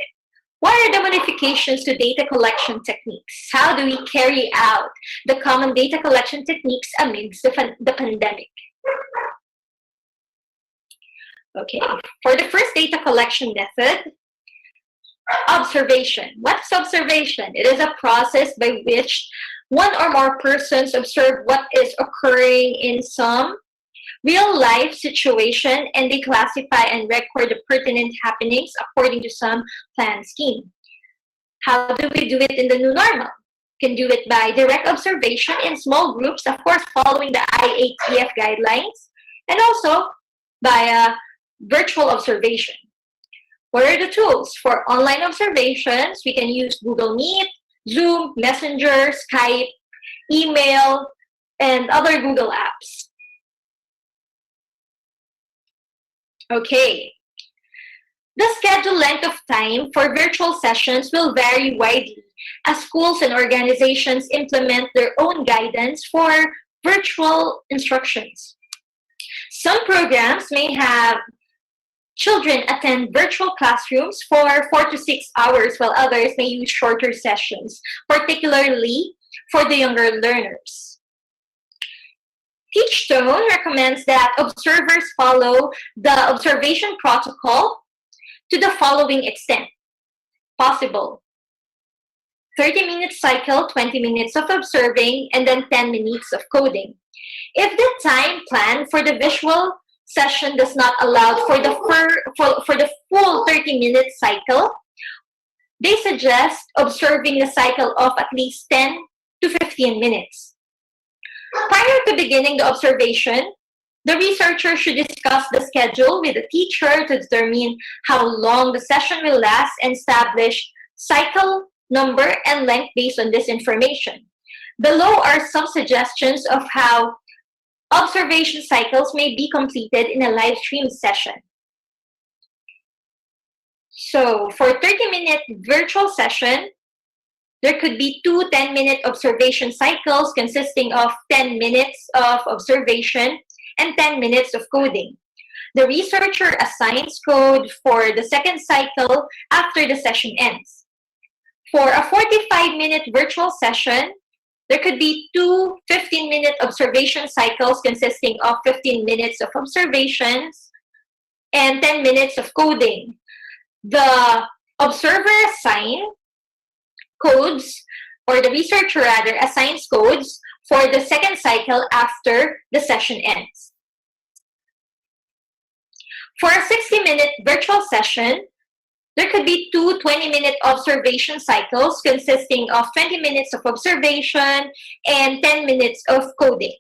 What are the modifications to data collection techniques? How do we carry out the common data collection techniques amidst the pandemic? Okay, for the first data collection method, observation. What's observation? It is a process by which one or more persons observe what is occurring in some real-life situation and they classify and record the pertinent happenings according to some planned scheme. How do we do it in the new normal? We can do it by direct observation in small groups, of course, following the IATF guidelines, and also by virtual observation. What are the tools? For online observations, we can use Google Meet, Zoom, Messenger, Skype, email, and other Google apps. Okay. The scheduled length of time for virtual sessions will vary widely as schools and organizations implement their own guidance for virtual instructions. Some programs may have children attend virtual classrooms for 4 to 6 hours, while others may use shorter sessions, particularly for the younger learners. Teachstone recommends that observers follow the observation protocol to the following extent possible. 30-minute cycle, 20 minutes of observing, and then 10 minutes of coding. If the time plan for the visual session does not allow for the full 30-minute cycle, they suggest observing the cycle of at least 10 to 15 minutes. Prior to beginning the observation, the researcher should discuss the schedule with the teacher to determine how long the session will last and establish cycle number and length based on this information. Below are some suggestions of how observation cycles may be completed in a live stream session. So for 30-minute virtual session, there could be two 10-minute observation cycles consisting of 10 minutes of observation and 10 minutes of coding. The researcher assigns code for the second cycle after the session ends. For a 45-minute virtual session, there could be two 15-minute observation cycles consisting of 15 minutes of observations and 10 minutes of coding. The observer assigns codes, or the researcher rather assigns codes for the second cycle after the session ends. For a 60-minute virtual session, there could be two 20-minute observation cycles consisting of 20 minutes of observation and 10 minutes of coding.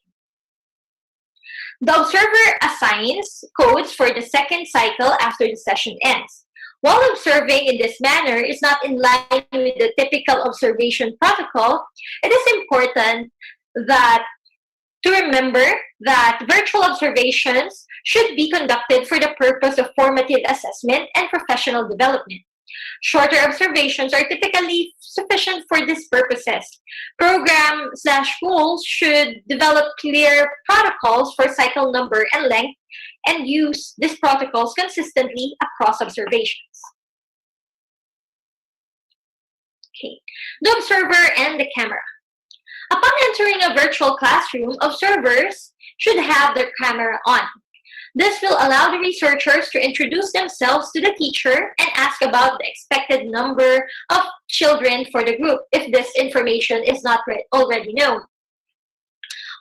The observer assigns codes for the second cycle after the session ends. While observing in this manner is not in line with the typical observation protocol, it is important to remember that virtual observations should be conducted for the purpose of formative assessment and professional development. Shorter observations are typically sufficient for these purposes. Program/schools should develop clear protocols for cycle number and length and use these protocols consistently across observations. Okay, the observer and the camera. Upon entering a virtual classroom, observers should have their camera on. This will allow the researchers to introduce themselves to the teacher and ask about the expected number of children for the group if this information is not already known.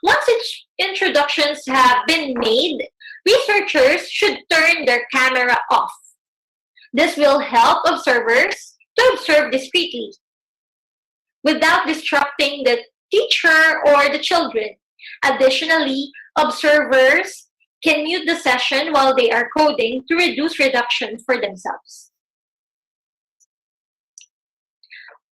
Once introductions have been made, researchers should turn their camera off. This will help observers to observe discreetly without disrupting the teacher or the children. Additionally, observers can mute the session while they are coding to reduce reduction for themselves.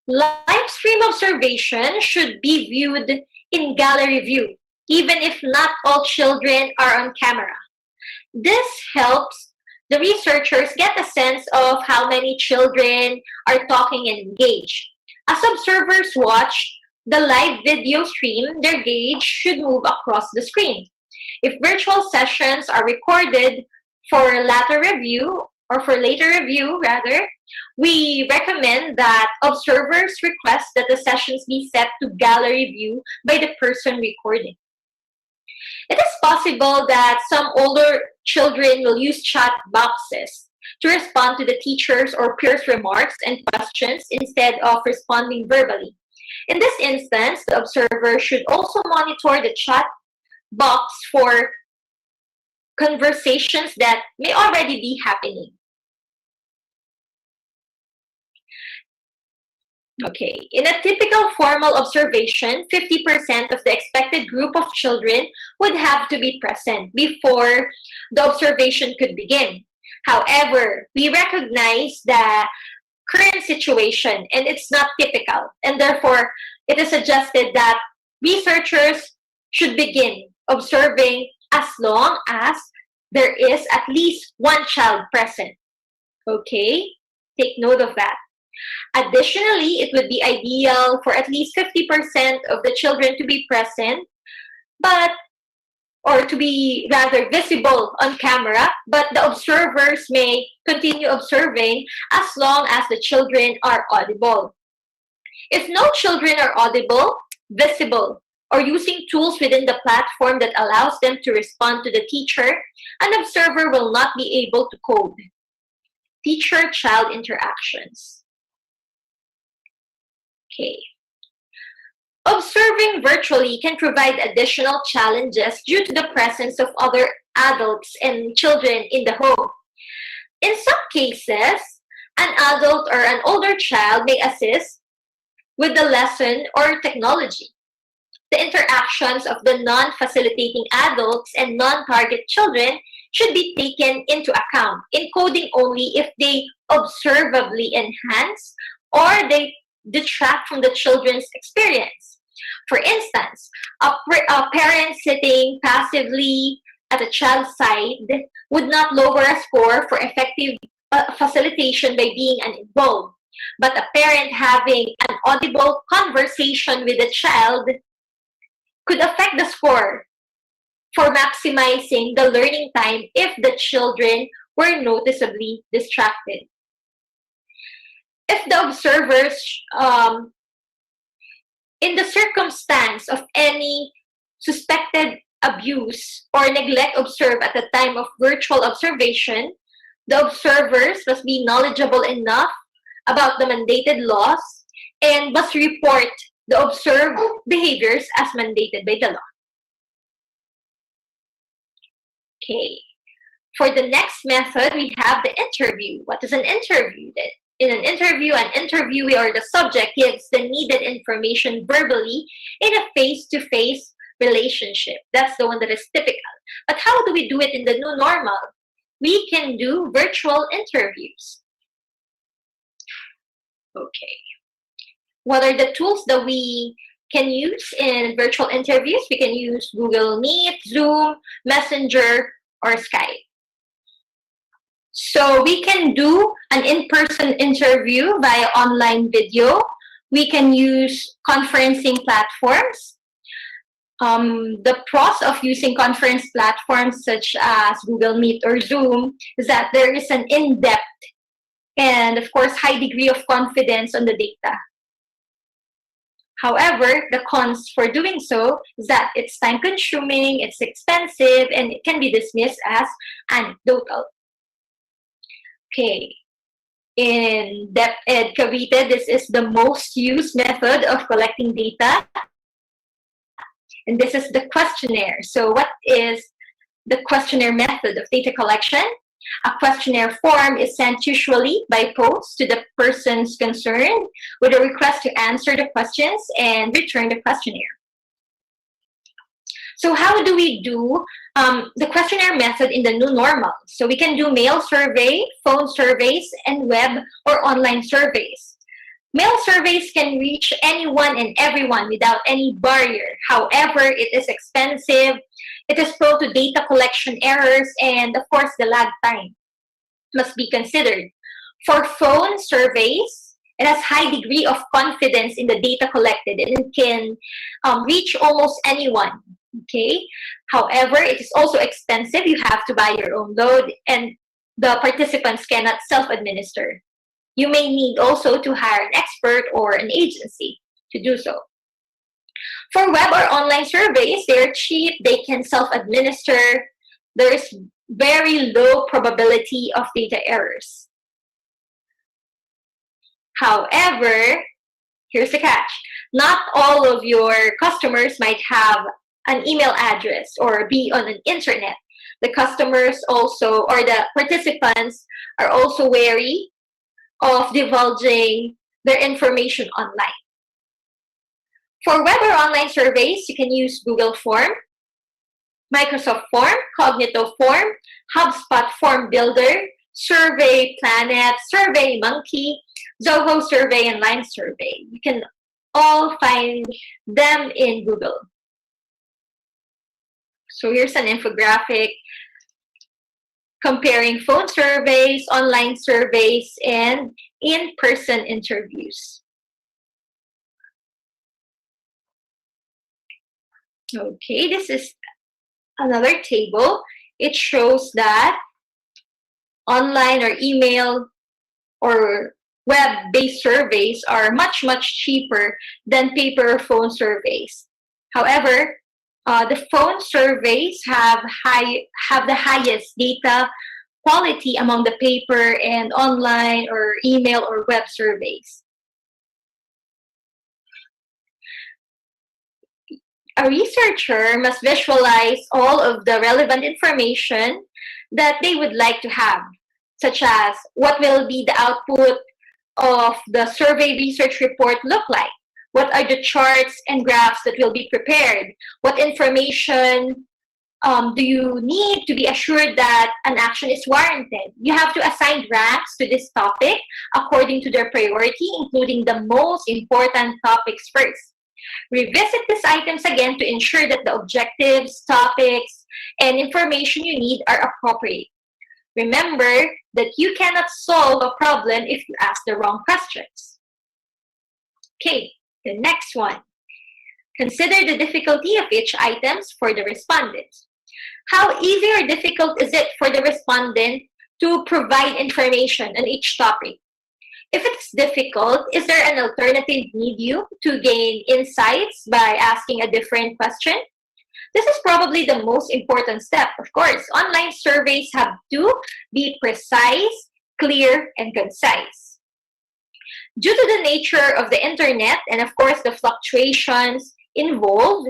Live stream observation should be viewed in gallery view, even if not all children are on camera. This helps the researchers get a sense of how many children are talking and engaged. As observers watch the live video stream, their gaze should move across the screen. If virtual sessions are recorded for later review, we recommend that observers request that the sessions be set to gallery view by the person recording. It is possible that some older children will use chat boxes to respond to the teacher's or peers' remarks and questions instead of responding verbally. In this instance, the observer should also monitor the chat box for conversations that may already be happening. Okay, in a typical formal observation, 50% of the expected group of children would have to be present before the observation could begin. However, we recognize the current situation and it's not typical, and therefore it is suggested that researchers should begin observing as long as there is at least one child present. Okay, take note of that. Additionally, it would be ideal for at least 50% of the children to be present, or to be rather visible on camera, but the observers may continue observing as long as the children are audible. If no children are audible, visible, or using tools within the platform that allows them to respond to the teacher, an observer will not be able to code. Teacher-child interactions. Okay. Observing virtually can provide additional challenges due to the presence of other adults and children in the home. In some cases, an adult or an older child may assist with the lesson or technology. The interactions of the non-facilitating adults and non-target children should be taken into account, encoding only if they observably enhance or they detract from the children's experience. For instance, a parent sitting passively at a child's side would not lower a score for effective facilitation by being uninvolved. But a parent having an audible conversation with a child could affect the score for maximizing the learning time if the children were noticeably distracted. If the observers, in the circumstance of any suspected abuse or neglect observed at the time of virtual observation, the observers must be knowledgeable enough about the mandated laws and must report the observed behaviors as mandated by the law. Okay. For the next method, we have the interview. What is an interview? In an interviewee or the subject gives the needed information verbally in a face-to-face relationship. That's the one that is typical. But how do we do it in the new normal? We can do virtual interviews. Okay. What are the tools that we can use in virtual interviews? We can use Google Meet, Zoom, Messenger, or Skype. So we can do an in-person interview via online video. We can use conferencing platforms. The pros of using conference platforms such as Google Meet or Zoom is that there is an in-depth and, of course, high degree of confidence on the data. However, the cons for doing so is that it's time-consuming, it's expensive, and it can be dismissed as anecdotal. Okay. In DepEd Cavite, this is the most used method of collecting data. And this is the questionnaire. So what is the questionnaire method of data collection? A questionnaire form is sent usually by post to the persons concerned with a request to answer the questions and return the questionnaire. So how do we do the questionnaire method in the new normal? So we can do mail survey, phone surveys, and web or online surveys. Mail surveys can reach anyone and everyone without any barrier. However, it is expensive, it is prone to data collection errors, and of course, the lag time must be considered. For phone surveys, it has high degree of confidence in the data collected and it can reach almost anyone. Okay. However, it is also expensive. You have to buy your own load, and the participants cannot self-administer. You may need also to hire an expert or an agency to do so. For web or online surveys, they're cheap. They can self-administer. There is very low probability of data errors. However, here's the catch. Not all of your customers might have an email address or be on an internet. The customers also, or the participants, are also wary of divulging their information online. For web or online surveys, you can use Google Form, Microsoft Form, Cognito Form, HubSpot Form Builder, Survey Planet, Survey Monkey, Zoho Survey, and Line Survey. You can all find them in Google. So here's an infographic comparing phone surveys, online surveys, and in-person interviews. Okay, this is another table. It shows that online or email or web-based surveys are much, much cheaper than paper or phone surveys. However, the phone surveys have the highest data quality among the paper and online or email or web surveys. A researcher must visualize all of the relevant information that they would like to have. such as what will be the output of the survey research report look like? What are the charts and graphs that will be prepared? What information do you need to be assured that an action is warranted? You have to assign ranks to this topic according to their priority, including the most important topics first. Revisit these items again to ensure that the objectives, topics, and information you need are appropriate. Remember that you cannot solve a problem if you ask the wrong questions. Okay, the next one. Consider the difficulty of each items for the respondents. How easy or difficult is it for the respondent to provide information on each topic? If it's difficult, is there an alternative medium to gain insights by asking a different question? This is probably the most important step. Of course, online surveys have to be precise, clear, and concise. Due to the nature of the internet and of course the fluctuations involved,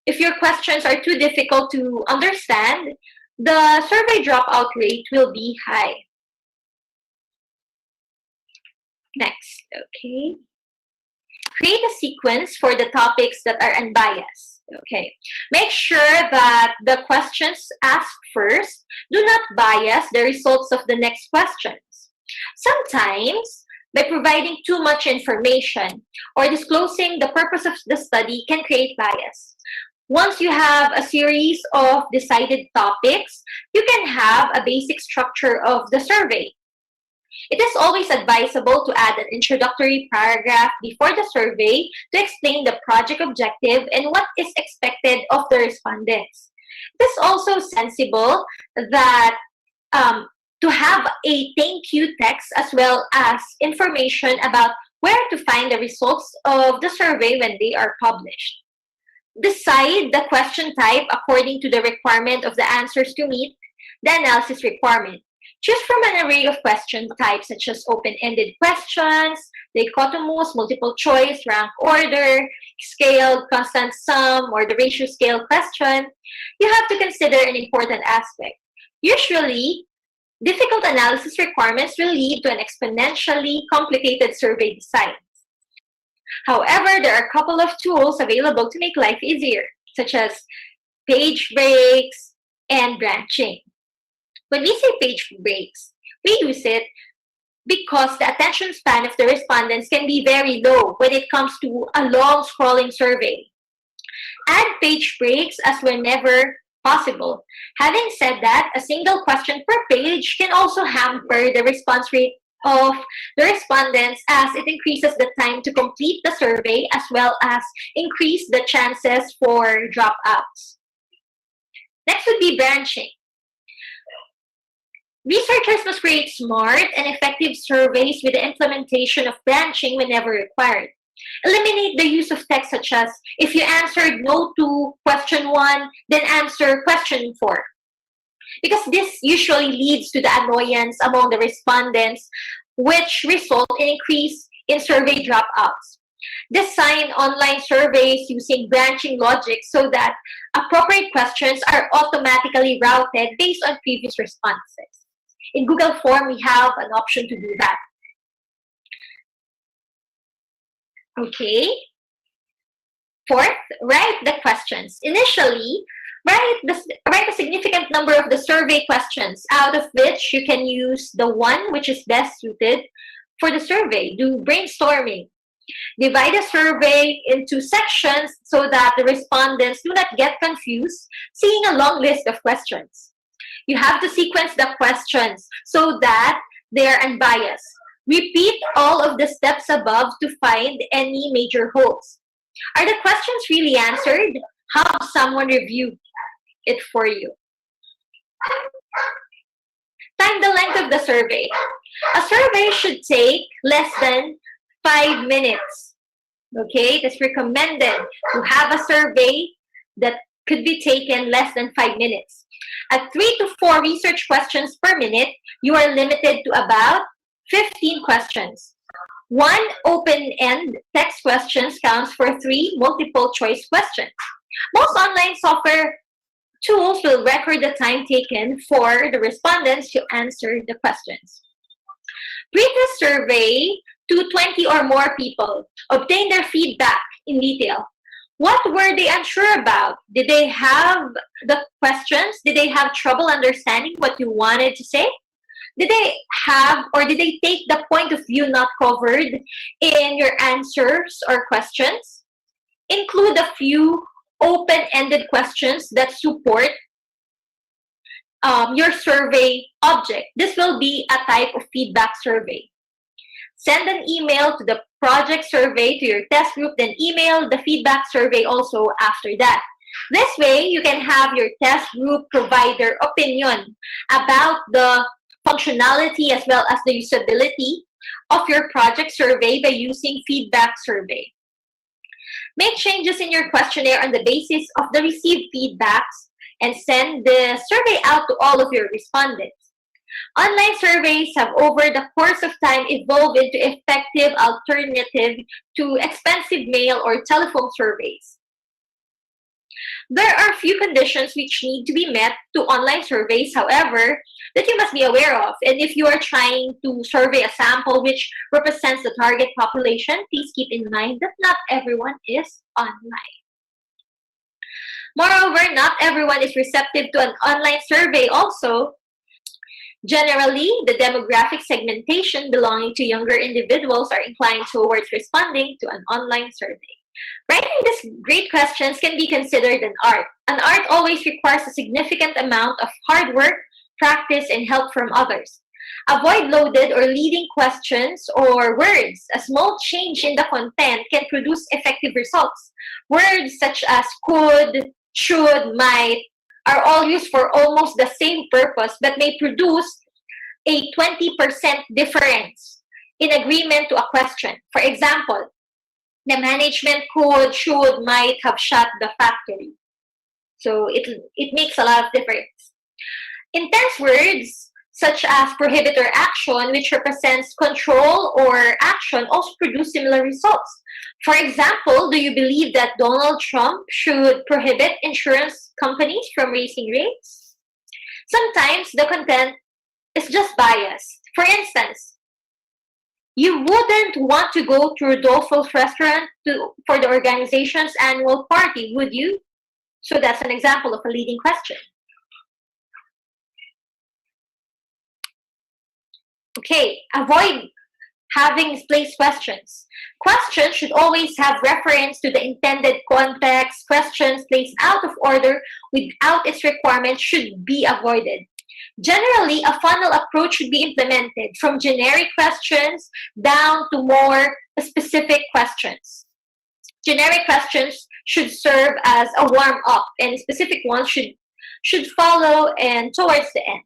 if your questions are too difficult to understand, the survey dropout rate will be high. Next, okay. Create a sequence for the topics that are unbiased. Okay. Make sure that the questions asked first do not bias the results of the next questions. Sometimes, by providing too much information or disclosing the purpose of the study can create bias. Once you have a series of decided topics, you can have a basic structure of the survey. It is always advisable to add an introductory paragraph before the survey to explain the project objective and what is expected of the respondents. It is also sensible that to have a thank you text as well as information about where to find the results of the survey when they are published. Decide the question type according to the requirement of the answers to meet the analysis requirement. Choose from an array of question types such as open-ended questions, dichotomous, multiple choice, rank order, scaled, constant sum, or the ratio scale question. You have to consider an important aspect. Usually, difficult analysis requirements will lead to an exponentially complicated survey design. However, there are a couple of tools available to make life easier, such as page breaks and branching. When we say page breaks, we use it because the attention span of the respondents can be very low when it comes to a long scrolling survey. Add page breaks as whenever possible. Having said that, a single question per page can also hamper the response rate of the respondents as it increases the time to complete the survey as well as increase the chances for dropouts. Next would be branching. Researchers must create smart and effective surveys with the implementation of branching whenever required. Eliminate the use of text such as, if you answered no to question 1, then answer question 4. Because this usually leads to the annoyance among the respondents, which result in increase in survey dropouts. Design online surveys using branching logic so that appropriate questions are automatically routed based on previous responses. In Google Form, we have an option to do that. Okay. Fourth, write the questions. Initially, write a significant number of the survey questions, out of which you can use the one which is best suited for the survey. Do brainstorming. Divide the survey into sections so that the respondents do not get confused seeing a long list of questions. You have to sequence the questions so that they are unbiased. Repeat all of the steps above to find any major holes. Are the questions really answered? Have someone review it for you. Time the length of the survey. A survey should take less than 5 minutes. Okay, it's recommended to have a survey that could be taken less than 5 minutes. At 3 to 4 research questions per minute, you are limited to about 15 questions. 1 open-end text questions counts for 3 multiple choice questions. Most online software tools will record the time taken for the respondents to answer the questions. Pre-test survey to 20 or more people. Obtain their feedback in detail. What were they unsure about? Did they have the questions? Did they have trouble understanding what you wanted to say? Did they have, or did they take the point of view not covered in your answers or questions? Include a few open-ended questions that support your survey object. This will be a type of feedback survey. Send an email to the project survey to your test group, then email the feedback survey also after that. This way, you can have your test group provide their opinion about the functionality as well as the usability of your project survey by using feedback survey. Make changes in your questionnaire on the basis of the received feedbacks and send the survey out to all of your respondents. Online surveys have over the course of time evolved into effective alternative to expensive mail or telephone surveys. There are few conditions which need to be met to online surveys, however, that you must be aware of. And if you are trying to survey a sample which represents the target population, please keep in mind that not everyone is online. Moreover, not everyone is receptive to an online survey also. Generally, the demographic segmentation belonging to younger individuals are inclined towards responding to an online survey. Writing these great questions can be considered an art. An art always requires a significant amount of hard work, practice, and help from others. Avoid loaded or leading questions or words. A small change in the content can produce effective results. Words such as could, should, might are all used for almost the same purpose but may produce a 20% difference in agreement to a question. For example, the management could, should, might have shut the factory. So it makes a lot of difference. Intense words such as prohibit or action, which represents control or action, also produce similar results. For example, do you believe that Donald Trump should prohibit insurance companies from raising rates? Sometimes the content is just biased. For instance, you wouldn't want to go to Rodolfo's restaurant for the organization's annual party, would you? So that's an example of a leading question. Okay, avoid having misplaced questions. Questions should always have reference to the intended context. Questions placed out of order without its requirements should be avoided. Generally, a funnel approach should be implemented from generic questions down to more specific questions. Generic questions should serve as a warm-up, and specific ones should follow and towards the end.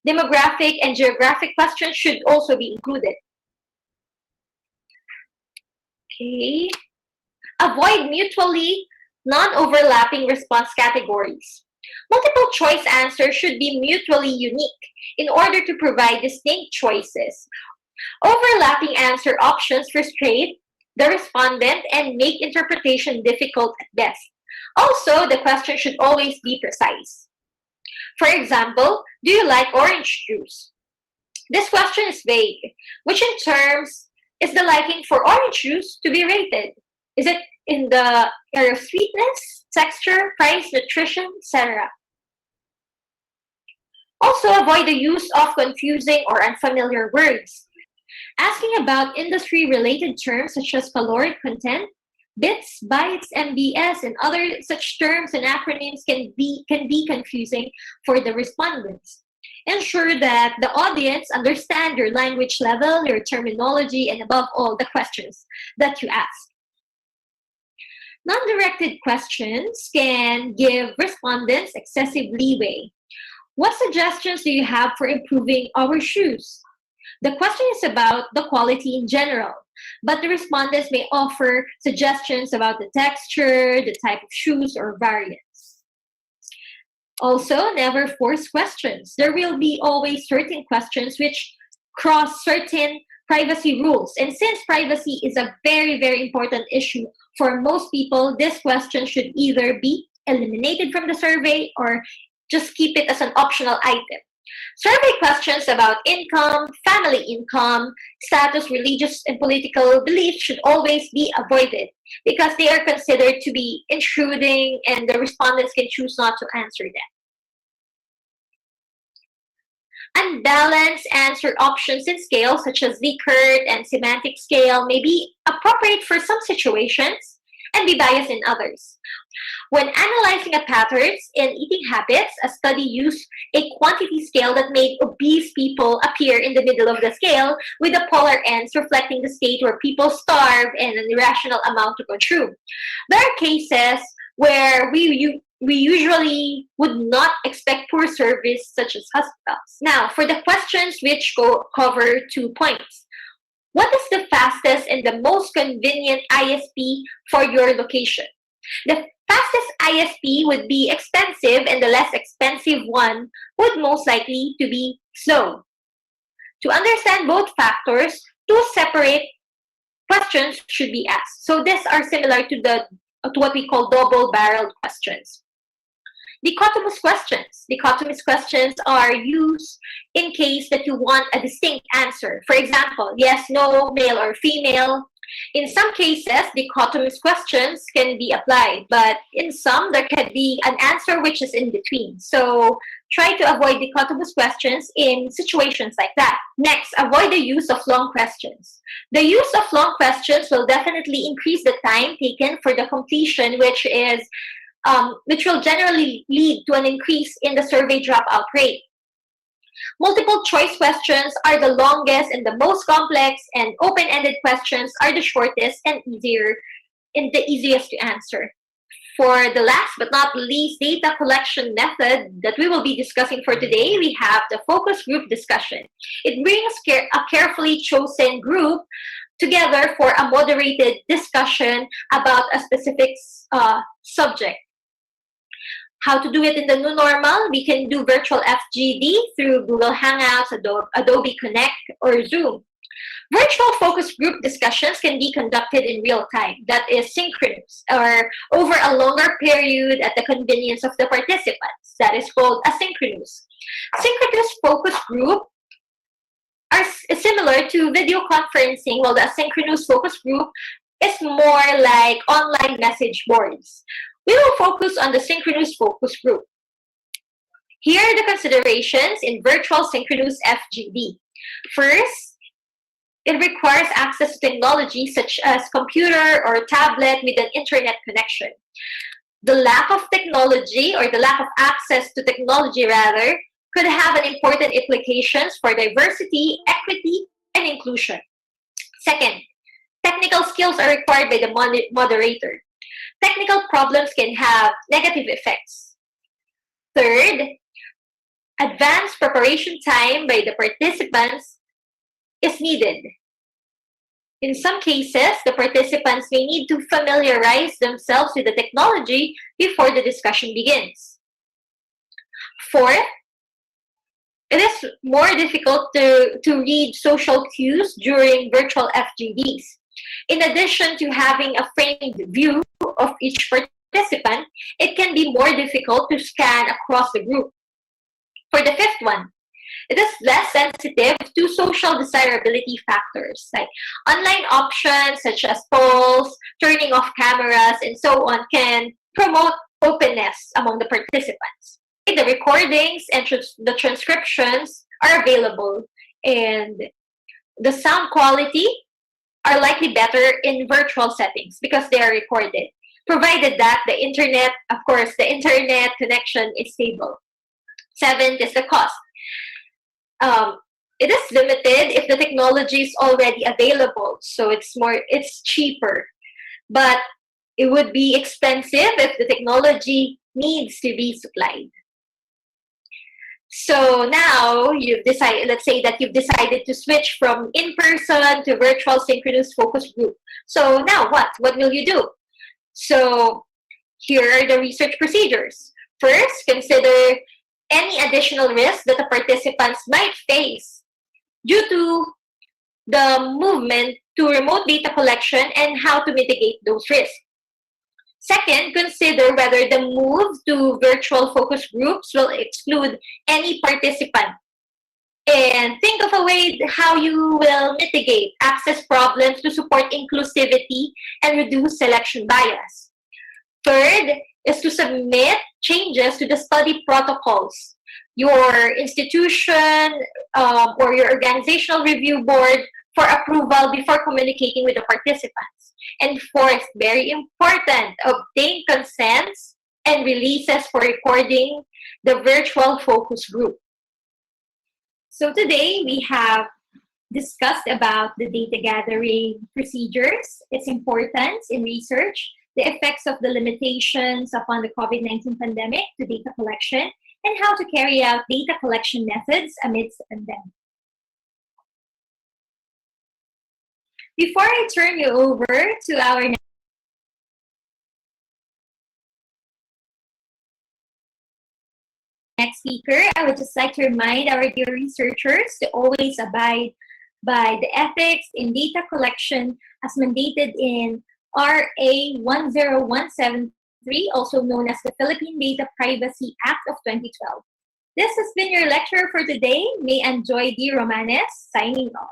Demographic and geographic questions should also be included. Okay. Avoid mutually non-overlapping response categories. Multiple choice answers should be mutually unique in order to provide distinct choices. Overlapping answer options frustrate the respondent and make interpretation difficult at best. Also, the question should always be precise. For example, do you like orange juice? This question is vague, which in terms is the liking for orange juice to be rated? Is it in the area of sweetness, texture, price, nutrition, etc.? Also, avoid the use of confusing or unfamiliar words. Asking about industry-related terms such as caloric content, bits, bytes, MBS, and other such terms and acronyms can be confusing for the respondents. Ensure that the audience understand your language level, your terminology, and above all, the questions that you ask. Non-directed questions can give respondents excessive leeway. What suggestions do you have for improving our shoes? The question is about the quality in general, but the respondents may offer suggestions about the texture, the type of shoes, or variants. Also, never force questions. There will be always certain questions which cross certain privacy rules. And since privacy is a very, very important issue for most people, this question should either be eliminated from the survey or just keep it as an optional item. Survey questions about income, family income, status, religious and political beliefs should always be avoided because they are considered to be intruding and the respondents can choose not to answer them. Unbalanced answer options in scale, such as Likert and semantic scale, may be appropriate for some situations and be biased in others. When analyzing a patterns in eating habits, a study used a quantity scale that made obese people appear in the middle of the scale, with the polar ends reflecting the state where people starve and an irrational amount to consume. There are cases where we usually would not expect poor service, such as hospitals. Now, for the questions which cover 2 points. What is the fastest and the most convenient ISP for your location? The fastest ISP would be expensive and the less expensive one would most likely to be slow. To understand both factors, 2 separate questions should be asked. So these are similar to what we call double-barreled questions. Dichotomous questions. Dichotomous questions are used in case that you want a distinct answer. For example, yes, no, male or female. In some cases, dichotomous questions can be applied, but in some, there can be an answer which is in between. So try to avoid dichotomous questions in situations like that. Next, avoid the use of long questions. The use of long questions will definitely increase the time taken for the completion, which will generally lead to an increase in the survey dropout rate. Multiple choice questions are the longest and the most complex, and open-ended questions are the shortest and the easiest to answer. For the last but not least data collection method that we will be discussing for today, we have the focus group discussion. It brings a carefully chosen group together for a moderated discussion about a specific subject. How to do it in the new normal? We can do virtual FGD through Google Hangouts, Adobe Connect, or Zoom. Virtual focus group discussions can be conducted in real time, that is synchronous, or over a longer period at the convenience of the participants, that is called asynchronous. Synchronous focus group is similar to video conferencing, while the asynchronous focus group is more like online message boards. We will focus on the synchronous focus group. Here are the considerations in virtual synchronous FGD. First, it requires access to technology such as computer or tablet with an internet connection. The lack of technology, or the lack of access to technology rather, could have an important implications for diversity, equity, and inclusion. Second, technical skills are required by the moderator. Technical problems can have negative effects. Third, advanced preparation time by the participants is needed. In some cases, the participants may need to familiarize themselves with the technology before the discussion begins. Fourth, it is more difficult to read social cues during virtual FGDs. In addition to having a framed view of each participant, it can be more difficult to scan across the group. For the fifth one, it is less sensitive to social desirability factors like online options such as polls, turning off cameras, and so on can promote openness among the participants. The recordings and the transcriptions are available, and the sound quality are likely better in virtual settings because they are recorded, provided that the internet connection is stable. Seventh is the cost. It is limited if the technology is already available, so it's cheaper. But it would be expensive if the technology needs to be supplied. So now let's say that you've decided to switch from in-person to virtual synchronous focus group. So now what? What will you do? So here are the research procedures. First, consider any additional risks that the participants might face due to the movement to remote data collection and how to mitigate those risks. Second, consider whether the move to virtual focus groups will exclude any participant. And think of a way how you will mitigate access problems to support inclusivity and reduce selection bias. Third is to submit changes to the study protocols. Your institution or your organizational review board for approval before communicating with the participants. And fourth, very important, obtain consents and releases for recording the virtual focus group. So today we have discussed about the data gathering procedures, its importance in research, the effects of the limitations upon the COVID-19 pandemic to data collection, and how to carry out data collection methods amidst the pandemic. Before I turn you over to our next speaker, I would just like to remind our dear researchers to always abide by the ethics in data collection as mandated in RA 10173, also known as the Philippine Data Privacy Act of 2012. This has been your lecturer for today, May Joy D. Romanes, signing off.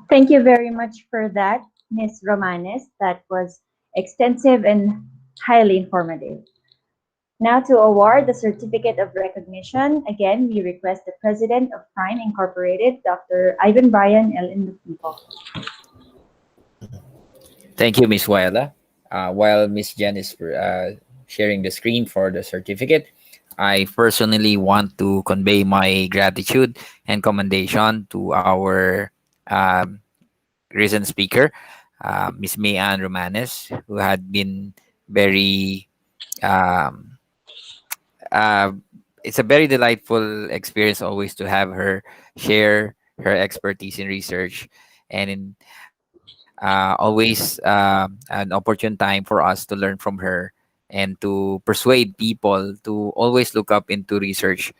Thank you very much for that, Ms. Romanes. That was extensive and highly informative. Now to award the Certificate of Recognition, again, we request the President of PhRIME Incorporated, Dr. Ivan Bryan L. Indupivo.
Thank you, Ms. Wyla. While Ms. Jen is sharing the screen for the certificate, I personally want to convey my gratitude and commendation to our recent speaker, Ms. Mayan Romanes, who had been very um, uh, it's a very delightful experience always to have her share her expertise in research and in always an opportune time for us to learn from her and to persuade people to always look up into research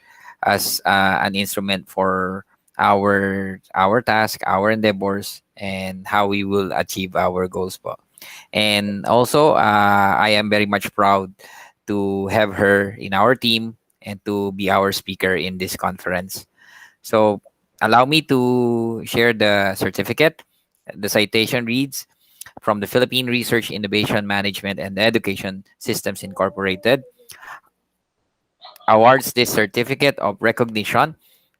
as an instrument for our task, our endeavors, and how we will achieve our goals po. And also, I am very much proud to have her in our team and to be our speaker in this conference. So, allow me to share the certificate. The citation reads from the Philippine Research Innovation Management and Education Systems Incorporated awards this certificate of recognition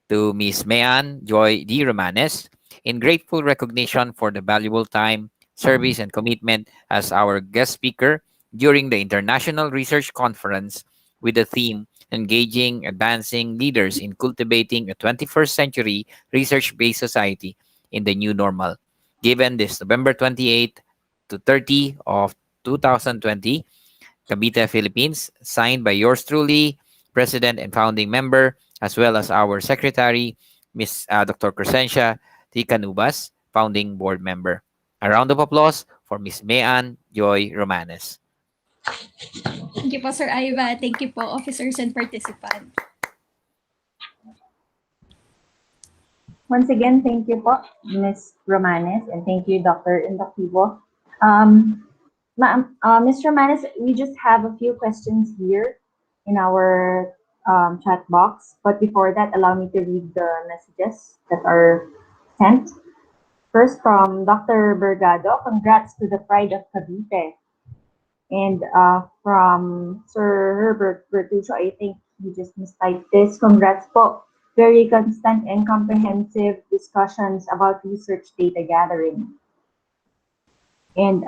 to Ms. Mayan Joy D. Romanes in grateful recognition for the valuable time, service, and commitment as our guest speaker during the International Research Conference with the theme Engaging Advancing Leaders in Cultivating a 21st Century Research-Based Society in the New Normal, given this November 28 to 30 of 2020, Cavite, Philippines, signed by yours truly, President and founding member, as well as our Secretary, Ms. Dr. Crescencia T. Canubas, founding board member. A round of applause for Ms. Mayan Joy Romanes.
Thank you po, Sir Iva. Thank you po, officers and participants.
Once again, thank you po, Ms. Romanes, and thank you, Dr. Indupivo. Ms. Romanes, we just have a few questions here in our chat box. But before that, allow me to read the messages that are sent. First, from Dr. Bergado, congrats to the Pride of Cavite. And from Sir Herbert Bertuccio, I think he just mistyped this. Congrats po. Very constant and comprehensive discussions about research data gathering. And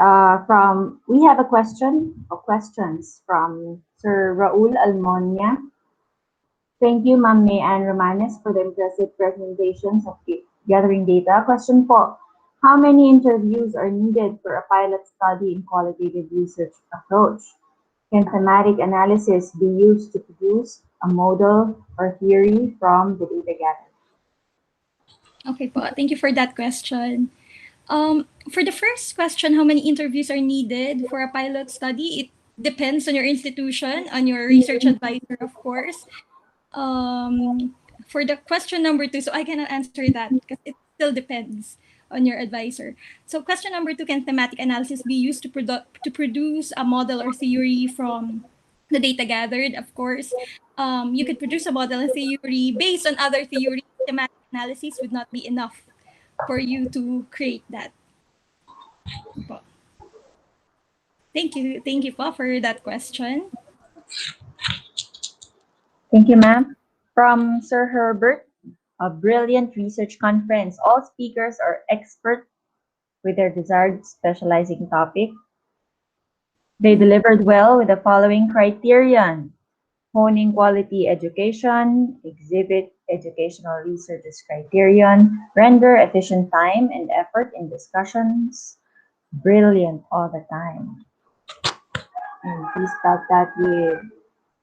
we have a question or questions from Sir Raul Almonia. Thank you, Ma'am Mayan Romanes, for the impressive presentations of gathering data. Question po, how many interviews are needed for a pilot study in qualitative research approach? Can thematic analysis be used to produce a model or theory from the data gathered?
Okay po, thank you for that question. For the first question, how many interviews are needed for a pilot study? It depends on your institution, on your research advisor, of course. For the question number 2, so I cannot answer that because it still depends on your advisor. So question number 2, can thematic analysis be used to produce a model or theory from the data gathered? Of course, you could produce a model and theory based on other theories. Thematic analysis would not be enough for you to create that. Po. Thank you po for that question.
Thank you, ma'am. From Sir Herbert, a brilliant research conference. All speakers are expert with their desired specializing topic. They delivered well with the following criterion: honing quality education, exhibit educational research as criterion, render efficient time and effort in discussions, brilliant all the time. And please spell that with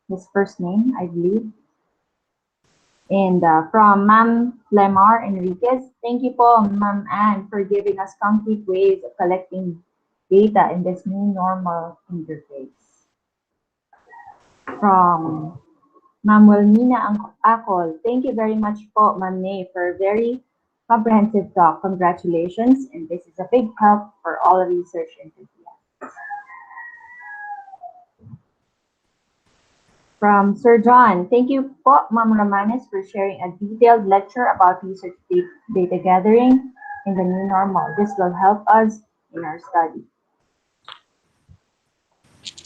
his first name, I believe. And from Ma'am Lemar Enriquez, thank you po, Ma'am Anne, for giving us concrete ways of collecting data in this new normal interface. From Ma'am Wilmina Acol, thank you very much po, Ma'am Nay, for a very comprehensive talk. Congratulations, and this is a big help for all research enthusiasts. From Sir John, thank you po, Ma'am Romanes, for sharing a detailed lecture about research data gathering in the new normal. This will help us in our study.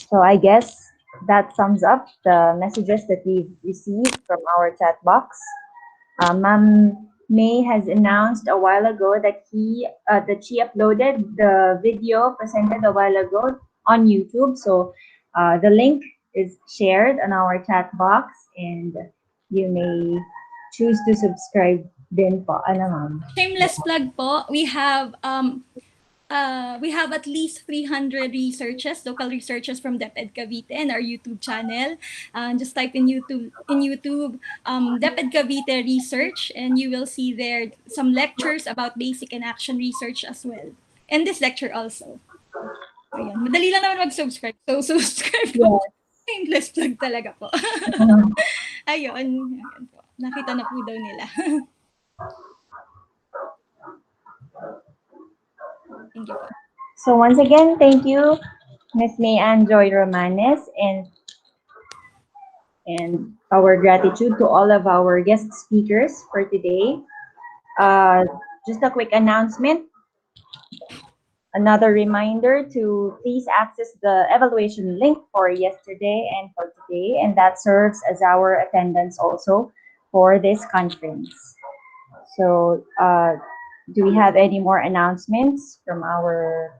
So I guess that sums up the messages that we've received from our chat box. Ma'am May has announced a while ago that she uploaded the video presented a while ago on YouTube. So the link is shared on our chat box, and you may choose to subscribe din po. Ano, ma'am?
Shameless plug po. We have at least 300 local researchers from DepEd Cavite in our YouTube channel. Just type in YouTube DepEd Cavite Research, and you will see there some lectures about basic and action research as well. And this lecture also. Ayun. Madali lang naman mag-subscribe. So, subscribe po. Shameless plug talaga po. Ayun. Ayun po. Nakita na po daw nila. Thank you po.
So once again, thank you, Ms. May Ann Joy Romanes, and our gratitude to all of our guest speakers for today. Just a quick announcement. Another reminder to please access the evaluation link for yesterday and for today, and that serves as our attendance also for this conference. So do we have any more announcements from our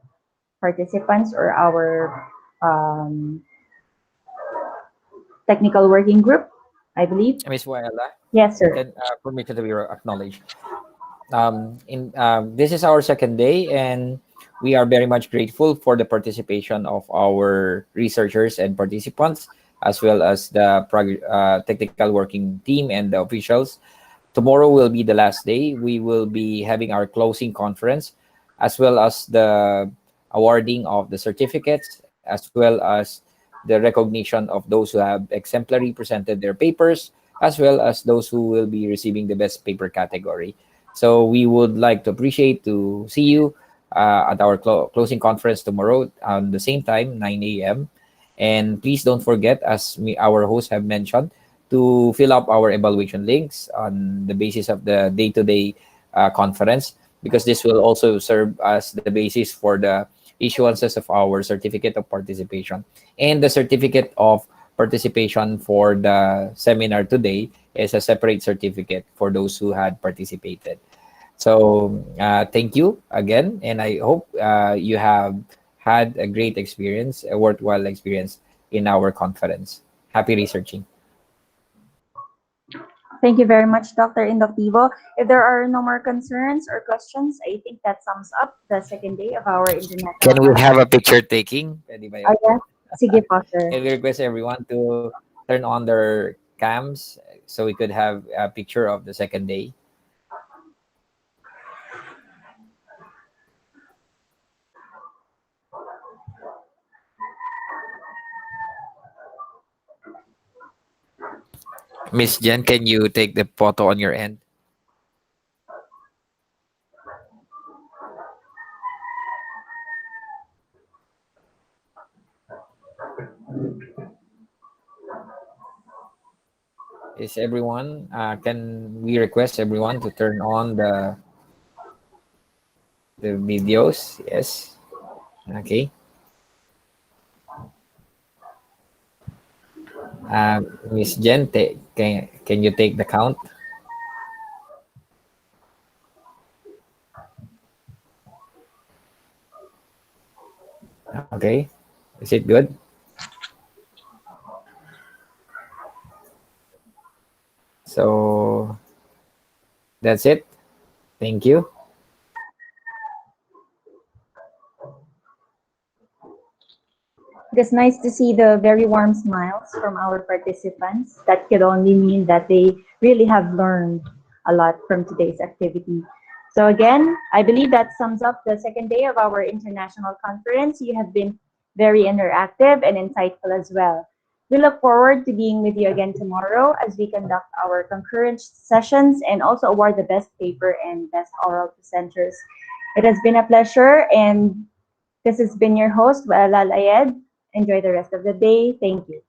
participants or our technical working group, I believe?
Ms. Wayala,
Yes, sir.
can permission to be acknowledged. This is our second day, and we are very much grateful for the participation of our researchers and participants, as well as the technical working team and the officials. Tomorrow will be the last day. We will be having our closing conference, as well as the awarding of the certificates, as well as the recognition of those who have exemplary presented their papers, as well as those who will be receiving the best paper category. So we would like to appreciate to see you at our closing conference tomorrow on the same time, 9 a.m. And please don't forget, as our hosts have mentioned, to fill up our evaluation links on the basis of the day-to-day conference, because this will also serve as the basis for the issuances of our certificate of participation. And the certificate of participation for the seminar today is a separate certificate for those who had participated. So thank you again, and I hope you have had a great experience, a worthwhile experience in our conference. Happy researching.
Thank you very much, Dr. Indoctivo. If there are no more concerns or questions, I think that sums up the second day of our international.
Can we have a picture taking? Pwede ba yun?
Yeah. Sige po, sir.
And we request everyone to turn on their cams so we could have a picture of the second day. Miss Jen, can you take the photo on your end? Is everyone, can we request everyone to turn on the videos? Yes. Okay. Miss Jen, can you take the count? Okay. Is it good? So that's it. Thank you.
It is nice to see the very warm smiles from our participants. That could only mean that they really have learned a lot from today's activity. So again, I believe that sums up the second day of our international conference. You have been very interactive and insightful as well. We look forward to being with you again tomorrow as we conduct our concurrent sessions and also award the best paper and best oral presenters. It has been a pleasure, and this has been your host, Waelal Ayed. Enjoy the rest of the day. Thank you.